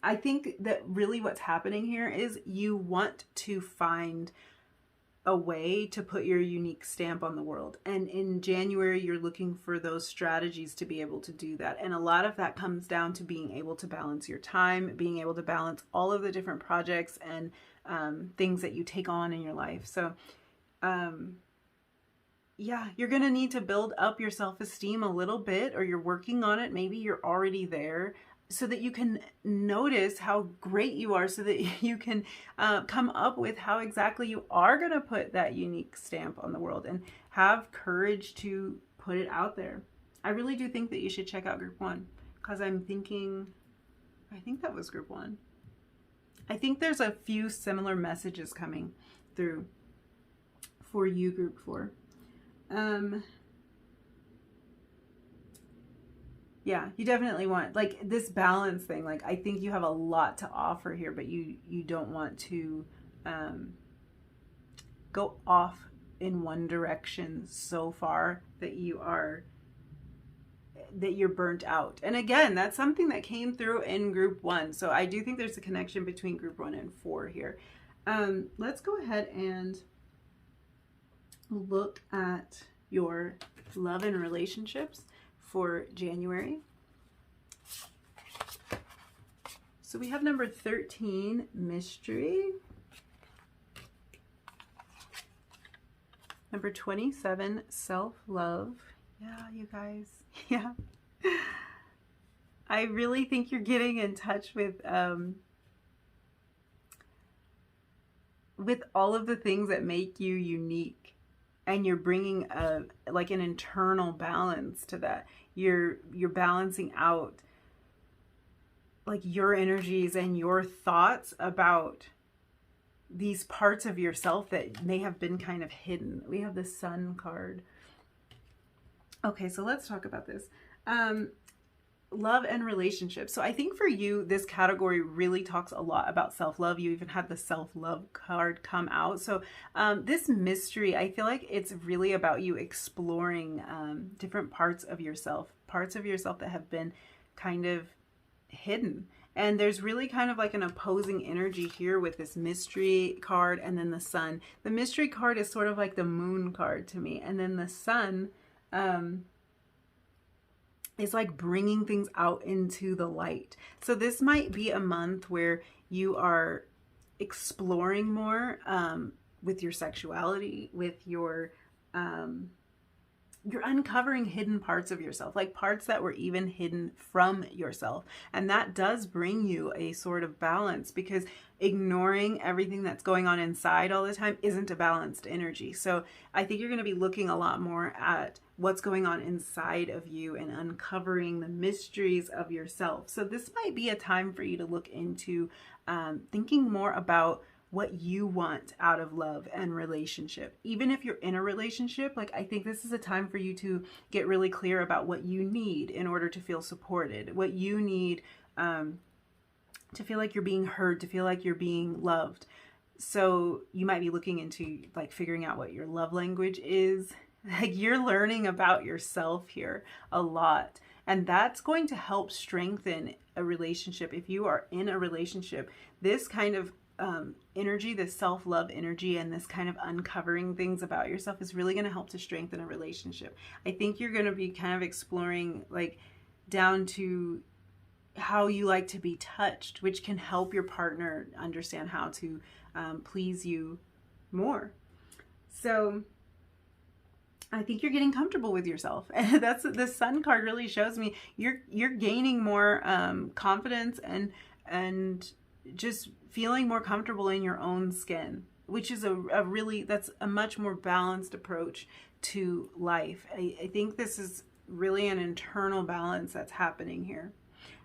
I think that really what's happening here is you want to find a way to put your unique stamp on the world. And in January, you're looking for those strategies to be able to do that. And a lot of that comes down to being able to balance your time, being able to balance all of the different projects and things that you take on in your life. So, yeah, you're going to need to build up your self-esteem a little bit, or you're working on it. Maybe you're already there, so that you can notice how great you are, so that you can come up with how exactly you are going to put that unique stamp on the world, and have courage to put it out there. I really do think that you should check out group 1, because I think that was group 1. I think there's a few similar messages coming through for you, group 4. Yeah, you definitely want, like, this balance thing. Like, I think you have a lot to offer here, but you don't want to go off in one direction so far that you're burnt out. And again, that's something that came through in group 1. So I do think there's a connection between group 1 and 4 here. Let's go ahead and look at your love and relationships for January. So we have number 13, mystery. Number 27, self-love. Yeah, you guys. Yeah. I really think you're getting in touch with all of the things that make you unique. And you're bringing like an internal balance to that. You're balancing out like your energies and your thoughts about these parts of yourself that may have been kind of hidden. We have the Sun card. Okay, so let's talk about this. Love and relationships. So I think for you, this category really talks a lot about self-love. You even had the self-love card come out. So this mystery, I feel like it's really about you exploring different parts of yourself that have been kind of hidden. And there's really kind of like an opposing energy here with this mystery card and then the Sun. The mystery card is sort of like the Moon card to me. And then the Sun is like bringing things out into the light. So this might be a month where you are exploring more with your sexuality, with your you're uncovering hidden parts of yourself, like parts that were even hidden from yourself. And that does bring you a sort of balance, because ignoring everything that's going on inside all the time isn't a balanced energy. So I think you're going to be looking a lot more at what's going on inside of you and uncovering the mysteries of yourself. So this might be a time for you to look into thinking more about what you want out of love and relationship. Even if you're in a relationship, like, I think this is a time for you to get really clear about what you need in order to feel supported, what you need to feel like you're being heard, to feel like you're being loved. So you might be looking into like figuring out what your love language is. Like, you're learning about yourself here a lot. And that's going to help strengthen a relationship. If you are in a relationship, this kind of energy, this self-love energy, and this kind of uncovering things about yourself is really going to help to strengthen a relationship. I think you're going to be kind of exploring like down to how you like to be touched, which can help your partner understand how to please you more. So I think you're getting comfortable with yourself. And that's the Sun card really shows me you're gaining more confidence and just feeling more comfortable in your own skin, which is that's a much more balanced approach to life. I think this is really an internal balance that's happening here.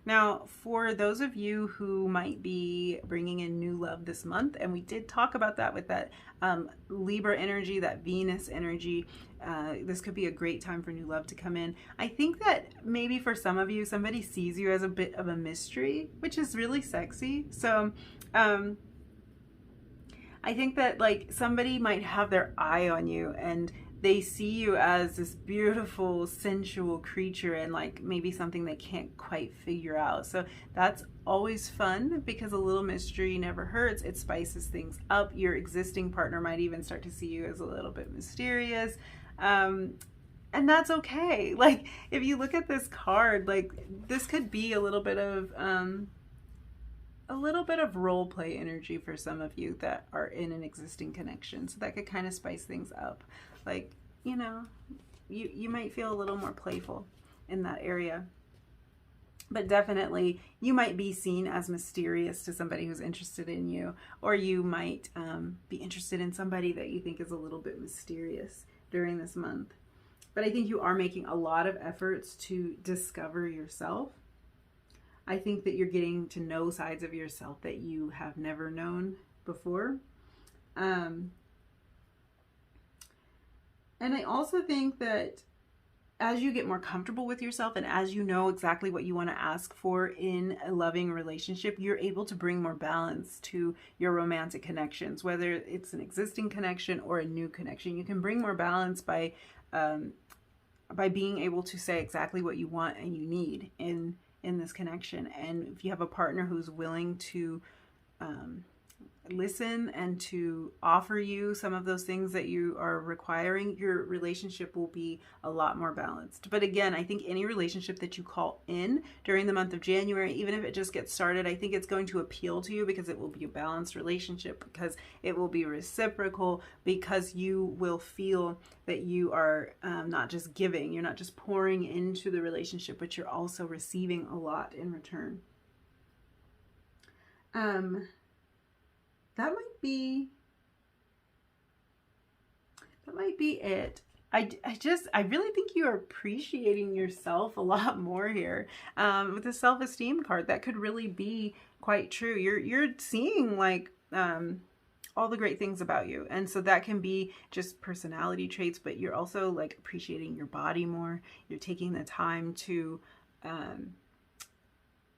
Now, for those of you who might be bringing in new love this month, and we did talk about that with that Libra energy, that Venus energy, this could be a great time for new love to come in. I think that maybe for some of you, somebody sees you as a bit of a mystery, which is really sexy. So I think that like somebody might have their eye on you and they see you as this beautiful, sensual creature, and like maybe something they can't quite figure out. So that's always fun, because a little mystery never hurts. It spices things up. Your existing partner might even start to see you as a little bit mysterious. And that's okay. Like, if you look at this card, like, this could be a little bit of role play energy for some of you that are in an existing connection. So that could kind of spice things up. Like, you know, you might feel a little more playful in that area. But definitely, you might be seen as mysterious to somebody who's interested in you, or you might be interested in somebody that you think is a little bit mysterious during this month. But I think you are making a lot of efforts to discover yourself. I think that you're getting to know sides of yourself that you have never known before. And I also think that as you get more comfortable with yourself and as you know exactly what you want to ask for in a loving relationship, you're able to bring more balance to your romantic connections, whether it's an existing connection or a new connection. You can bring more balance by being able to say exactly what you want and you need in this connection. And if you have a partner who's willing to listen and to offer you some of those things that you are requiring, your relationship will be a lot more balanced. But again, I think any relationship that you call in during the month of January, even if it just gets started, I think it's going to appeal to you because it will be a balanced relationship, because it will be reciprocal, because you will feel that you are not just giving, you're not just pouring into the relationship, but you're also receiving a lot in return. That might be it. I really think you are appreciating yourself a lot more here. With the self-esteem card, that could really be quite true. You're seeing like all the great things about you. And so that can be just personality traits, but you're also like appreciating your body more. You're taking the time to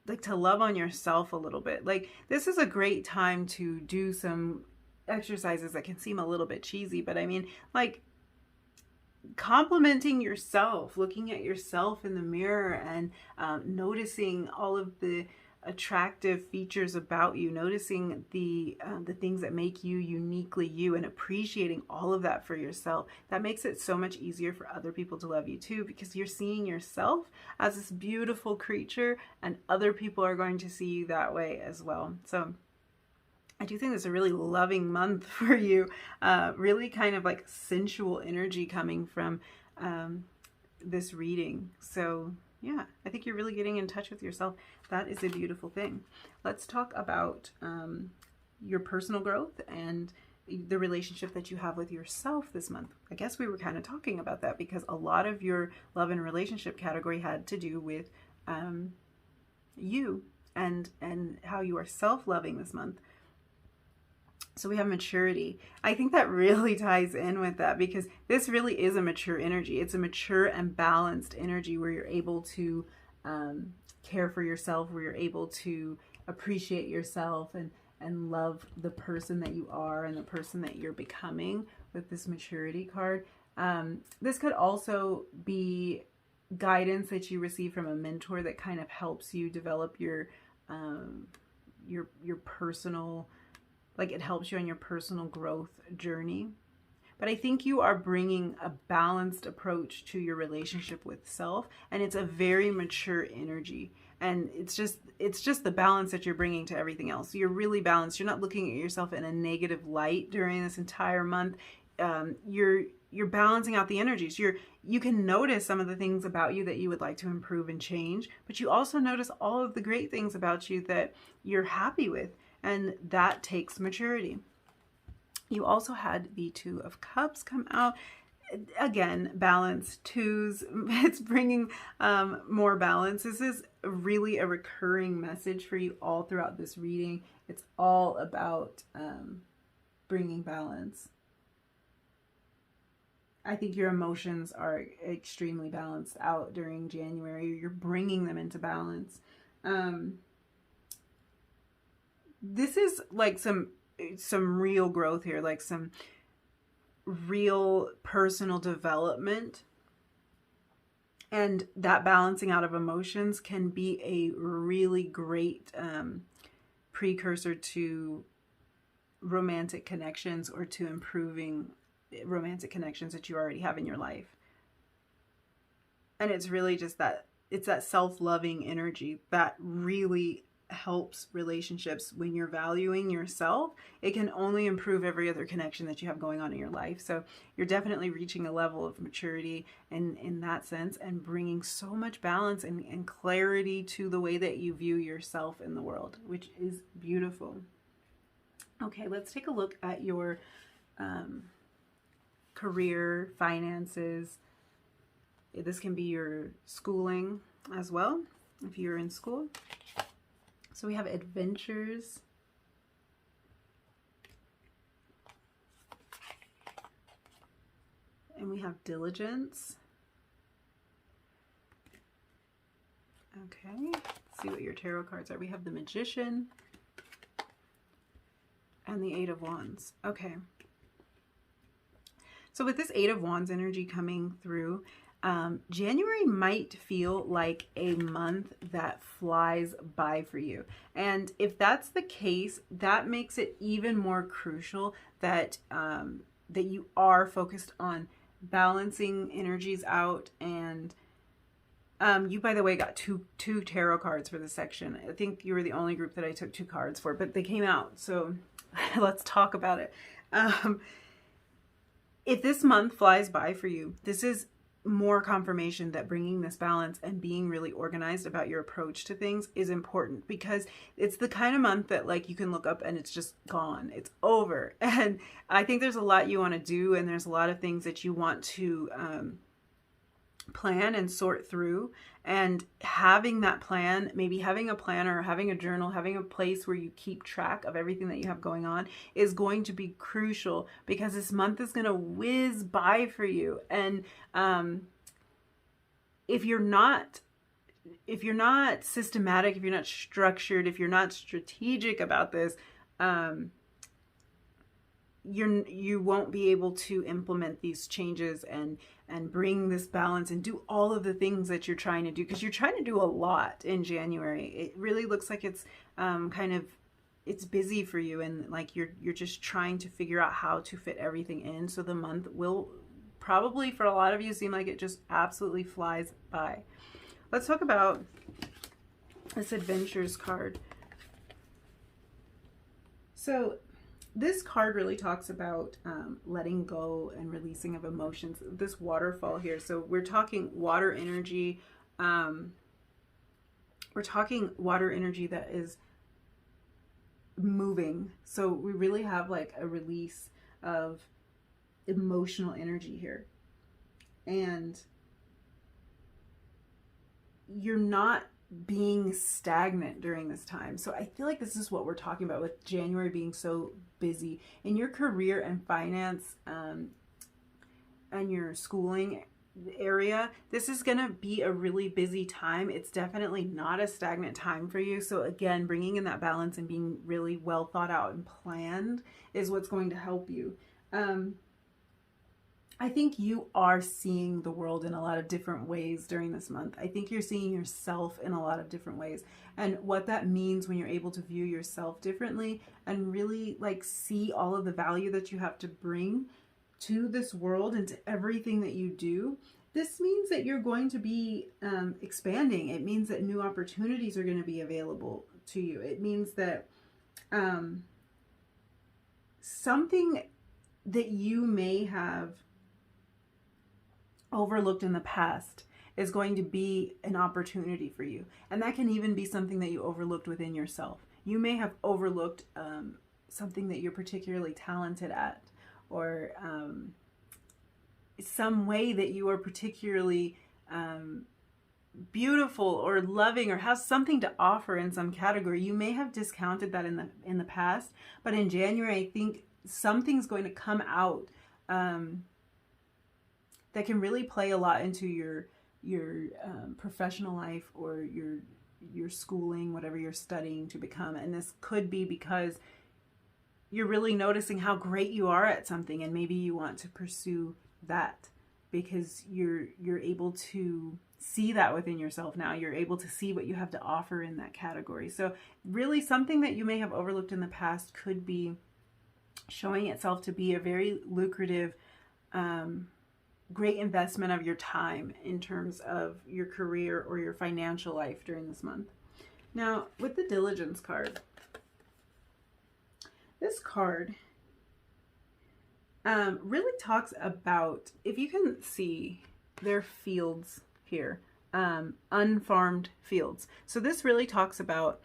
like to love on yourself a little bit. Like, this is a great time to do some exercises that can seem a little bit cheesy, but I mean, like complimenting yourself, looking at yourself in the mirror and noticing all of the attractive features about you, noticing the things that make you uniquely you, and appreciating all of that for yourself. That makes it so much easier for other people to love you too, because you're seeing yourself as this beautiful creature, and other people are going to see you that way as well. So I do think it's a really loving month for you, really kind of like sensual energy coming from this reading. So yeah, I think you're really getting in touch with yourself. That is a beautiful thing. Let's talk about your personal growth and the relationship that you have with yourself this month. I guess we were kind of talking about that because a lot of your love and relationship category had to do with you and how you are self-loving this month. So we have maturity. I think that really ties in with that, because this really is a mature energy. It's a mature and balanced energy where you're able to care for yourself, where you're able to appreciate yourself and love the person that you are and the person that you're becoming with this maturity card. This could also be guidance that you receive from a mentor that kind of helps you develop your personal, like it helps you on your personal growth journey. But I think you are bringing a balanced approach to your relationship with self, and it's a very mature energy. And it's just the balance that you're bringing to everything else. So you're really balanced. You're not looking at yourself in a negative light during this entire month. You're balancing out the energies. You can notice some of the things about you that you would like to improve and change, but you also notice all of the great things about you that you're happy with. And that takes maturity. You also had the Two of Cups come out. Again, balance, twos, it's bringing more balance. This is really a recurring message for you all throughout this reading. It's all about bringing balance. I think your emotions are extremely balanced out during January. You're bringing them into balance. This is like some real growth here, like some real personal development. And that balancing out of emotions can be a really great precursor to romantic connections, or to improving romantic connections that you already have in your life. And it's really just that, it's that self-loving energy that really helps relationships. When you're valuing yourself, it can only improve every other connection that you have going on in your life. So you're definitely reaching a level of maturity in that sense, and bringing so much balance and clarity to the way that you view yourself in the world, which is beautiful. Okay, let's take a look at your career, finances. This can be your schooling as well. if you're in school. So we have adventures. And we have diligence. Okay, let's see what your tarot cards are. We have the Magician and the Eight of Wands. Okay. So with this Eight of Wands energy coming through, January might feel like a month that flies by for you. And if that's the case, that makes it even more crucial that, that you are focused on balancing energies out. And you, by the way, got two tarot cards for this section. I think you were the only group that I took 2 cards for, but they came out. So let's talk about it. If this month flies by for you, this is more confirmation that bringing this balance and being really organized about your approach to things is important, because it's the kind of month that like you can look up and it's just gone, it's over. And I think there's a lot you want to do, and there's a lot of things that you want to plan and sort through. And having that plan, maybe having a planner, having a journal, having a place where you keep track of everything that you have going on is going to be crucial, because this month is going to whiz by for you. And if you're not systematic, if you're not structured, if you're not strategic about this, you won't be able to implement these changes and bring this balance and do all of the things that you're trying to do, because you're trying to do a lot in January. It really looks like it's it's busy for you, and like you're just trying to figure out how to fit everything in. So the month will probably, for a lot of you, seem like it just absolutely flies by. Let's talk about this Adventures card. So this card really talks about letting go and releasing of emotions. This waterfall here. So we're talking water energy. We're talking water energy that is moving. So we really have like a release of emotional energy here. And you're not being stagnant during this time. So I feel like this is what we're talking about with January being so busy in your career and finance and your schooling area. This is going to be a really busy time. It's definitely not a stagnant time for you. So again, bringing in that balance and being really well thought out and planned is what's going to help you. I think you are seeing the world in a lot of different ways during this month. I think you're seeing yourself in a lot of different ways. And what that means when you're able to view yourself differently and really like see all of the value that you have to bring to this world and to everything that you do, this means that you're going to be expanding. It means that new opportunities are going to be available to you. It means that something that you may have overlooked in the past is going to be an opportunity for you. And that can even be something that you overlooked within yourself. You may have overlooked something that you're particularly talented at, or some way that you are particularly beautiful or loving, or have something to offer in some category. You may have discounted that in the past, but in January, I think something's going to come out that can really play a lot into your professional life or your schooling, whatever you're studying to become. And this could be because you're really noticing how great you are at something, and maybe you want to pursue that because you're able to see that within yourself now. You're able to see what you have to offer in that category. So really something that you may have overlooked in the past could be showing itself to be a very lucrative, great investment of your time in terms of your career or your financial life during this month. Now, with the Diligence card, this card really talks about, if you can see, there are fields here, unfarmed fields. So this really talks about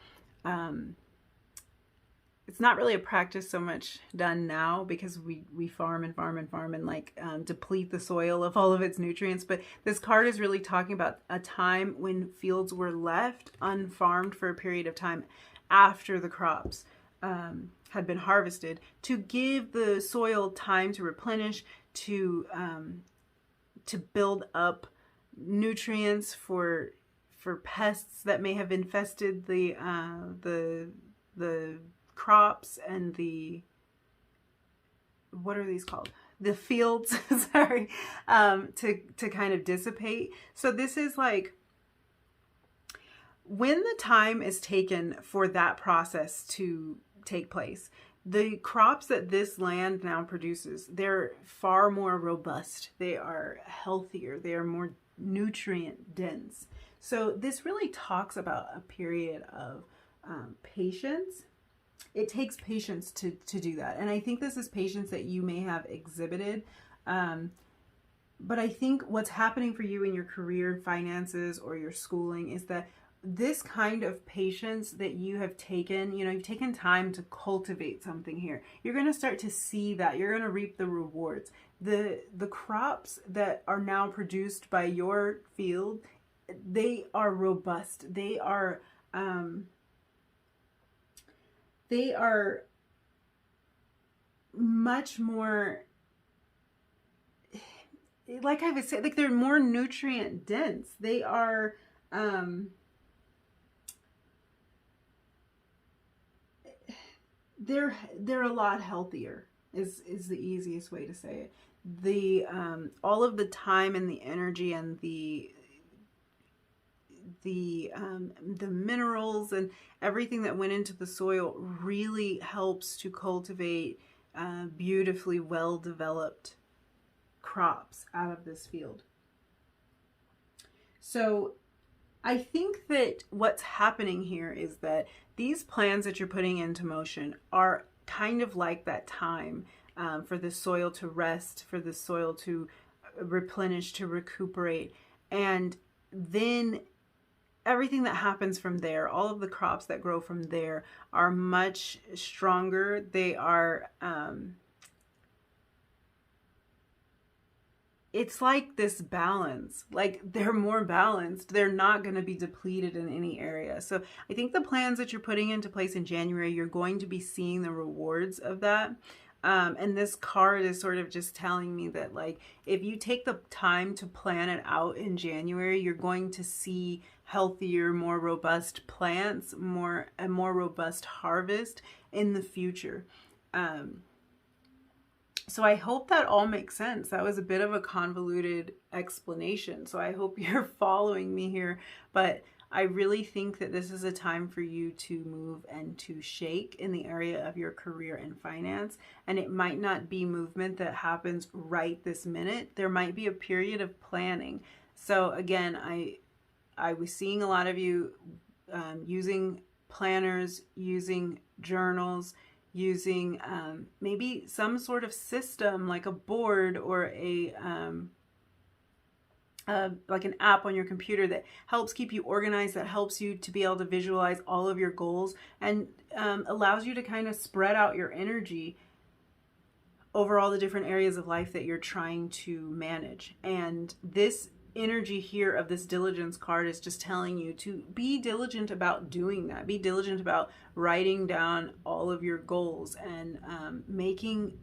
it's not really a practice so much done now because we farm and farm and farm and like deplete the soil of all of its nutrients. But this card is really talking about a time when fields were left unfarmed for a period of time after the crops had been harvested, to give the soil time to replenish, to build up nutrients for pests that may have infested the crops and what are these called? The fields, sorry, to kind of dissipate. So this is like when the time is taken for that process to take place, the crops that this land now produces, they're far more robust. They are healthier. They are more nutrient dense. So this really talks about a period of patience. It takes patience to do that. And I think this is patience that you may have exhibited. But I think what's happening for you in your career, finances, or your schooling is that this kind of patience that you have taken, you've taken time to cultivate something here. You're going to start to see that. You're going to reap the rewards. The crops that are now produced by your field, they are robust. They are much more, like I would say, like they're more nutrient dense. They are they're a lot healthier is the easiest way to say it. The all of the time and the energy and the minerals and everything that went into the soil really helps to cultivate beautifully well developed crops out of this field. So I think that what's happening here is that these plans that you're putting into motion are kind of like that time for the soil to rest, for the soil to replenish, to recuperate. And then everything that happens from there, all of the crops that grow from there are much stronger. They are, it's like this balance, like they're more balanced. They're not going to be depleted in any area. So I think the plans that you're putting into place in January, you're going to be seeing the rewards of that. And this card is sort of just telling me that, like, if you take the time to plan it out in January, you're going to see healthier, more robust plants, a more robust harvest in the future. So I hope that all makes sense. That was a bit of a convoluted explanation. So I hope you're following me here, but I really think that this is a time for you to move and to shake in the area of your career and finance. And it might not be movement that happens right this minute. There might be a period of planning. So again, I was seeing a lot of you using planners, using journals, using maybe some sort of system like a board or like an app on your computer that helps keep you organized, that helps you to be able to visualize all of your goals and allows you to kind of spread out your energy over all the different areas of life that you're trying to manage. And this energy here of this diligence card is just telling you to be diligent about doing that. Be diligent about writing down all of your goals and making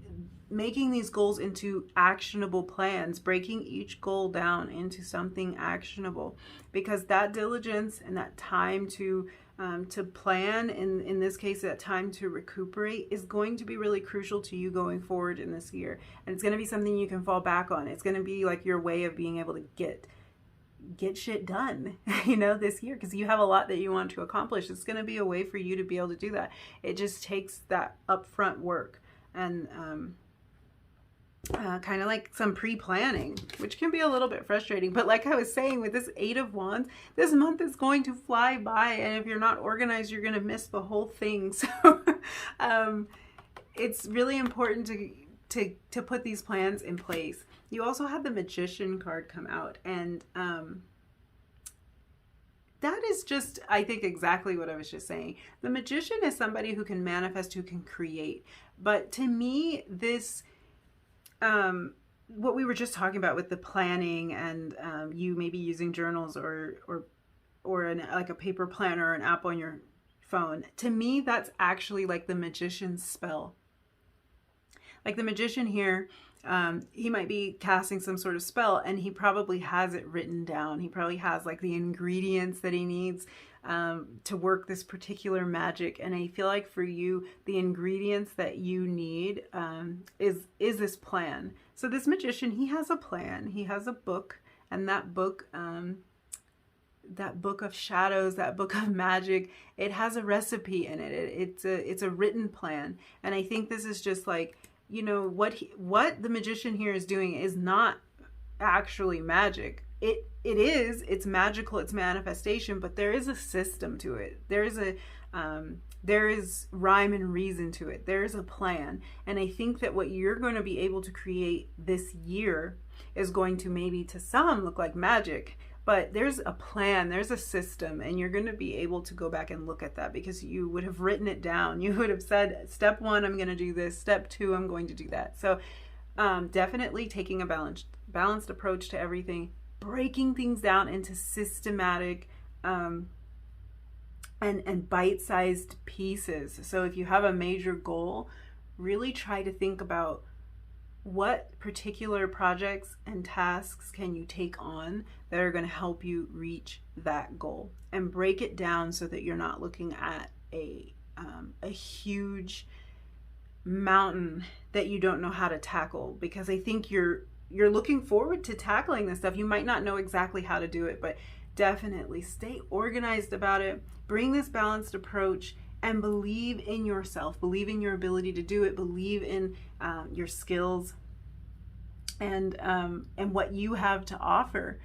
these goals into actionable plans, breaking each goal down into something actionable, because that diligence and that time to plan, in this case, that time to recuperate, is going to be really crucial to you going forward in this year. And it's going to be something you can fall back on. It's going to be like your way of being able to get shit done, this year, because you have a lot that you want to accomplish. It's going to be a way for you to be able to do that. It just takes that upfront work and kind of like some pre-planning, which can be a little bit frustrating. But like I was saying, with this 8 of Wands, this month is going to fly by, and if you're not organized, you're going to miss the whole thing. So it's really important to put these plans in place. You also have the Magician card come out, and that is just, I think, exactly what I was just saying. The magician is somebody who can manifest, who can create. But to me, this, what we were just talking about with the planning and you maybe using journals or like a paper planner or an app on your phone, to me, that's actually like the magician's spell. Like the magician here, he might be casting some sort of spell and he probably has it written down. He probably has like the ingredients that he needs to work this particular magic. And I feel like for you, the ingredients that you need is this plan. So this magician, he has a plan. He has a book, and that book of shadows, that book of magic, it has a recipe in it. It's a written plan. And I think this is just like, you know, what the magician here is doing is not actually magic. It's magical, it's manifestation, but there is a system to it. There is rhyme and reason to it. There is a plan. And I think that what you're going to be able to create this year is going to maybe to some look like magic, but there's a plan, there's a system, and you're going to be able to go back and look at that because you would have written it down. You would have said, step 1, I'm going to do this. Step 2, I'm going to do that. So definitely taking a balanced approach to everything, breaking things down into systematic and bite-sized pieces. So if you have a major goal, really try to think about what particular projects and tasks can you take on that are going to help you reach that goal, and break it down so that you're not looking at a huge mountain that you don't know how to tackle, because I think you're looking forward to tackling this stuff. You might not know exactly how to do it, but definitely stay organized about it. Bring this balanced approach and believe in yourself, believe in your ability to do it, believe in your skills and what you have to offer.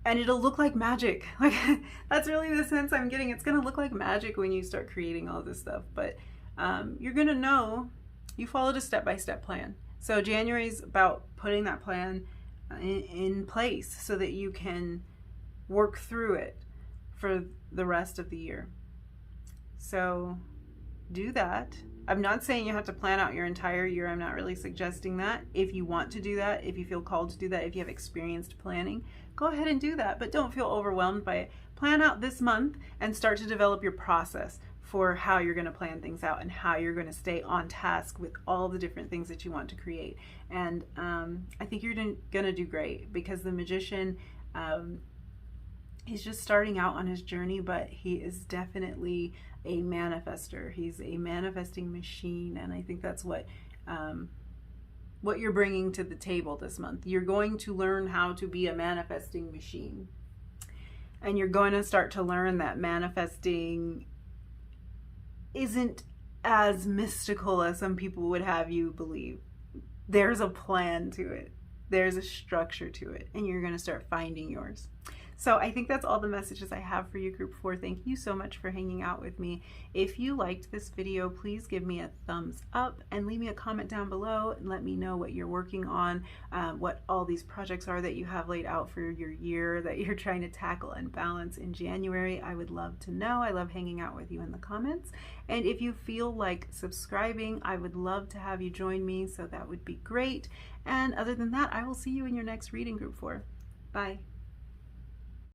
And it'll look like magic. Like that's really the sense I'm getting. It's gonna look like magic when you start creating all this stuff, but you're gonna know you followed a step-by-step plan. So January is about putting that plan in place so that you can work through it for the rest of the year. So do that. I'm not saying you have to plan out your entire year. I'm not really suggesting that. If you want to do that, if you feel called to do that, if you have experienced planning, go ahead and do that, but don't feel overwhelmed by it. Plan out this month and start to develop your process for how you're going to plan things out and how you're going to stay on task with all the different things that you want to create. And I think you're going to do great, because the magician, he's just starting out on his journey, but he is definitely a manifester. He's a manifesting machine, and I think that's what you're bringing to the table this month. You're going to learn how to be a manifesting machine, and you're going to start to learn that manifesting isn't as mystical as some people would have you believe. There's a plan to it. There's a structure to it, and you're going to start finding yours. So I think that's all the messages I have for you, Group 4. Thank you so much for hanging out with me. If you liked this video, please give me a thumbs up and leave me a comment down below and let me know what you're working on, what all these projects are that you have laid out for your year that you're trying to tackle and balance in January. I would love to know. I love hanging out with you in the comments. And if you feel like subscribing, I would love to have you join me, so that would be great. And other than that, I will see you in your next reading, Group 4. Bye.